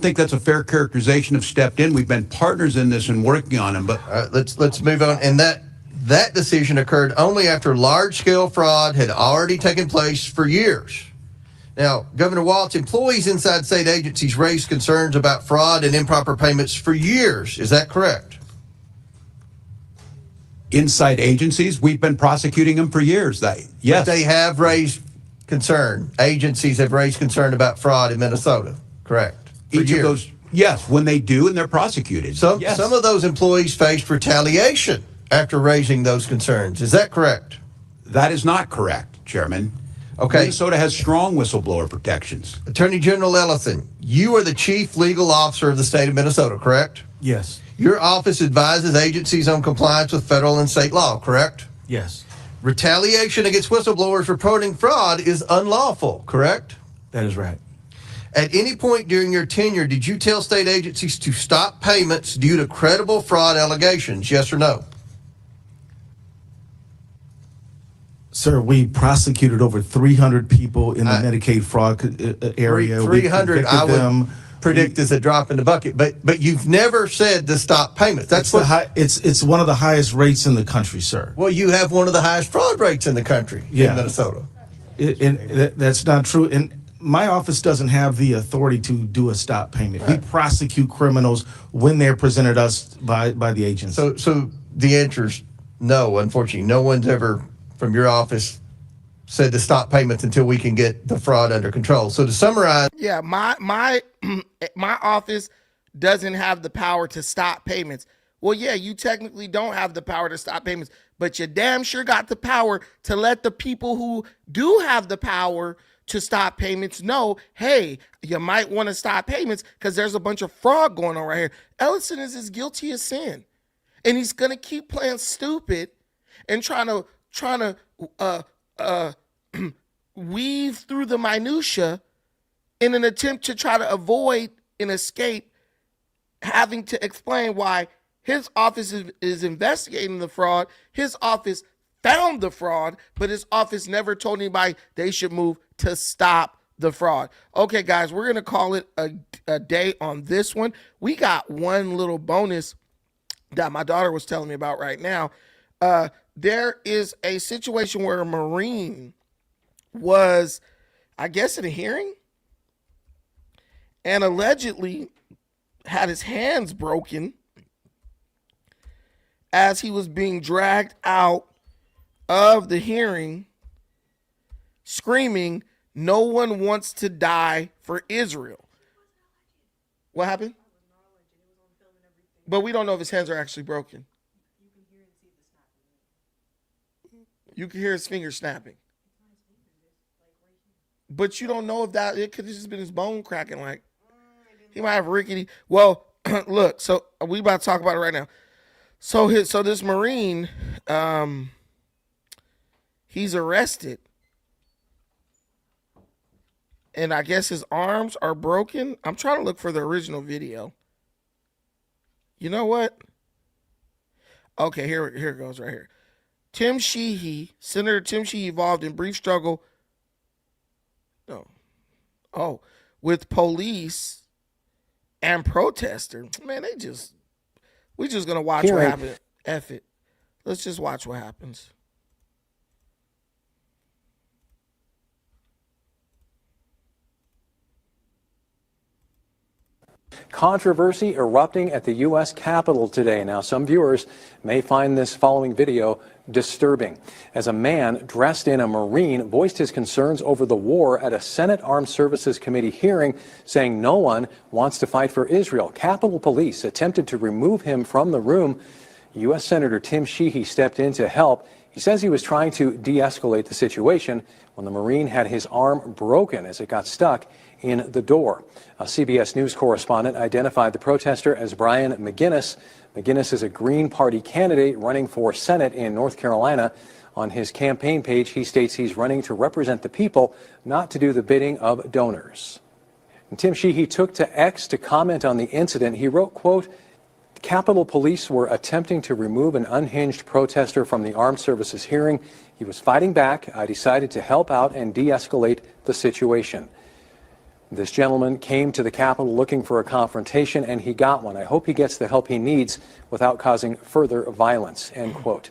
think that's a fair characterization of stepped in. We've been partners in this and working on them. But let's move on. And that decision occurred only after large-scale fraud had already taken place for years. Now, Governor Walz, employees inside state agencies raised concerns about fraud and improper payments for years. Is that correct? Inside agencies, we've been prosecuting them for years. Yes. But they have raised concern. Agencies have raised concern about fraud in Minnesota, correct? Each of those, yes, when they do and they're prosecuted. Some of those employees faced retaliation after raising those concerns. Is that correct? That is not correct, Chairman. Okay. Minnesota has strong whistleblower protections. Attorney General Ellison, you are the chief legal officer of the state of Minnesota, correct? Yes. Your office advises agencies on compliance with federal and state law, correct? Yes. Retaliation against whistleblowers reporting fraud is unlawful, correct? That is right. At any point during your tenure, did you tell state agencies to stop payments due to credible fraud allegations, yes or no? Sir, we prosecuted over 300 people in the Medicaid fraud area. 300, I would predict is a drop in the bucket. But you've never said to stop payments. That's it's one of the highest rates in the country, sir. Well, you have one of the highest fraud rates in the country in Minnesota. That's not true. And my office doesn't have the authority to do a stop payment. Right. We prosecute criminals when they're presented us by the agency. So the answer is no, unfortunately. No one's ever from your office said to stop payments until we can get the fraud under control. So to summarize, my office doesn't have the power to stop payments. Well, yeah, you technically don't have the power to stop payments, but you damn sure got the power to let the people who do have the power to stop payments know, hey, you might want to stop payments because there's a bunch of fraud going on right here. Ellison is as guilty as sin, and he's gonna keep playing stupid and trying to weave through the minutia in an attempt to try to avoid and escape having to explain why his office is investigating the fraud. His office found the fraud, but his office never told anybody they should move to stop the fraud. Okay, guys, we're going to call it a day on this one. We got one little bonus that my daughter was telling me about right now. There is a situation where a Marine was, I guess, in a hearing and allegedly had his hands broken as he was being dragged out of the hearing, screaming, "No one wants to die for Israel." What happened? But we don't know if his hands are actually broken. You can hear his fingers snapping. But you don't know if that, it could have just been his bone cracking. Like, he might have rickety. Well, look, so we about to talk about it right now. So this Marine, he's arrested. And I guess his arms are broken. I'm trying to look for the original video. You know what? Okay, here it goes right here. Tim Sheehy, Senator Tim Sheehy, involved in brief struggle with police and protester. Man, we just gonna watch what happens. F it. Let's just watch what happens. Controversy erupting at the U.S. Capitol today. Now, some viewers may find this following video disturbing, as a man dressed in a Marine voiced his concerns over the war at a Senate Armed Services Committee hearing, saying no one wants to fight for Israel. Capitol Police attempted to remove him from the room. U.S. Senator Tim Sheehy stepped in to help. He says he was trying to de-escalate the situation when the Marine had his arm broken as it got stuck in the door. A CBS News correspondent identified the protester as Brian McGinnis. McGinnis is a Green Party candidate running for Senate in North Carolina. On his campaign page, he states he's running to represent the people, not to do the bidding of donors. And Tim Sheehy took to X to comment on the incident. He wrote, quote, "Capitol Police were attempting to remove an unhinged protester from the Armed Services hearing. He was fighting back. I decided to help out and de-escalate the situation. This gentleman came to the Capitol looking for a confrontation, and he got one. I hope he gets the help he needs without causing further violence," end quote.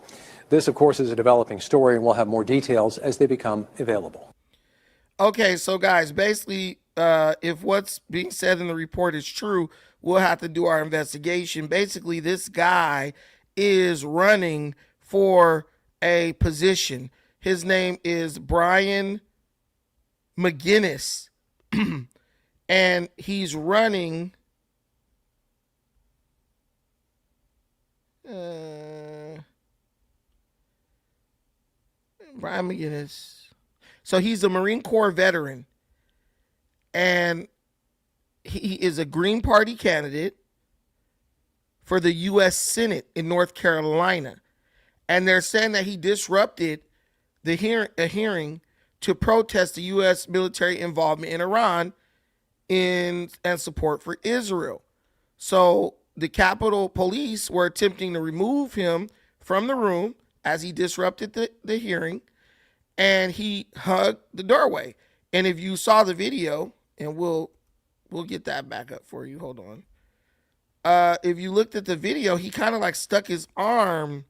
This, of course, is a developing story, and we'll have more details as they become available. Okay, so guys, basically, if what's being said in the report is true, we'll have to do our investigation. Basically, this guy is running for a position. His name is Brian McGinnis. And he's running Brian McGinnis. So he's a Marine Corps veteran, and he is a Green Party candidate for the U.S. Senate in North Carolina. And they're saying that he disrupted the hearing to protest the U.S. military involvement in Iran and support for Israel. So the Capitol Police were attempting to remove him from the room as he disrupted the hearing, and he hugged the doorway. And if you saw the video, and we'll get that back up for you. Hold on. If you looked at the video, he kind of like stuck his arm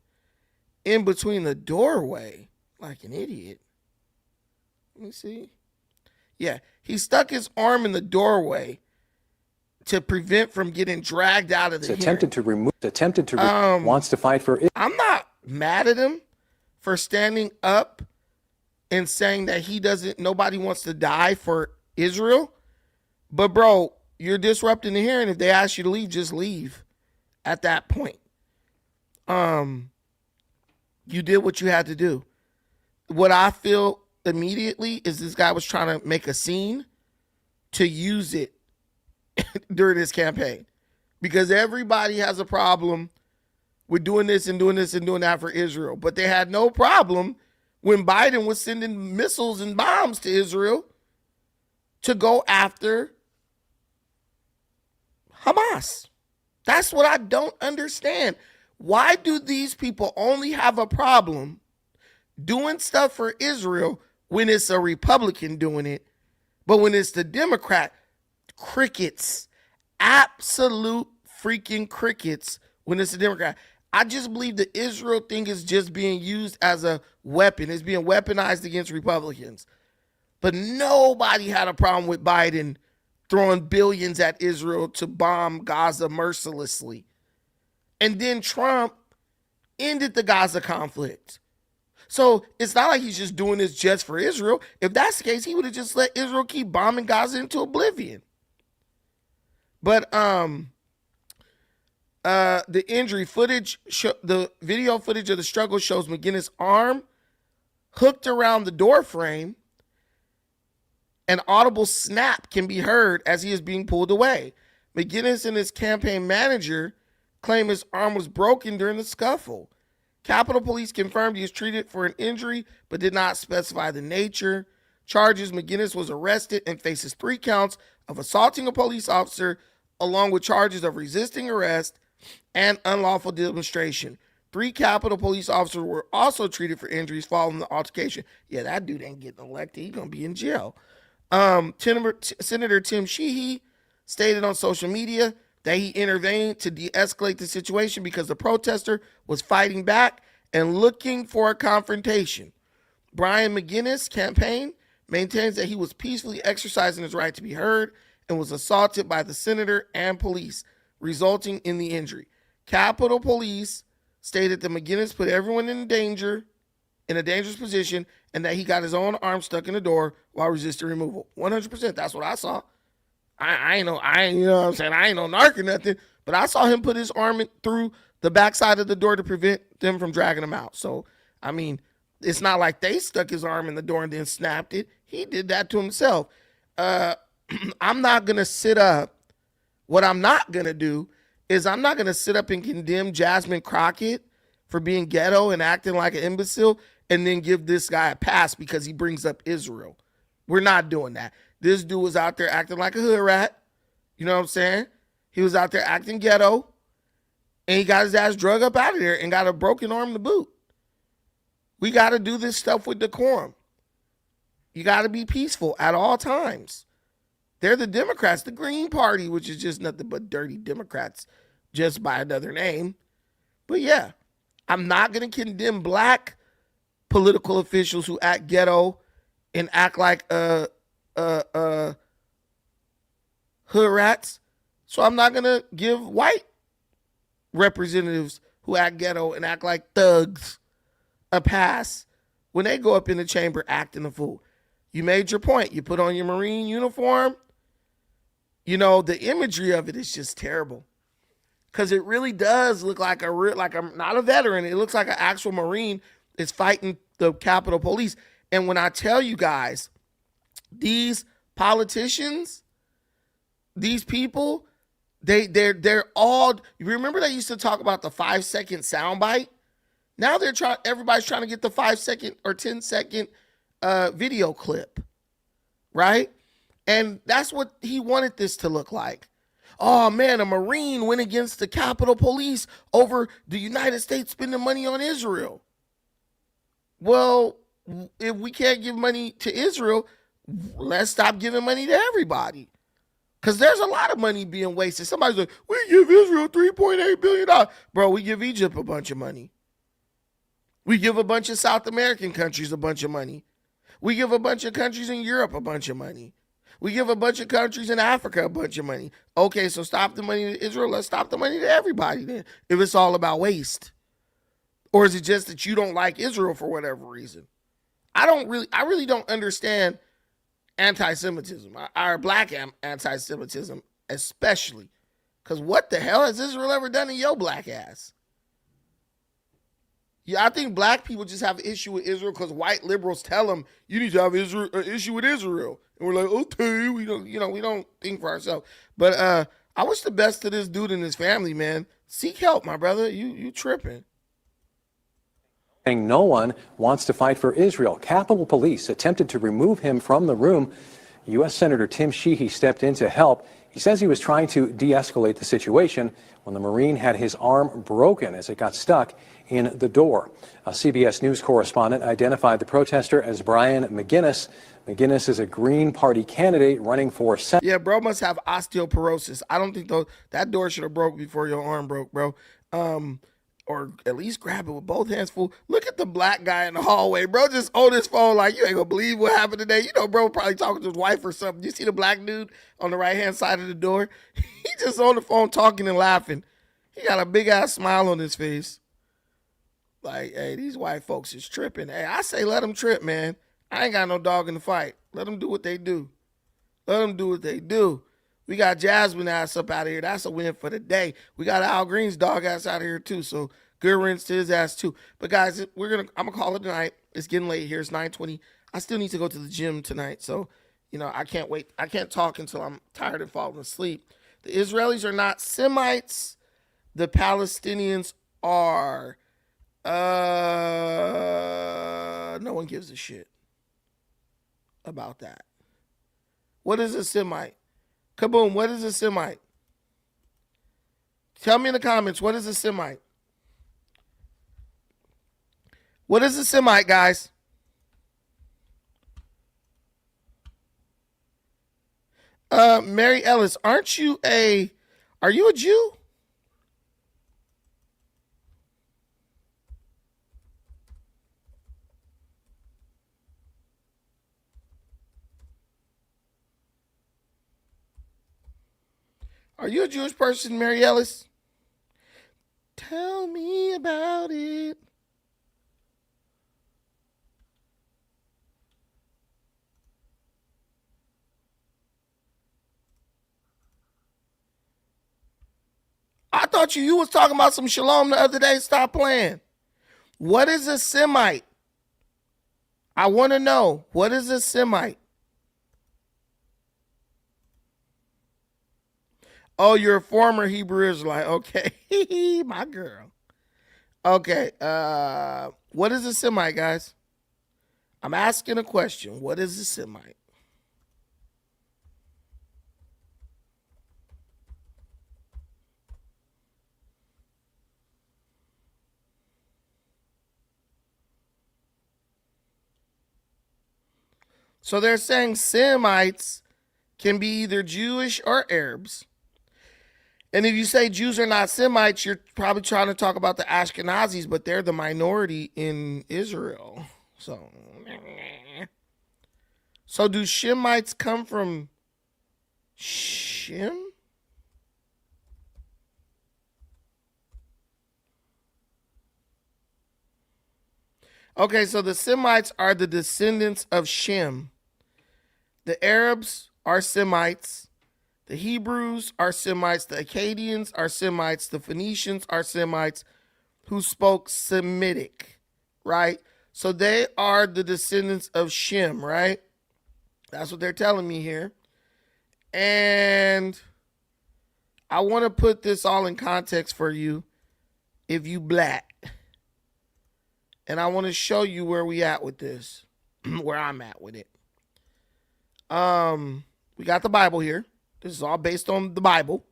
in between the doorway like an idiot. Let me see. Yeah, he stuck his arm in the doorway to prevent from getting dragged out of the hearing. Wants to fight for it. I'm not mad at him for standing up and saying that nobody wants to die for Israel. But bro, you're disrupting the hearing. If they ask you to leave, just leave at that point. You did what you had to do. What I feel immediately is this guy was trying to make a scene to use it during his campaign, because everybody has a problem with doing this and doing this and doing that for Israel, but they had no problem when Biden was sending missiles and bombs to Israel to go after Hamas. That's what I don't understand. Why do these people only have a problem doing stuff for Israel when it's a Republican doing it, but when it's the Democrat, crickets, absolute freaking crickets when it's a Democrat. I just believe the Israel thing is just being used as a weapon. It's being weaponized against Republicans. But nobody had a problem with Biden throwing billions at Israel to bomb Gaza mercilessly. And then Trump ended the Gaza conflict. So it's not like he's just doing this just for Israel. If that's the case, he would have just let Israel keep bombing Gaza into oblivion. But the injury footage, the video footage of the struggle shows McGinnis' arm hooked around the door frame. An audible snap can be heard as he is being pulled away. McGinnis and his campaign manager claim his arm was broken during the scuffle. Capitol Police confirmed he was treated for an injury, but did not specify the nature. Charges: McGinnis was arrested and faces 3 counts of assaulting a police officer, along with charges of resisting arrest and unlawful demonstration. 3 Capitol Police officers were also treated for injuries following the altercation. Yeah, that dude ain't getting elected. He's going to be in jail. Senator Tim Sheehy stated on social media that he intervened to de-escalate the situation because the protester was fighting back and looking for a confrontation. Brian McGinnis' campaign maintains that he was peacefully exercising his right to be heard and was assaulted by the senator and police, resulting in the injury. Capitol Police stated that McGinnis put everyone in a dangerous position, and that he got his own arm stuck in the door while resisting removal. 100%. That's what I saw. I ain't no narc or nothing, but I saw him put his arm through the backside of the door to prevent them from dragging him out. So, I mean, it's not like they stuck his arm in the door and then snapped it. He did that to himself. I'm not going to sit up. What I'm not going to do is I'm not going to sit up and condemn Jasmine Crockett for being ghetto and acting like an imbecile and then give this guy a pass because he brings up Israel. We're not doing that. This dude was out there acting like a hood rat. You know what I'm saying? He was out there acting ghetto, and he got his ass drug up out of there and got a broken arm to boot. We got to do this stuff with decorum. You got to be peaceful at all times. They're the Democrats, the Green Party, which is just nothing but dirty Democrats, just by another name. But yeah, I'm not going to condemn black political officials who act ghetto and act like hood rats. So I'm not going to give white representatives who act ghetto and act like thugs a pass when they go up in the chamber acting a fool. You made your point. You put on your Marine uniform. You know, the imagery of it is just terrible. Because it really does look like I'm not a veteran. It looks like an actual Marine is fighting the Capitol Police. And when I tell you guys, these politicians, these people, they're all, you remember they used to talk about the 5-second soundbite? Now everybody's trying to get the 5-second or 10-second video clip, right? And that's what he wanted this to look like. Oh man, a Marine went against the Capitol Police over the United States spending money on Israel. Well, if we can't give money to Israel, let's stop giving money to everybody. Because there's a lot of money being wasted. Somebody's like, we give Israel $3.8 billion. Bro, we give Egypt a bunch of money. We give a bunch of South American countries a bunch of money. We give a bunch of countries in Europe a bunch of money. We give a bunch of countries in Africa a bunch of money. Okay, so stop the money to Israel. Let's stop the money to everybody then, if it's all about waste. Or is it just that you don't like Israel for whatever reason? I really don't understand anti-Semitism, our black anti-Semitism especially. Because what the hell has Israel ever done to your black ass? Yeah, I think black people just have an issue with Israel because white liberals tell them you need to have an issue with Israel, and we're like, okay, we don't think for ourselves. But I wish the best to this dude and his family, man. Seek help, my brother. You tripping? Saying no one wants to fight for Israel. Capitol Police attempted to remove him from the room. U.S. Senator Tim Sheehy stepped in to help. He says he was trying to de-escalate the situation when the Marine had his arm broken as it got stuck in the door. A CBS News correspondent identified the protester as Brian McGinnis. McGinnis is a Green Party candidate running for Senate. Yeah, bro must have osteoporosis. I don't think that door should have broke before your arm broke, bro. Or at least grab it with both hands, fool. Look at the black guy in the hallway, bro. Just on his phone like, you ain't gonna believe what happened today. You know, bro probably talking to his wife or something. You see the black dude on the right-hand side of the door? He just on the phone talking and laughing. He got a big-ass smile on his face. Like, hey, these white folks is tripping. Hey, I say let them trip, man. I ain't got no dog in the fight. Let them do what they do. Let them do what they do. We got Jasmine ass up out of here. That's a win for the day. We got Al Green's dog ass out of here too. So good riddance to his ass too. But guys, I'm gonna call it tonight. It's getting late here. It's 9:20. I still need to go to the gym tonight. So, I can't wait. I can't talk until I'm tired and falling asleep. The Israelis are not Semites. The Palestinians are. No one gives a shit about that. What is a Semite? Kaboom, what is a Semite? Tell me in the comments, what is a Semite? What is a Semite, guys? Mary Ellis, are you a Jew? Are you a Jewish person, Mary Ellis? Tell me about it. I thought you was talking about some shalom the other day. Stop playing. What is a Semite? I want to know. What is a Semite? Oh, you're a former Hebrew Israelite. Okay. My girl. Okay. What is a Semite, guys? I'm asking a question. What is a Semite? So they're saying Semites can be either Jewish or Arabs. And if you say Jews are not Semites, you're probably trying to talk about the Ashkenazis, but they're the minority in Israel. So do Shemites come from Shem? Okay, so the Semites are the descendants of Shem. The Arabs are Semites. The Hebrews are Semites. The Akkadians are Semites. The Phoenicians are Semites who spoke Semitic, right? So they are the descendants of Shem, right? That's what they're telling me here. And I want to put this all in context for you if you black. And I want to show you where we at with this, where I'm at with it. We got the Bible here. This is all based on the Bible.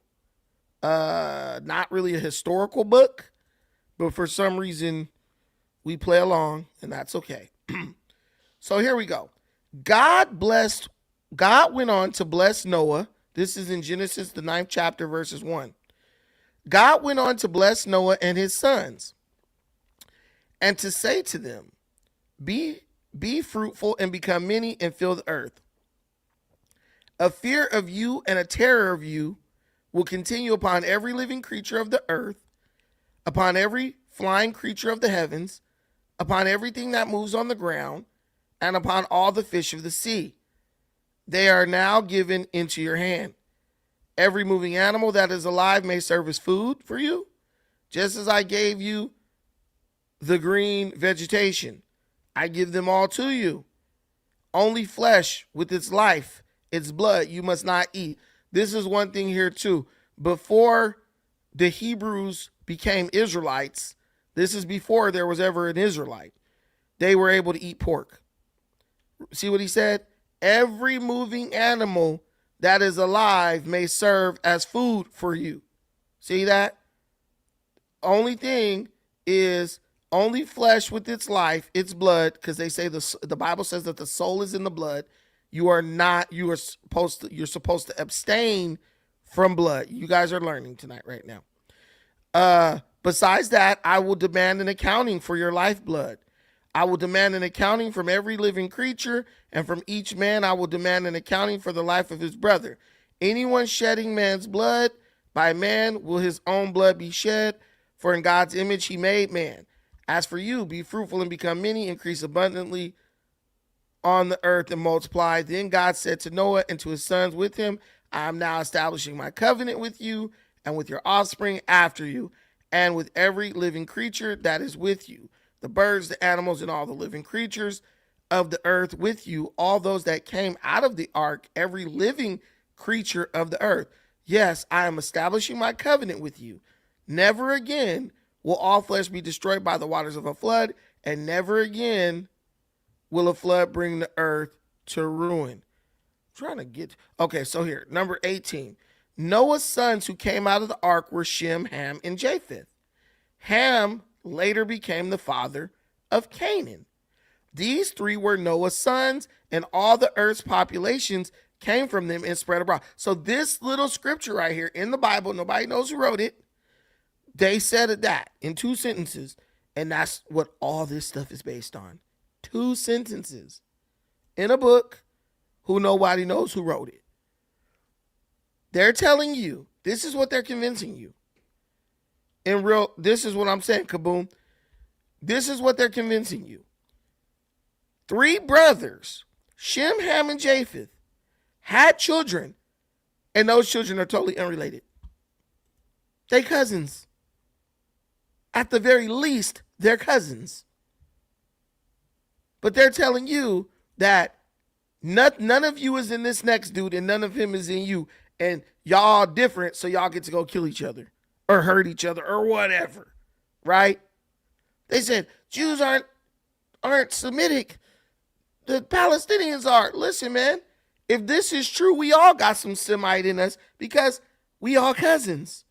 Not really a historical book, but for some reason we play along, and that's okay. So here we go. God went on to bless Noah. This is in Genesis, the 9th chapter, verses 1. God went on to bless Noah and his sons, and to say to them, be fruitful and become many and fill the earth. A fear of you and a terror of you will continue upon every living creature of the earth, upon every flying creature of the heavens, upon everything that moves on the ground, and upon all the fish of the sea. They are now given into your hand. Every moving animal that is alive may serve as food for you, just as I gave you the green vegetation. I give them all to you. Only flesh with its life, its blood, you must not eat. This is one thing here too. Before the Hebrews became Israelites, this is before there was ever an Israelite, they were able to eat pork. See what he said? Every moving animal that is alive may serve as food for you. See that? Only thing is only flesh with its life, its blood, because they say the Bible says that the soul is in the blood. You're supposed to abstain from blood. You guys are learning tonight right now. Besides that, I will demand an accounting for your lifeblood. I will demand an accounting from every living creature, and from each man I will demand an accounting for the life of his brother. Anyone shedding man's blood, by man will his own blood be shed, for in God's image he made man. As for you, be fruitful and become many, increase abundantly on the earth and multiply. Then God said to Noah and to his sons with him, I am now establishing my covenant with you and with your offspring after you, and with every living creature that is with you, the birds, the animals, and all the living creatures of the earth with you, all those that came out of the ark, every living creature of the earth. Yes, I am establishing my covenant with you. Never again will all flesh be destroyed by the waters of a flood, and never again will a flood bring the earth to ruin. Okay, so here, number 18. Noah's sons who came out of the ark were Shem, Ham, and Japheth. Ham later became the father of Canaan. These three were Noah's sons, and all the earth's populations came from them and spread abroad. So this little scripture right here in the Bible, nobody knows who wrote it. They said it that in 2 sentences, and that's what all this stuff is based on. 2 sentences in a book who nobody knows who wrote it. They're telling you, this is what they're convincing you. This is what I'm saying, kaboom. This is what they're convincing you. 3 brothers, Shem, Ham, and Japheth, had children, and those children are totally unrelated. They cousins. At the very least, they're cousins. But they're telling you that none of you is in this next dude, and none of him is in you. And y'all different, so y'all get to go kill each other or hurt each other or whatever, right? They said Jews aren't Semitic. The Palestinians are. Listen, man, if this is true, we all got some Semite in us because we all cousins.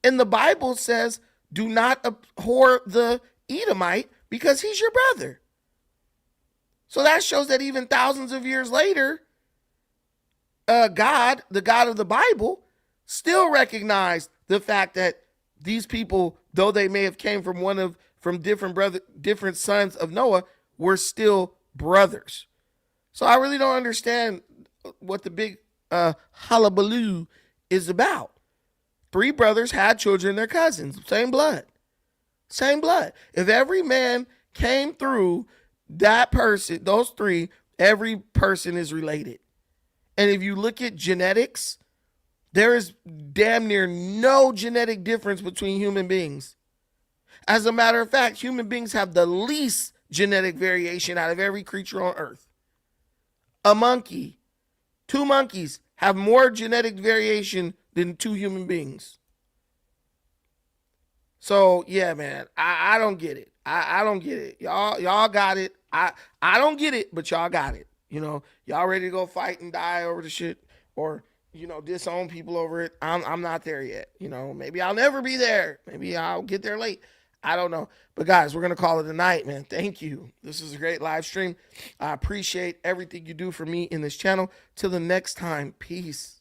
And the Bible says, do not abhor the Edomite because he's your brother. So that shows that even thousands of years later, God, the God of the Bible, still recognized the fact that these people, though they may have came from different sons of Noah, were still brothers. So I really don't understand what the big hullabaloo is about. 3 brothers had children, they're cousins, same blood. Same blood. If every man came through that person, those 3, every person is related. And if you look at genetics, there is damn near no genetic difference between human beings. As a matter of fact, human beings have the least genetic variation out of every creature on earth. A monkey, 2 monkeys have more genetic variation than 2 human beings. So yeah, man, I don't get it. I don't get it. Y'all got it. I don't get it, but y'all got it. You know, y'all ready to go fight and die over the shit, or disown people over it. I'm not there yet. Maybe I'll never be there. Maybe I'll get there late. I don't know. But guys, we're gonna call it a night, man. Thank you. This is a great live stream. I appreciate everything you do for me in this channel. Till the next time, peace.